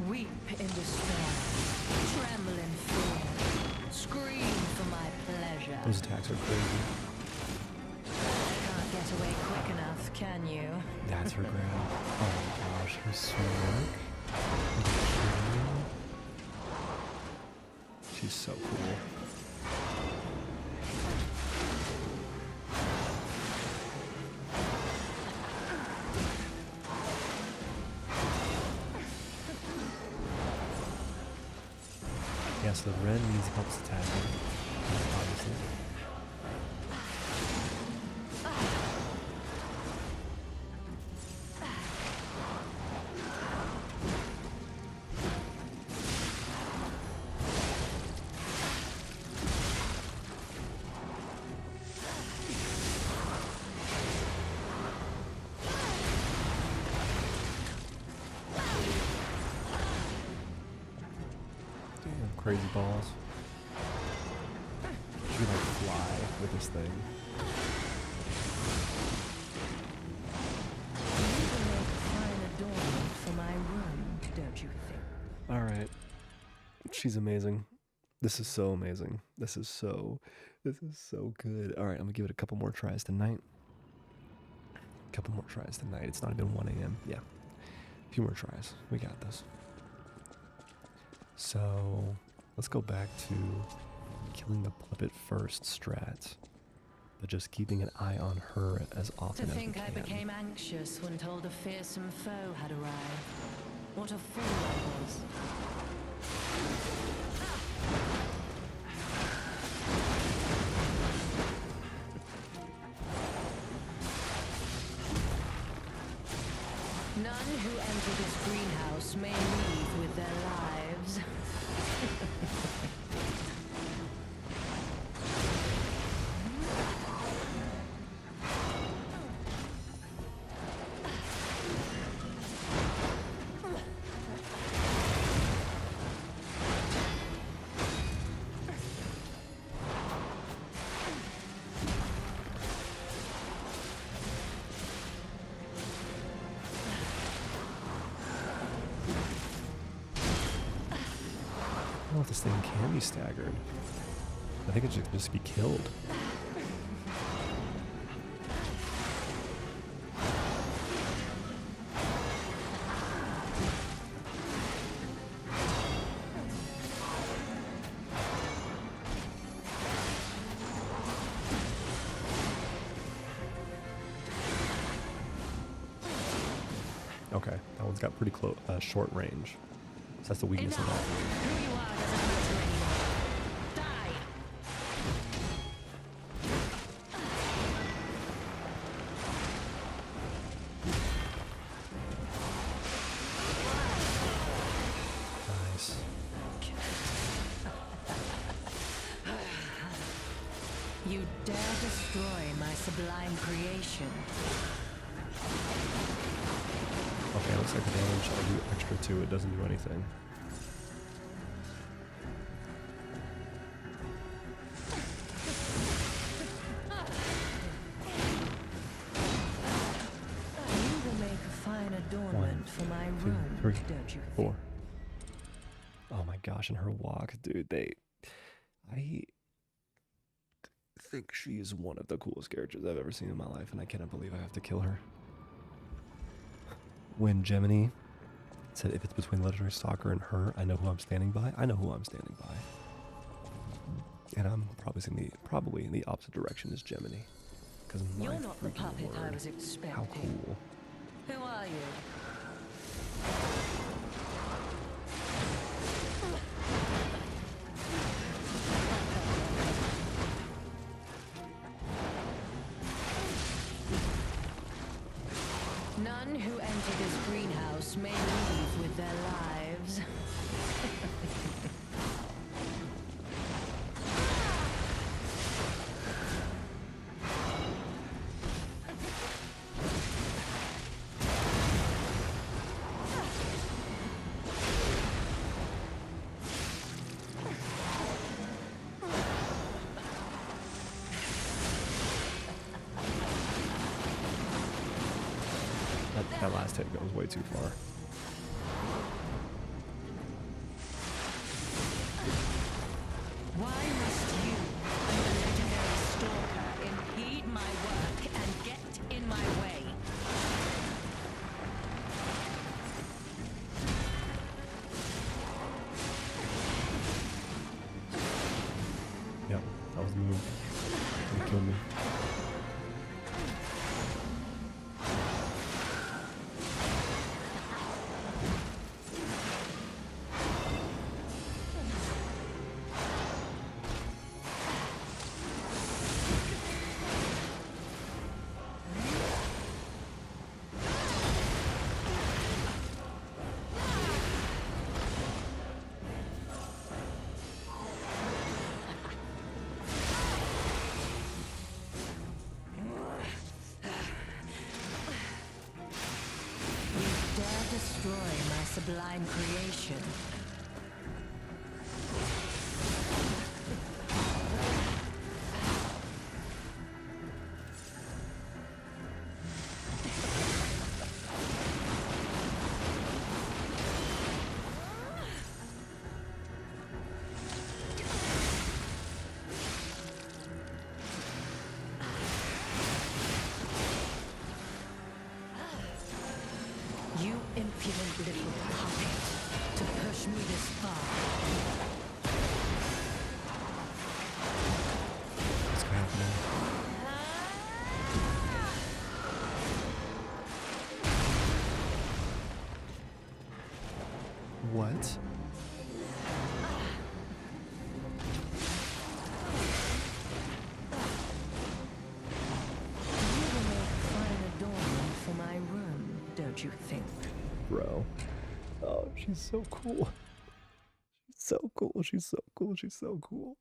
Weep in despair, tremble in fear, scream for my pleasure. Those attacks are crazy. Can't get away quick enough, can you? That's her grab. Oh my gosh, her smirk. She's so cool. Yeah, so the red needs helps attacking, obviously. Damn, crazy balls. She can like fly with this thing. You will make a fine adornment for my room, don't you think? Alright. She's amazing. This is so amazing. This is so good. Alright, I'm gonna give it a couple more tries tonight. Couple more tries tonight. It's not even 1 a.m. Yeah. A few more tries. We got this. So let's go back to killing the puppet first strat, but just keeping an eye on her as To often as we think I can. became anxious when told a fearsome foe had arrived. What a fool I was. None who enter this greenhouse may leave with their lives. I don't know if this thing can be staggered. I think it should just be killed. Okay, that one's got pretty close, short range. So that's the weakness of that. Who you are doesn't matter anymore. Die! Nice. You dare destroy my sublime creation. Okay, looks like the damage I'll do extra to it doesn't do anything. You will make a fine adornment for my 2, room, 3, don't you 4. Oh my gosh, and her walk, dude, I think she is one of the coolest characters I've ever seen in my life, and I cannot believe I have to kill her. when Gemini said if it's between legendary stalker and her, I know who I'm standing by. I know who I'm standing by, and I'm probably in the opposite direction as Gemini, because my You're not the freaking puppet I word, was expecting. how cool! Who are you? None who enter this greenhouse may leave with their lives. That last hit goes way too far. Why must you, the legendary stalker, impede my work and get in my way? Yep, that was the move. He killed me. Destroy my sublime creation. You impudent little puppet, to push me this far. What's happening? What? You will make fine adornment for my room, don't you think? Bro. Oh, she's so cool. She's so cool. She's so cool. She's so cool.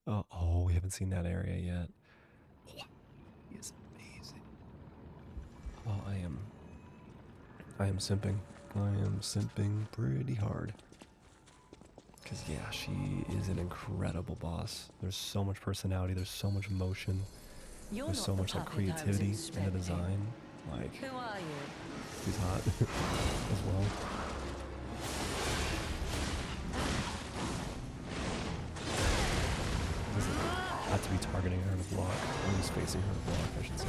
Oh, we haven't seen that area yet. Wow, he is amazing. Oh, I am simping. I am simping pretty hard. Because, yeah, she is an incredible boss. There's so much personality. There's so much motion. You're There's not so the much like puppet I was creativity in the expecting. design. Like, Who are you? she's hot as well. Doesn't have to be targeting her to block. Or just facing her to block, I should say.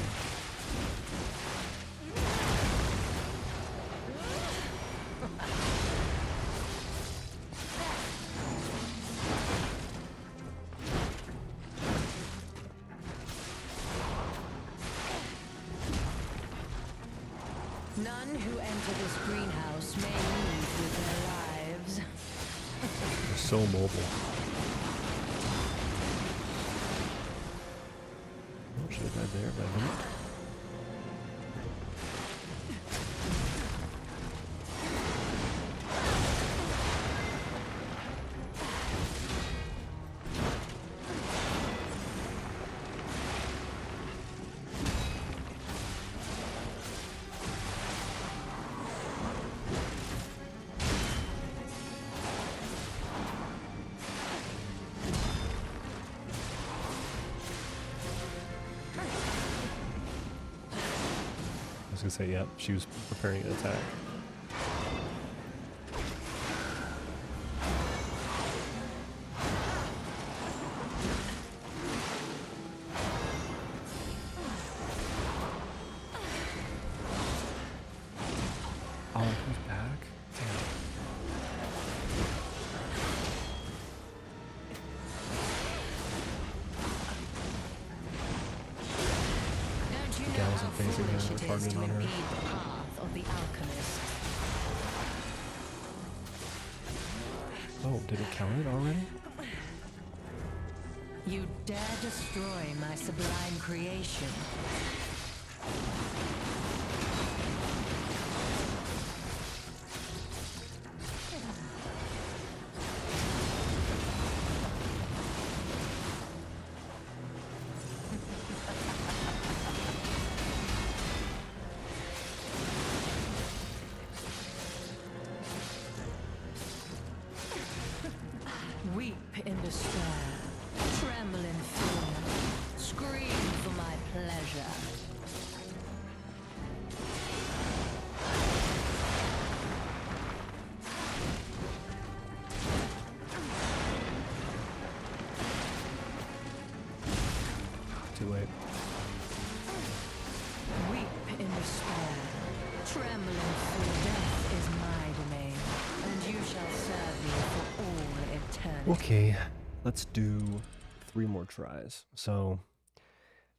None who enter this greenhouse may leave with their lives. They're so mobile. Oh, should have died there, but I didn't. I was gonna say, yep, she was preparing an attack. Oh, he's back? Damn. Don't you The know guy how wasn't facing her, foolish or it is targeting to on her. impede the path of the alchemist? Oh, did it count it already? You dare destroy my sublime creation? Weep in despair, tremble in fear, scream for my pleasure. Too late. Weep in despair, tremble in fear. Death is my domain, and you shall serve me for all eternity. Okay, let's do 3 more tries. So,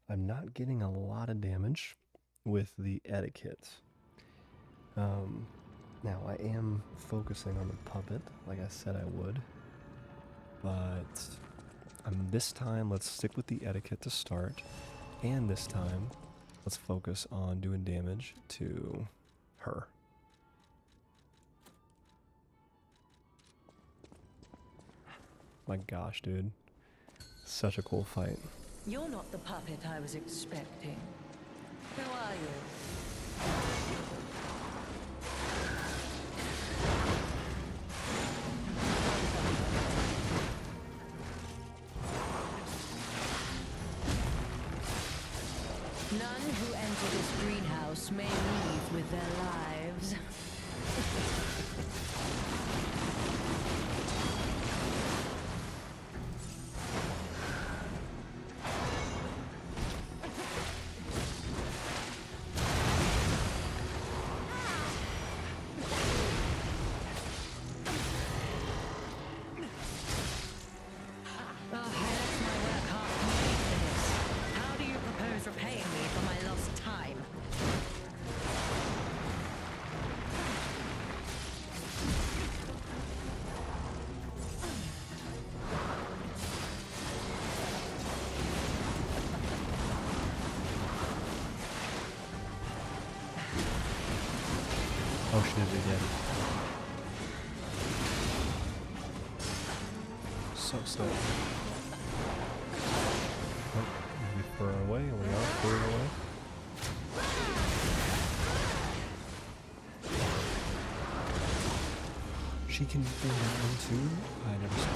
I'm not getting a lot of damage with the etiquette. Now I am focusing on the puppet, like I said I would. But this time, let's stick with the etiquette to start. And this time, let's focus on doing damage to her. My gosh, dude. Such a cool fight. You're not the puppet I was expecting. Who are you? None who enter this greenhouse may leave with their lives. Oh, I left my work half complete for this. How do you propose repaying me for my lost time? Oh, she did it again. So slow. Oh, we throw her away, and we are throwing her away. She can do that one too? I never saw that.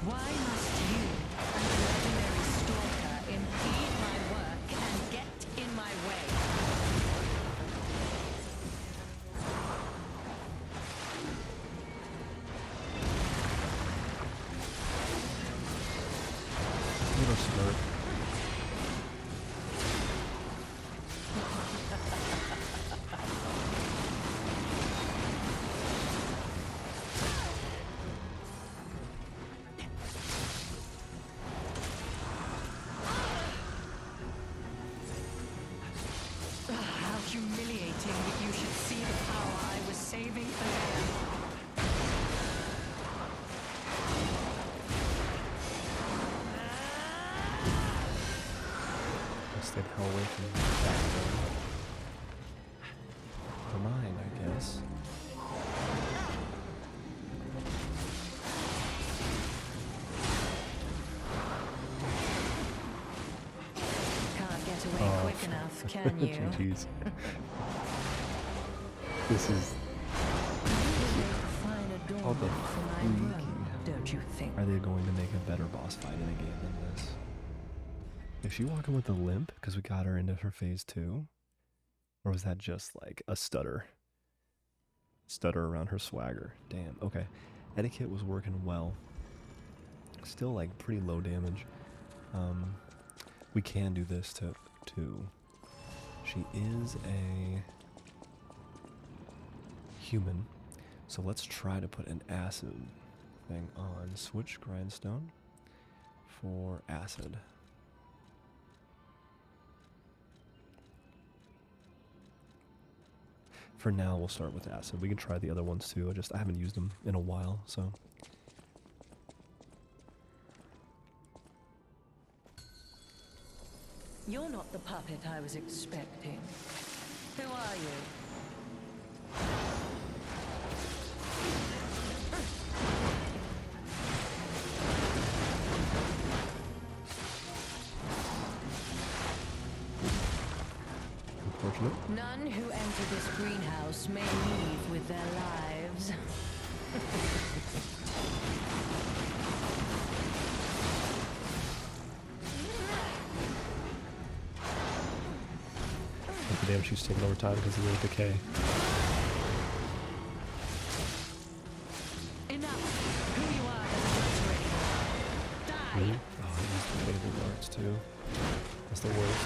Why must you, a legendary stalker, impede my work and get in my way? Little smirk. How humiliating that you should see the power I was saving for later. I stayed hell away from that one. For mine, I guess. Can't get away quick enough, can you? GG's. This is Find a all the doorway for my freaking room, don't you think? Are they going to make a better boss fight in a game than this? Is she walking with a limp because we got her into her phase 2? Or was that just like a stutter? Stutter around her swagger. Damn, okay. Etiquette was working well. Still like pretty low damage. We can do this too. She is a human, so let's try to put an acid thing on. Switch grindstone for acid. For now, we'll start with acid. We can try the other ones too. I haven't used them in a while, so. You're not the puppet I was expecting. Who are you? Unfortunate. None who enter this greenhouse may leave with their lives. The damage she's taking over time because of the decay. Enough! Who you are doesn't matter anymore. Die! Oh, I used the fatal darts too. That's the worst.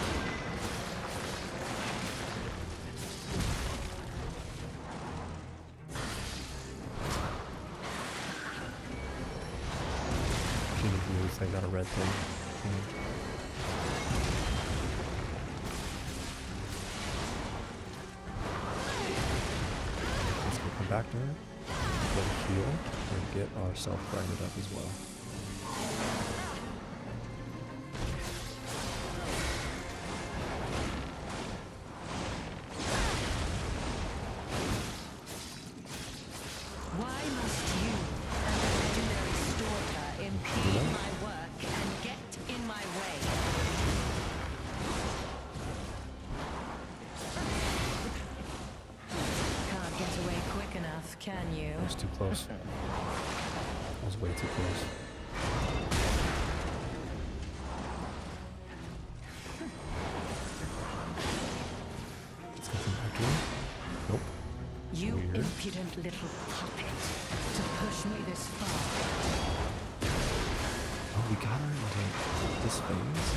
She needs a blue thing, not a red thing. Back to her, get a heal, and get ourselves grinded up as well. Why must you and the legendary stalker impede my work and get in my way? Can't get away quick enough, can you? That was too close. That was way too close. Let's get some back to her. Nope. You Weird. impudent little puppet, to push me this far. Oh, we got her into this phase.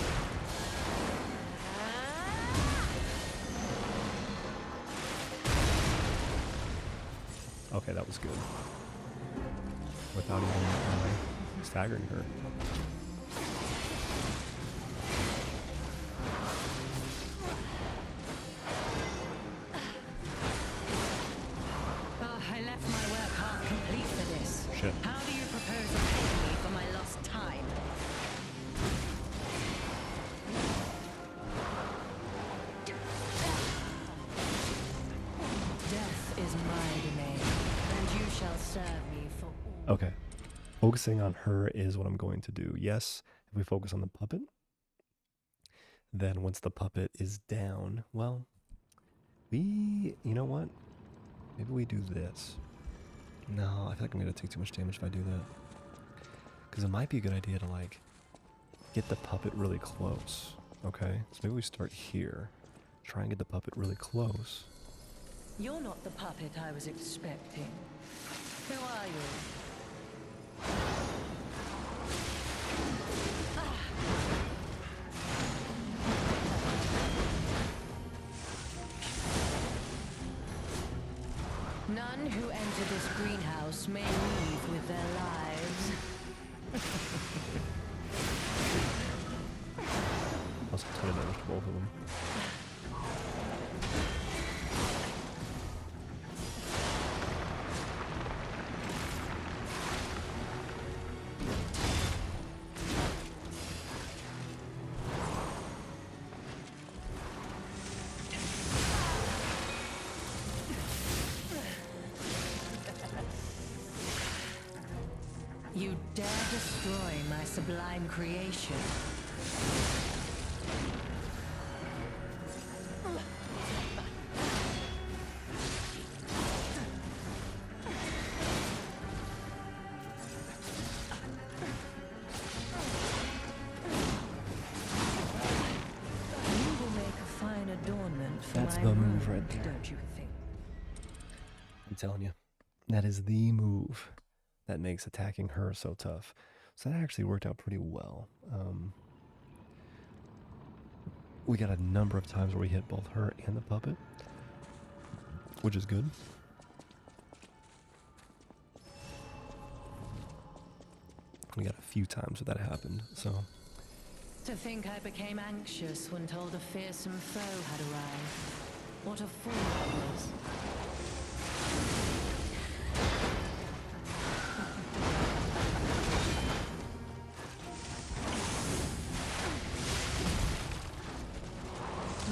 Okay, that was good. Without even staggering her. Oh, I left my work half complete for this. Shit. How do you propose to pay me for my lost time? Death is my domain, and you shall serve me for all. Okay. Focusing on her is what I'm going to do. Yes, if we focus on the puppet, then once the puppet is down, well, you know what? Maybe we do this. No, I feel like I'm going to take too much damage if I do that. Because it might be a good idea to, like, get the puppet really close. Okay? So maybe we start here. Try and get the puppet really close. You're not the puppet I was expecting. Who are you? None who enter this greenhouse may leave with their lives. Plus a ton of damage to both of them. You dare destroy my sublime creation. You will make a fine adornment for That's my the move room, right there. don't you think? I'm telling you. That is the move that makes attacking her so tough. So that actually worked out pretty well. we got a number of times where we hit both her and the puppet, which is good. We got a few times where that happened, so. To think I became anxious when told a fearsome foe had arrived. What a fool I was.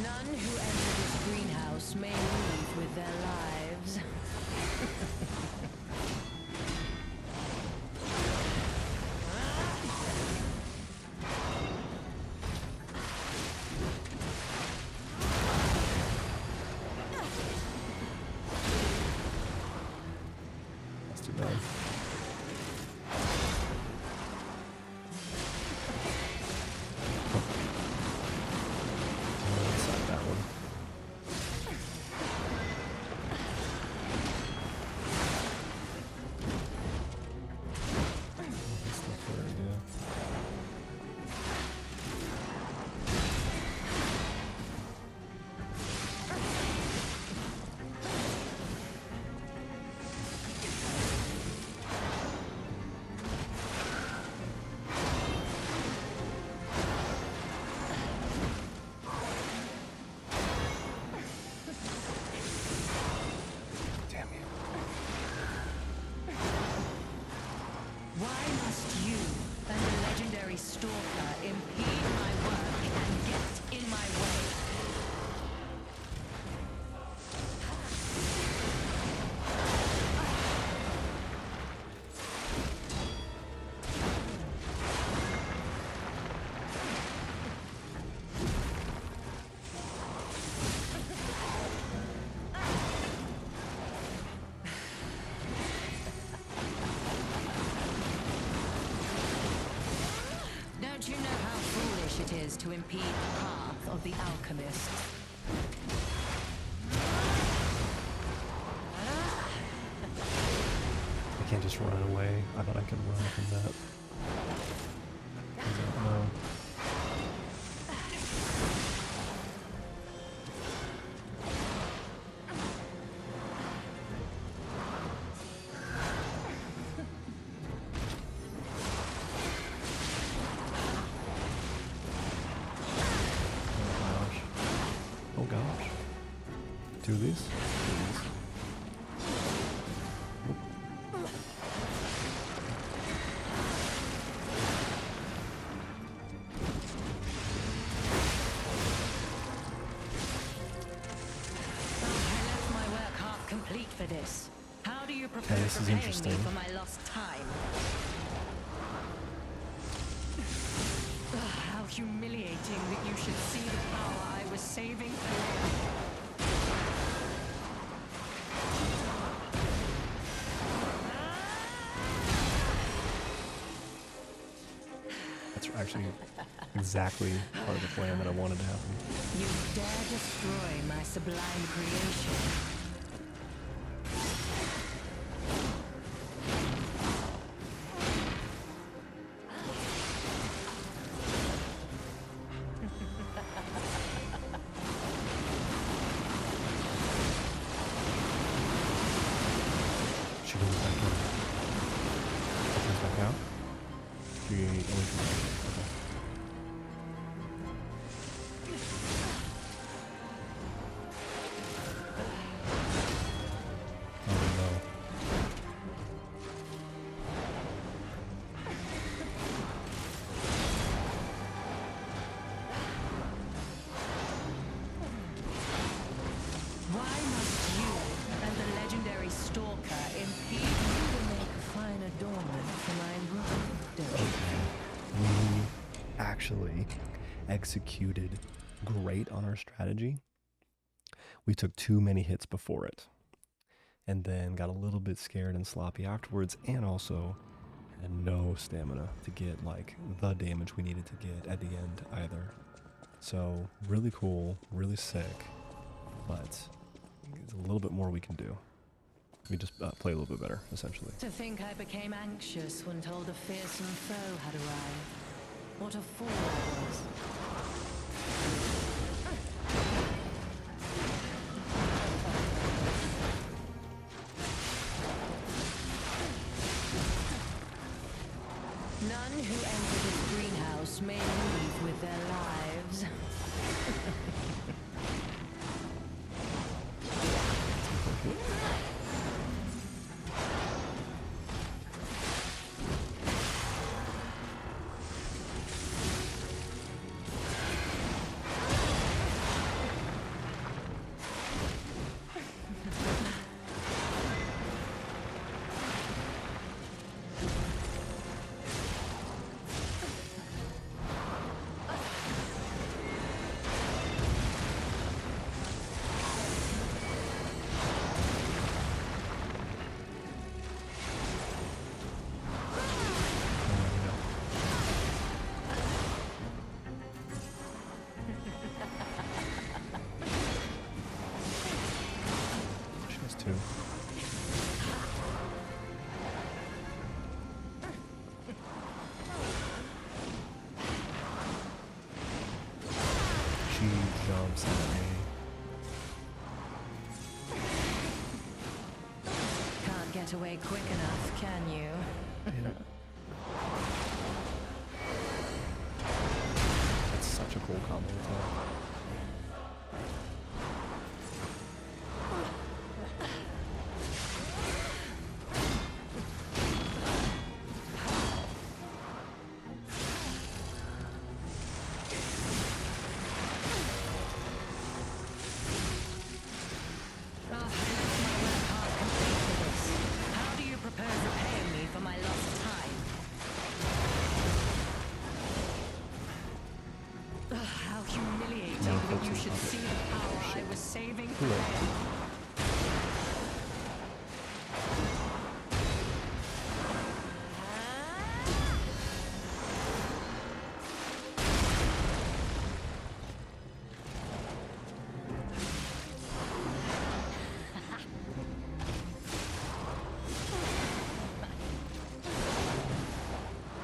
None who enter this greenhouse may leave with their lives. That's too bad. Inside that one. That's the third, yeah. Damn you. Why must you and the legendary stalker impede my work and get in my way? Don't you know how foolish it is to impede the path of the alchemist? I can't just run away. I thought I could run from that. I don't know. Oh gosh. Oh gosh. Two of these? Two of these. I left my work half complete for this. How do you propose this is repaying interesting. me for my lost time? Ugh, how humiliating that you should see the power I was saving for later. That's actually exactly part of the plan that I wanted to happen. You dare destroy my sublime creation. She goes back in. She goes back out. She only comes back. Okay. Oh no. Why must you and the legendary stalker impede you to make a fine adornment for my room, don't you? We actually executed great on our strategy. We took too many hits before it, and then got a little bit scared and sloppy afterwards, and also had no stamina to get like the damage we needed to get at the end either. So really cool, really sick, but there's a little bit more we can do. We just play a little bit better, essentially. To think I became anxious when told a fearsome foe had arrived. What a fool I was. she jumps at me. Can't get away quick enough, can you? That's such a cool combo attack. How do you propose repaying me for my lost time? How humiliating Now that you focus should on it. see the power I was saving for. Cool.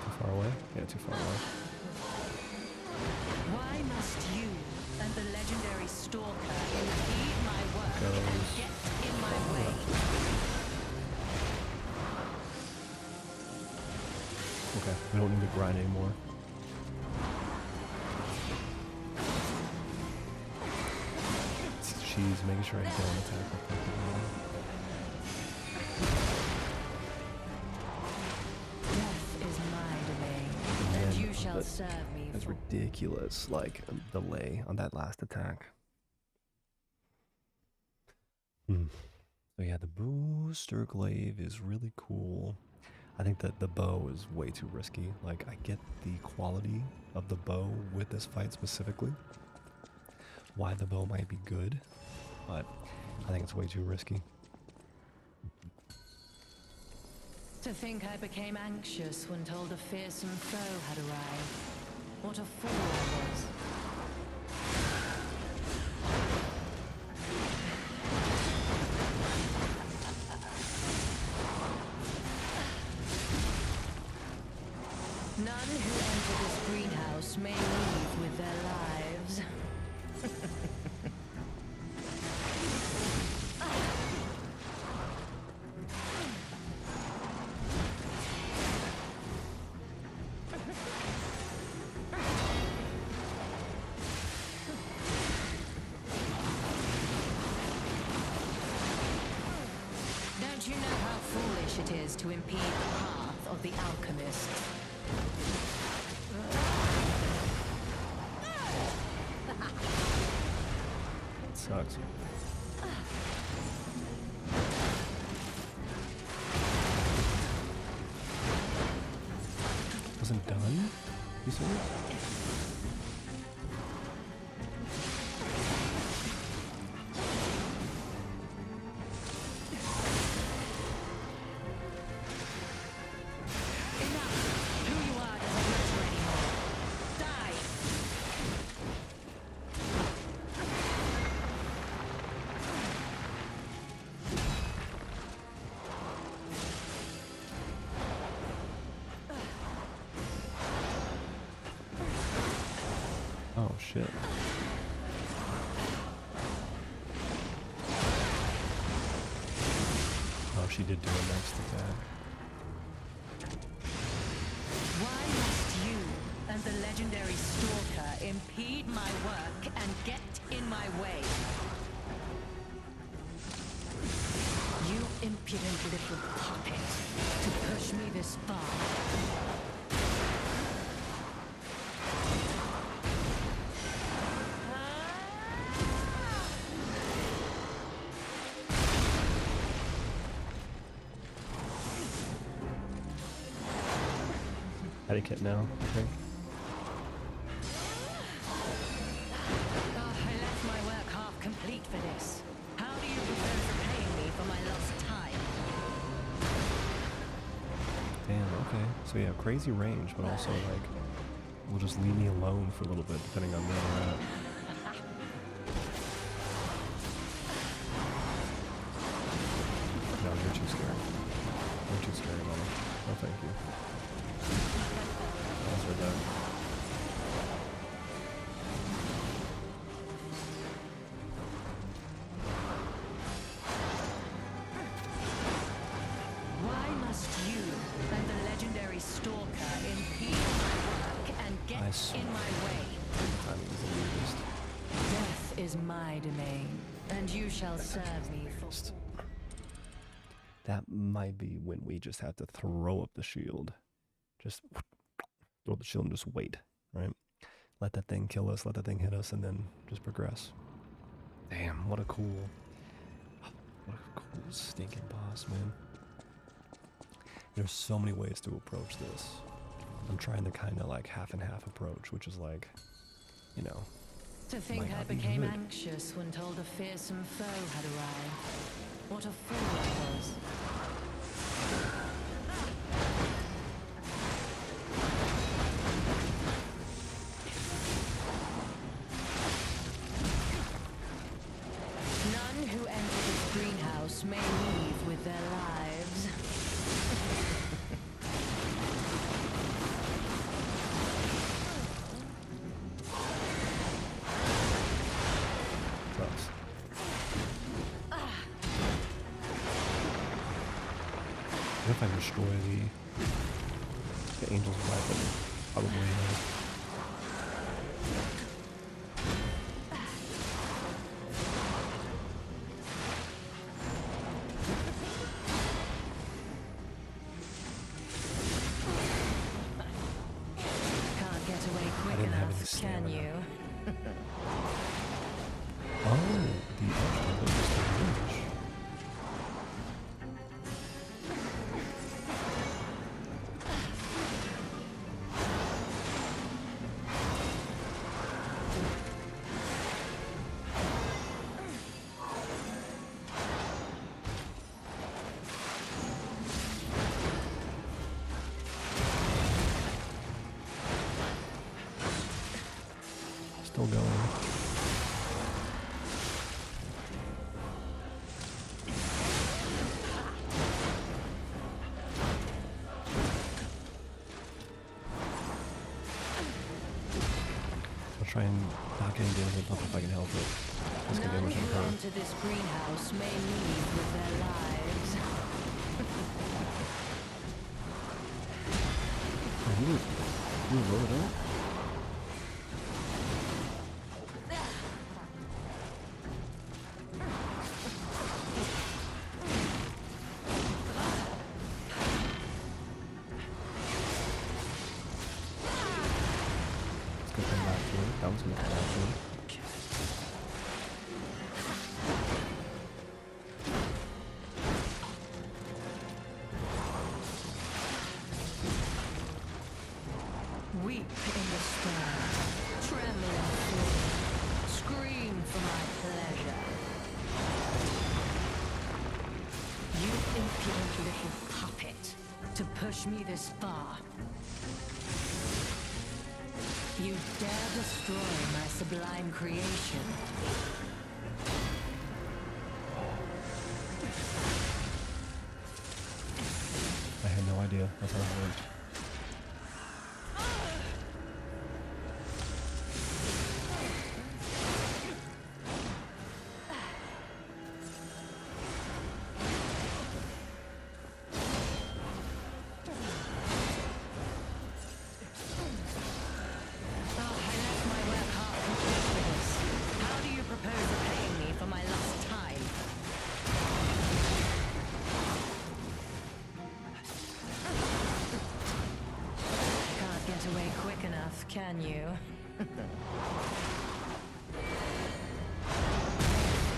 Too far away? Yeah, too far away. Why must you and the legendary stalker impede my work and Goes. get in my way? Okay, we don't need to grind anymore. She's making sure I don't attack her properly. Death is my domain, and you shall serve me. That's for ridiculous, like, delay on that last attack. So yeah, the booster glaive is really cool. I think that the bow is way too risky. Like, I get the quality of the bow with this fight specifically. Why the bow might be good, but I think it's way too risky. To think I became anxious when told a fearsome foe had arrived. What a fool I was. None who enter this greenhouse may leave with their lives. Don't you know how foolish it is to impede the path of the alchemist? It sucks. Wasn't done? You serious? Enough! Who you are doesn't matter anymore. Die! Oh shit. Oh, she did do a next attack. Why must you and the legendary stalker impede my work and get in my way? You impudent little puppet, to push me this far. Etiquette now, I think. Oh, I left my work half complete for this. How do you propose repaying me for my lost time? Damn, okay. So yeah, crazy range, but also like, will just leave me alone for a little bit, depending on where we're at. No, you're too scary. You're too scary, mama. No, thank you. That's right there. my way. Timing is the weirdest. Death is my domain, and you shall serve me for... That might be when we just have to throw up the shield. Just throw the shield and just wait, right? Let that thing kill us, let that thing hit us, and then just progress. Damn, what a cool stinking boss, man. There's so many ways to approach this. I'm trying the kind of like half and half approach, which is like, you know, To think might I not be became good. anxious when told a fearsome foe had arrived. What a fool I was. None who enter this greenhouse may leave with their lives. Sucks. What if I destroy the angel's weapon? Probably not. Can't get away quick didn't have any enough, can stamina. you? Oh, the archtemple is the witch. Still going. I'll try and not get any damage up if I can help it. Let's get None damage on who her. enter this greenhouse may leave with their lives. You roll it up? It's gonna come back to it. That one's gonna come back to it. Weep in despair, tremble in fear, scream for my pleasure. You impudent little puppet, to push me this far. You dare destroy my sublime creation. I had no idea. That's how it worked. Oh, I left my work half complete for this. How do you propose repaying me for my lost time? Can't get away quick enough, can you? This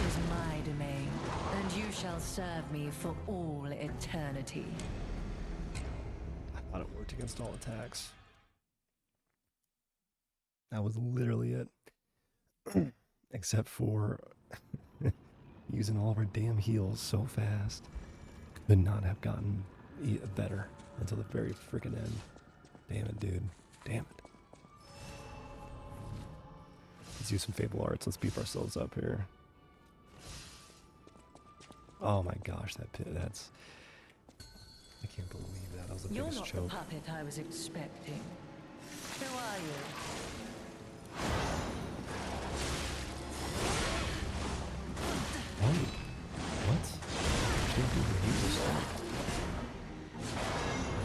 is my domain, and you shall serve me for all eternity. I thought it worked against all attacks. That was literally it. Except for using all of our damn heals so fast. Could not have gotten better until the very freaking end. Damn it, dude. Damn it. Let's use some Fable Arts. Let's beef ourselves up here. Oh my gosh, that pit, that's... I can't believe that. That was the You're biggest not choke. the puppet I was expecting. Who are you? Oh, what? Can't do the evil stuff.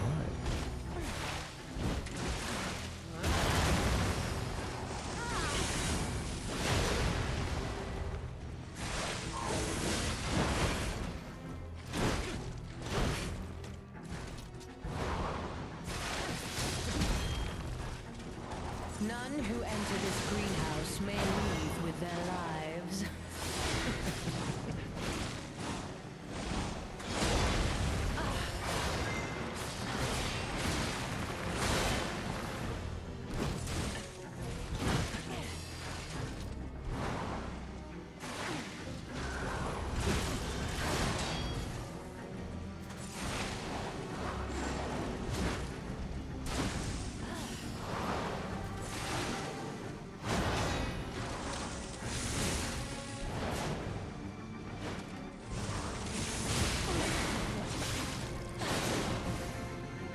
Why? None who enter this greenhouse may leave with their lives.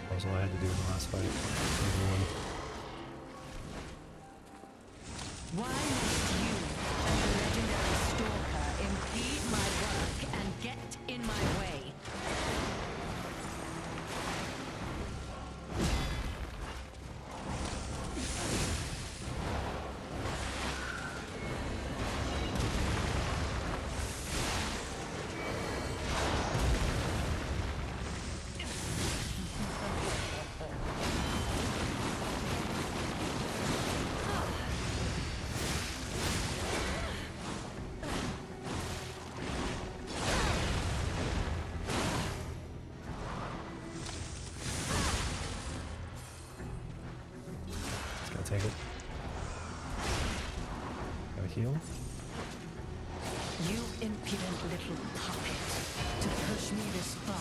That was all I had to do in the last fight. Everyone. Why must you and the legendary stalker impede my work and get in my way? Just gotta take it. Gotta heal. You impudent little puppet, to push me this far.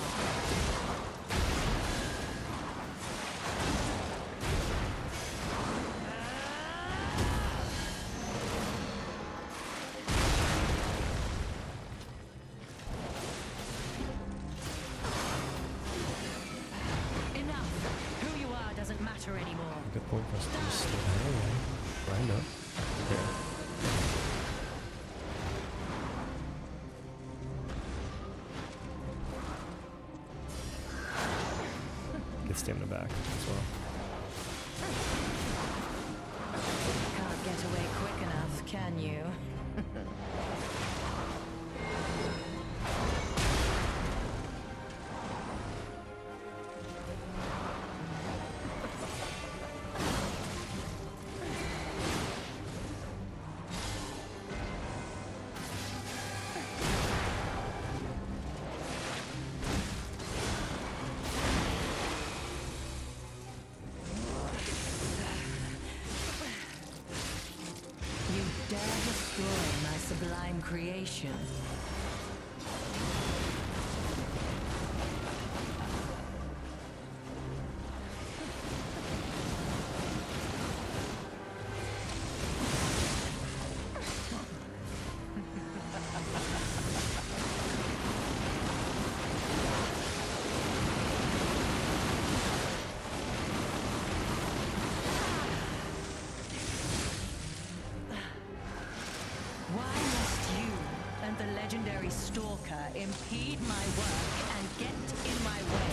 Enough! Who you are doesn't matter anymore. Good point for us to just stay away. Grind up. Okay. Get stamina back as well. Can't get away quick enough, can you? You dare destroy my sublime creation. Why must you and the legendary stalker impede my work and get in my way?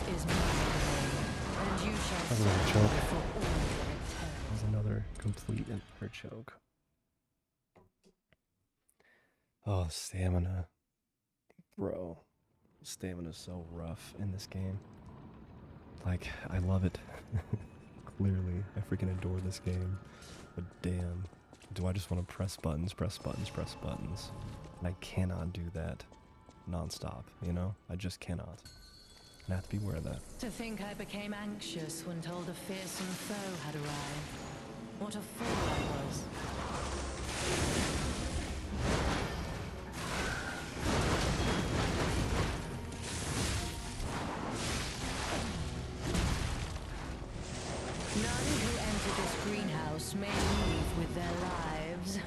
This is my way, and you shall That's another choke. suffer for all your return. There's another complete entire choke. Oh, stamina. Bro, stamina's so rough in this game. Like, I love it. Clearly, I freaking adore this game. But damn, do I just want to press buttons, press buttons, press buttons. And I cannot do that nonstop, you know? I just cannot. And I have to be aware of that. To think I became anxious when told a fearsome foe had arrived. What a fool I was. None who enter this greenhouse may leave with their lives.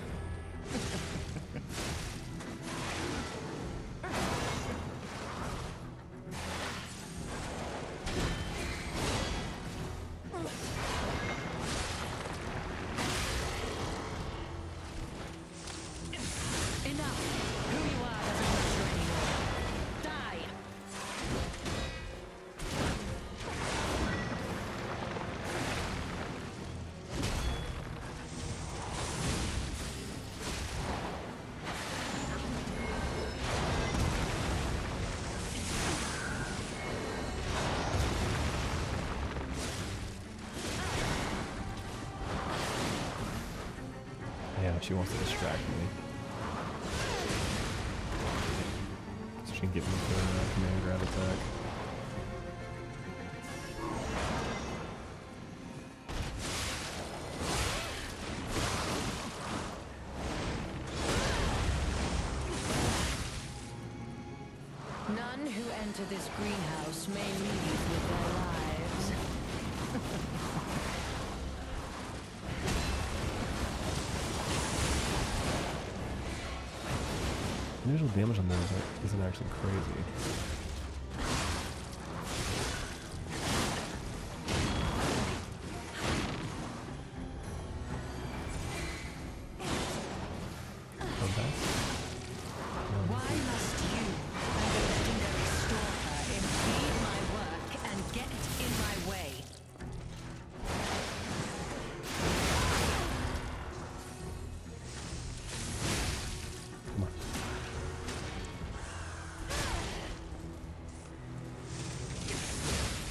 She wants to distract me. So she can get me for a command grab attack. None who enter this greenhouse may leave with their lives. Initial damage on those isn't actually crazy. Oh, that's... Why must you, a legendary stalker, impede my work and get in my way? Come on.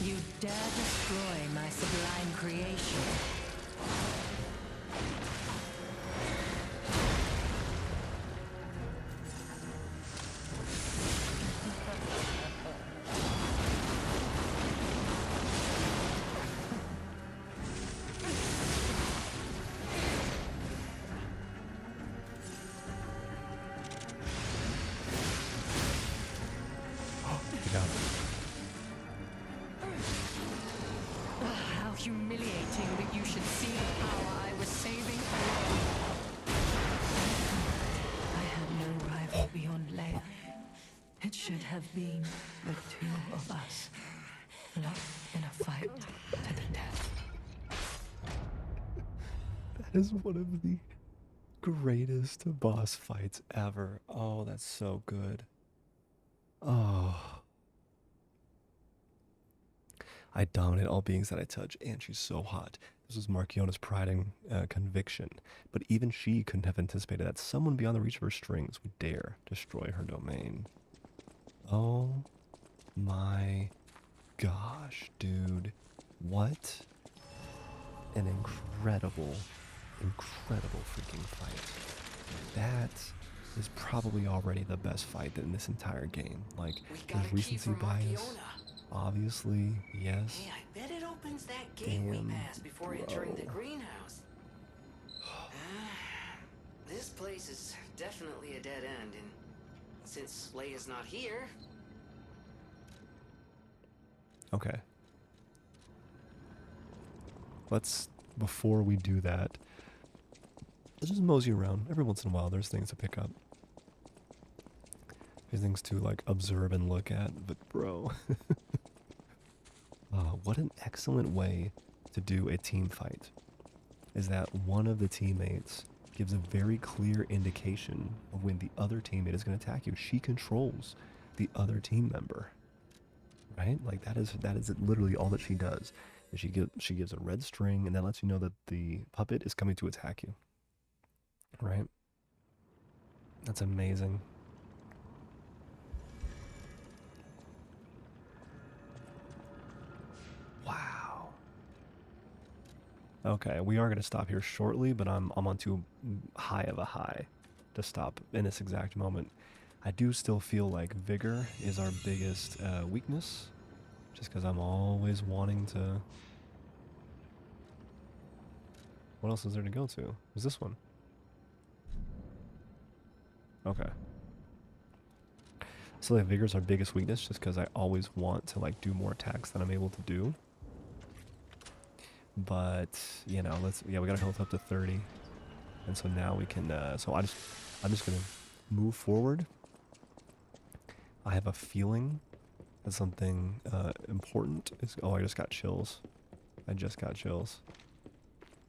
You dare destroy my sublime creation. You got it. How humiliating that you should see the power I was saving. I had no rival beyond Leia. It should have been the two of us, locked in a fight to the death. That is one of the greatest boss fights ever. Oh, that's so good. Oh. I dominate all beings that I touch, and she's so hot. This was Marchiona's pride and conviction. But even she couldn't have anticipated that someone beyond the reach of her strings would dare destroy her domain. Oh my gosh, dude. What an incredible, incredible freaking fight. That is probably already the best fight in this entire game. Like, We got there's a key recency from bias. Marchiona. Obviously, yes. Hey, I bet it opens that gate we Damn, passed before entering the bro. greenhouse. This place is definitely a dead end, and since Leia's not here, Okay. Let's, before we do that, let's just mosey around. Every once in a while, there's things to pick up. There's things to, like, observe and look at, but bro. What an excellent way to do a team fight. Is that one of the teammates gives a very clear indication of when the other teammate is going to attack you. She controls the other team member. Right? Like, that is literally all that she does. Is she gives a red string, and that lets you know that the puppet is coming to attack you. Right? That's amazing. Wow. Okay, we are going to stop here shortly, but I'm on too high of a high to stop in this exact moment. I do still feel like vigor is our biggest weakness, just because I'm always wanting to... What else is there to go to? Is this one? Okay. So like vigor is our biggest weakness, just because I always want to like do more attacks than I'm able to do. But you know, we got our health up to 30, and so now we can. So I'm just gonna move forward. I have a feeling that something important is. Oh, I just got chills. I just got chills.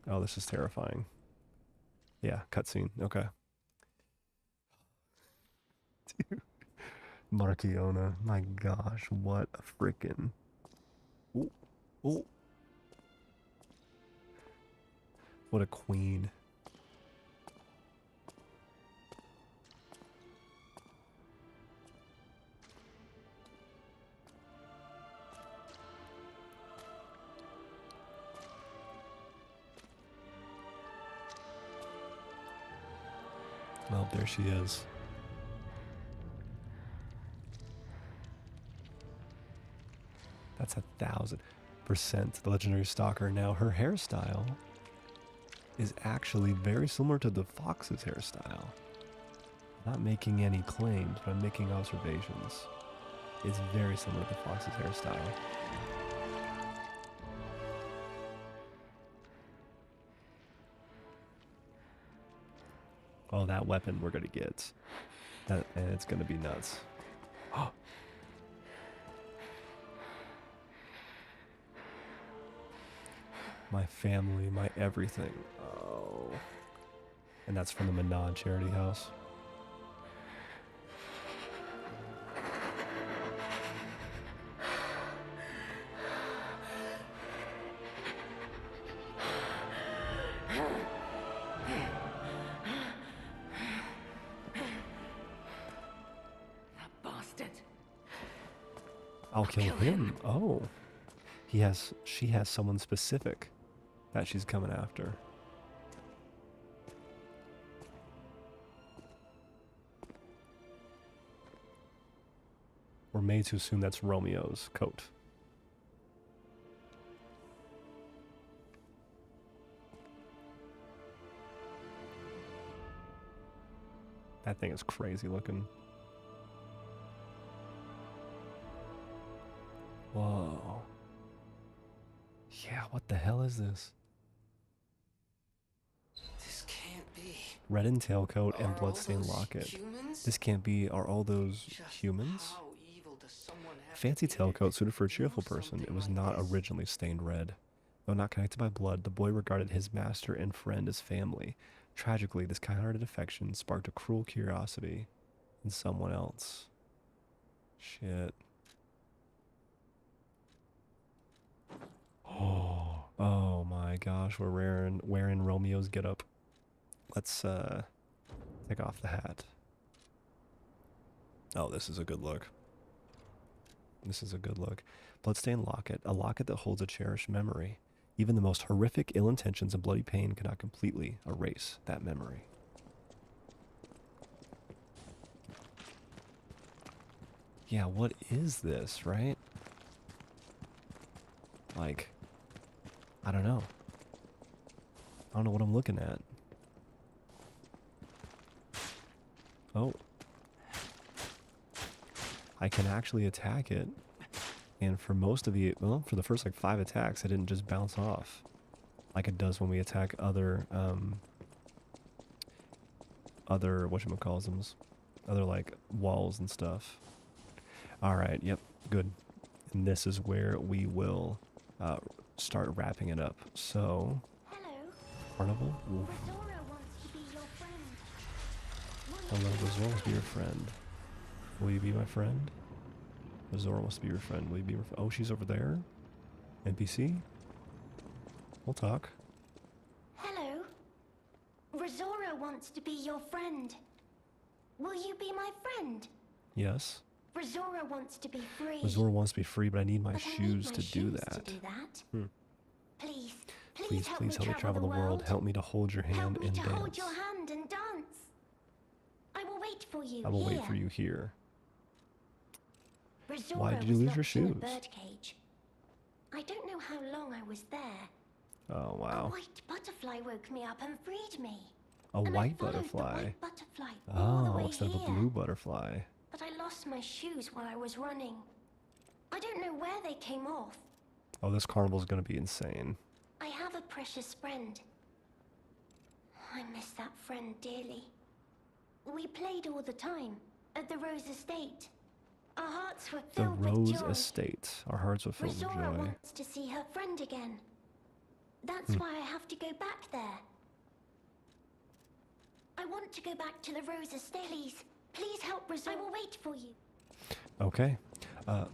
Oh, this is terrifying. Yeah, cutscene. Okay. Dude. Marchiona, my gosh, what a frickin'... Ooh, ooh. What a queen. Well, there she is. That's 1,000% the legendary stalker. Now, her hairstyle is actually very similar to the fox's hairstyle. Not making any claims, but I'm making observations. It's very similar to the fox's hairstyle. Oh, that weapon we're gonna get. And it's gonna be nuts. Oh. My family, my everything. Oh. And that's from the Manon Charity House. I'll kill him. Oh. She has someone specific that she's coming after. We're made to assume that's Romeo's coat. That thing is crazy looking. Whoa. Yeah, what the hell is this? This can't be. Red and tailcoat and Are all bloodstained those locket. humans? This can't be. Are all those Just humans? how evil does someone have Fancy to be tailcoat suited for a to do cheerful person. It something was like not this? originally stained red. Though not connected by blood, the boy regarded his master and friend as family. Tragically, this kind-hearted affection sparked a cruel curiosity in someone else. Shit. Oh my gosh, we're wearing Romeo's getup. Let's take off the hat. Oh, this is a good look. This is a good look. Bloodstained locket, a locket that holds a cherished memory. Even the most horrific ill intentions and bloody pain cannot completely erase that memory. Yeah, what is this, right? Like, I don't know. I don't know what I'm looking at. Oh. I can actually attack it. And for most of the, well, for the first like 5 attacks, it didn't just bounce off. Like it does when we attack other whatchamacallsums. Other like walls and stuff. Alright, yep, good. And this is where we will start wrapping it up. So, Hello. Carnival? Oof. Zora wants to be your friend. Hello, Zora wants to be your friend. Will you be my friend? Zora wants to be your friend. Will you be my friend? Oh, she's over there? NPC? We'll talk. Hello. Razora wants to be your friend. Will you be my friend? Yes. Razora wants to be free. Zora wants to be free, but I need my But I need shoes my to do shoes that. To do that. Hmm. Please, Please help me travel the world. Help me to hold your hand Help me and to dance. hold your hand and dance. I will wait for you. I will here. wait for you here. Razora Why did you was lose your locked in a shoes? birdcage. I don't know how long I was there. Oh, A wow. white butterfly woke me up and freed me. A And I white followed the butterfly. white butterfly all the Oh, way instead of a here. blue butterfly. But I lost my shoes while I was running. I don't know where they came off. Oh, this carnival's gonna be insane. I have a precious friend. I miss that friend dearly. We played all the time at the Rose Estate. Our hearts were The filled Rose with joy. Estate. Our hearts were filled with Razora joy. wants to see her friend again. That's why I have to go back there. I want to go back to the Rose Estate. Please help Razora. I will wait for you. Okay.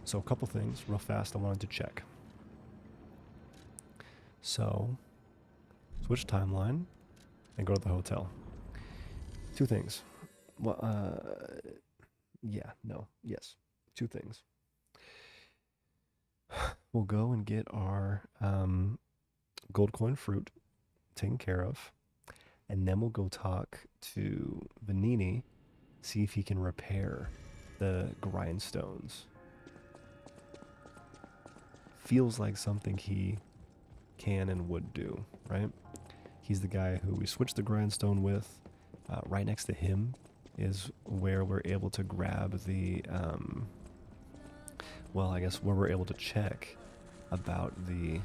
So a couple things real fast I wanted to check. So, switch timeline and go to the hotel. 2 things. Well, yes. 2 things. We'll go and get our gold coin fruit taken care of. And then we'll go talk to Vanini, see if he can repair the grindstones. Feels like something he can and would do, right? He's the guy who we switched the grindstone with. Right next to him is where we're able to grab the, well, I guess where we're able to check about the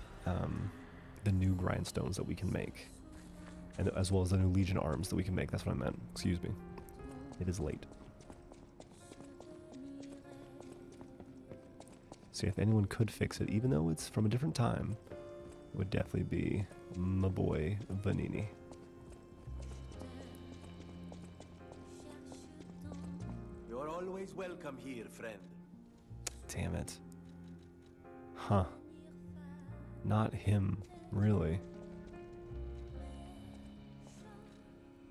new grindstones that we can make, and as well as the new Legion arms that we can make. That's what I meant. Excuse me. It is late. See, if anyone could fix it, even though it's from a different time, it would definitely be my boy Vanini. You're always welcome here, friend. Damn it. Huh. Not him, really.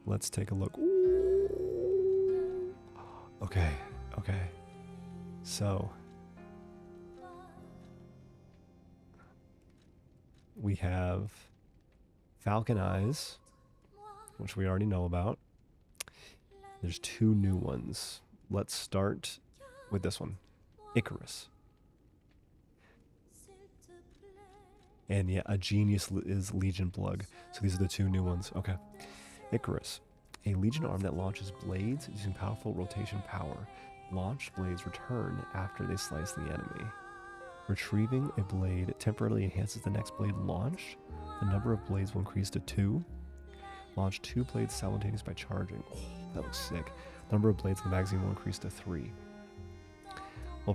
Let's take a look. Ooh. Okay, okay. So, we have Falcon Eyes, which we already know about. There's two new ones. Let's start with this one, Icarus. And yeah, a genius is Legion Plug. So these are the two new ones. Okay. Icarus, a Legion arm that launches blades using powerful rotation power. Launched blades return after they slice the enemy. Retrieving a blade temporarily enhances the next blade launched. The number of blades will increase to 2. Launch 2 blades simultaneously by charging. Oh, that looks sick. The number of blades in the magazine will increase to 3. While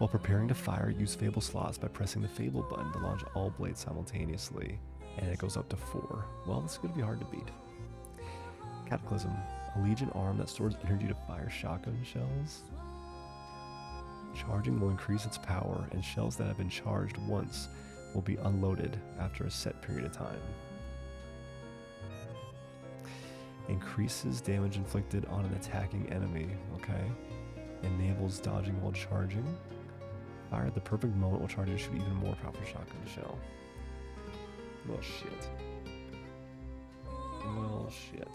preparing to fire, use Fable slots by pressing the Fable button to launch all blades simultaneously, and it goes up to 4. Well, this is going to be hard to beat. Cataclysm, a Legion arm that stores energy to fire shotgun shells. Charging will increase its power, and shells that have been charged once will be unloaded after a set period of time. Increases damage inflicted on an attacking enemy, okay. Enables dodging while charging. Fire at the perfect moment while charging to shoot even more powerful shotgun shell. Well, shit. Well, shit.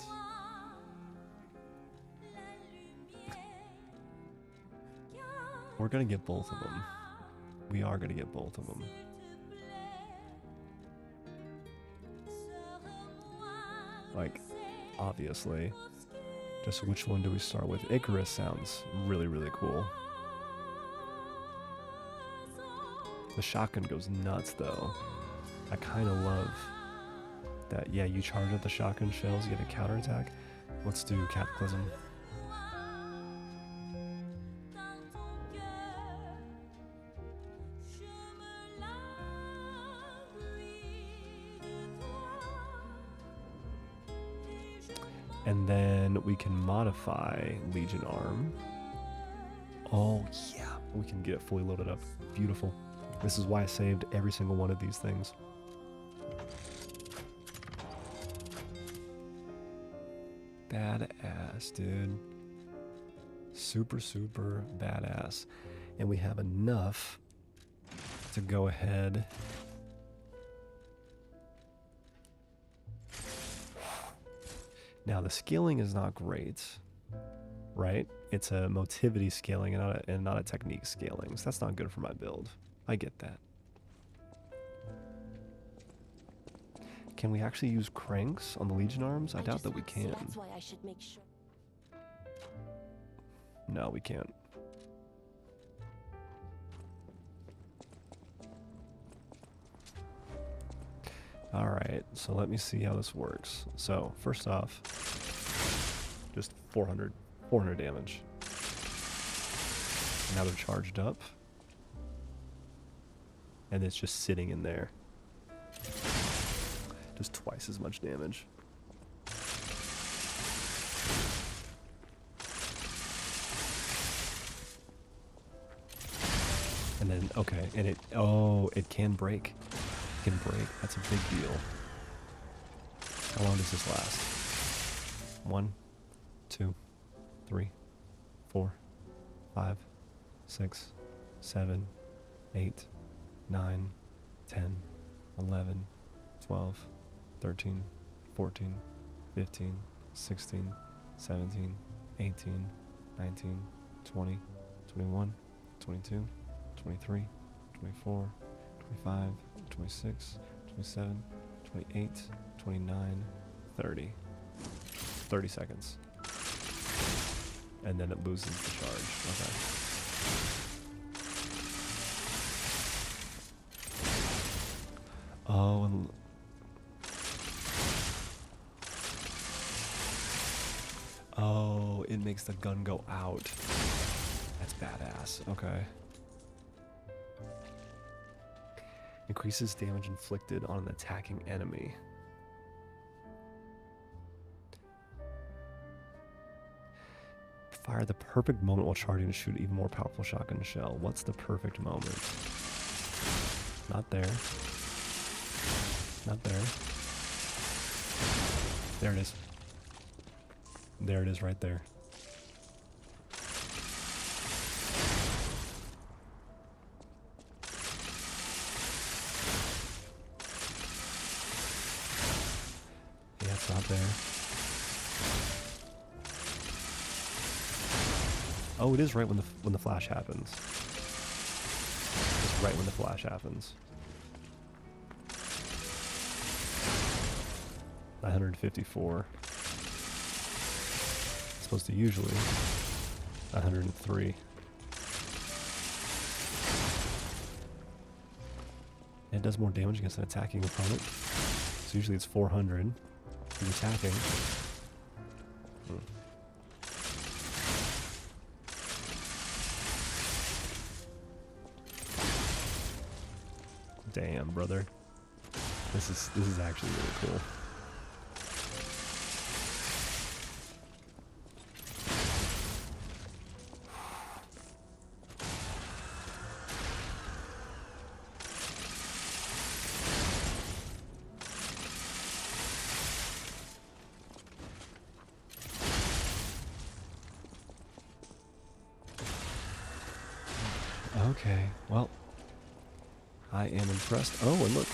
We're gonna get both of them. We are gonna get both of them. Like, obviously. Just which one do we start with? Icarus sounds really, really cool. The shotgun goes nuts, though. I kind of love that, yeah, you charge at the shotgun shells, you get a counterattack. Let's do Cataclysm. And then we can modify Legion Arm. Oh, yeah. We can get it fully loaded up. Beautiful. This is why I saved every single one of these things. Badass, dude. Super, super badass. And we have enough to go ahead. Now, the scaling is not great, right? It's a motivity scaling and not a technique scaling, so that's not good for my build. I get that. Can we actually use cranks on the Legion arms? I doubt that we can. That's why I should make sure. No, we can't. Alright, so let me see how this works. So, first off, just 400 damage. Now they're charged up. And it's just sitting in there. Just twice as much damage. And then, okay, and it can break. It can break. That's a big deal. How long does this last? 1, 2, 3, 4, 5, 6, 7, 8, 9, 10, 11, 12, 13, 14, 15, 16, 17, 18, 19, 20, 21, 22, 23, 24, 25, 26, 27, 28, 29, 30. 30 seconds. And then it loses the charge. Okay. Oh, and oh, it makes the gun go out. That's badass. Okay. Increases damage inflicted on an attacking enemy. Fire the perfect moment while charging to shoot an even more powerful shotgun shell. What's the perfect moment? Not there. Not there. There it is. There it is right there. Yeah, it's not there. Oh, it is right when the flash happens. It's right when the flash happens. 954. It's supposed to usually 103. And it does more damage against an attacking opponent. So usually it's 400. He's attacking. Damn, brother. This is actually really cool. Okay, well, I am impressed. Oh, and look,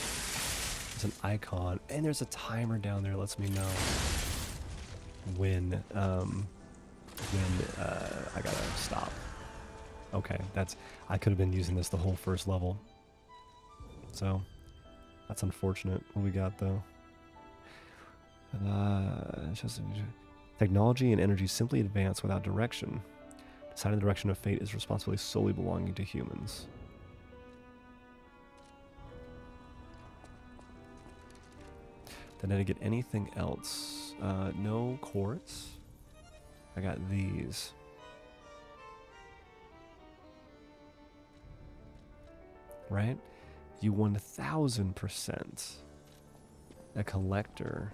there's an icon, and there's a timer down there. Lets me know when I gotta stop. Okay, I could have been using this the whole first level, so that's unfortunate. What we got though? Technology and energy simply advance without direction. Deciding the direction of fate is responsibility solely belonging to humans. Did I get anything else? No quartz. I got these. Right? You 1000%. A collector.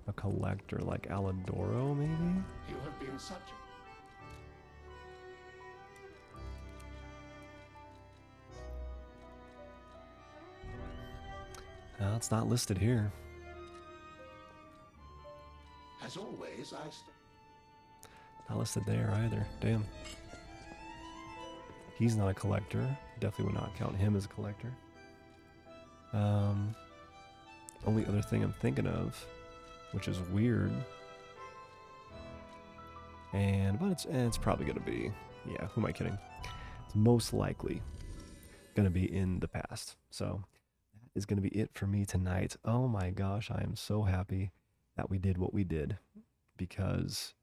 A collector like Alidoro, maybe? You have been such No, it's not listed here. As always, Not listed there either. Damn. He's not a collector. Definitely would not count him as a collector. Only other thing I'm thinking of, which is weird, but it's probably gonna be, yeah, who am I kidding? It's most likely gonna be in the past. So that is gonna be it for me tonight. Oh my gosh, I am so happy that we did what we did, because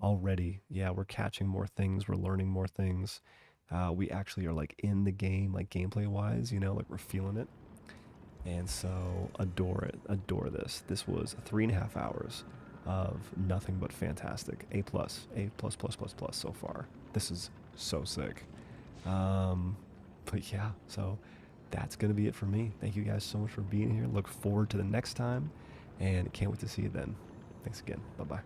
already, yeah, we're catching more things, we're learning more things. We actually are like in the game, like gameplay wise, you know, like we're feeling it. And so adore it, adore this. This was 3.5 hours of nothing but fantastic. A+, A++++ so far. This is so sick. But yeah, so that's gonna be it for me. Thank you guys so much for being here. Look forward to the next time, and can't wait to see you then. Thanks again. Bye-bye.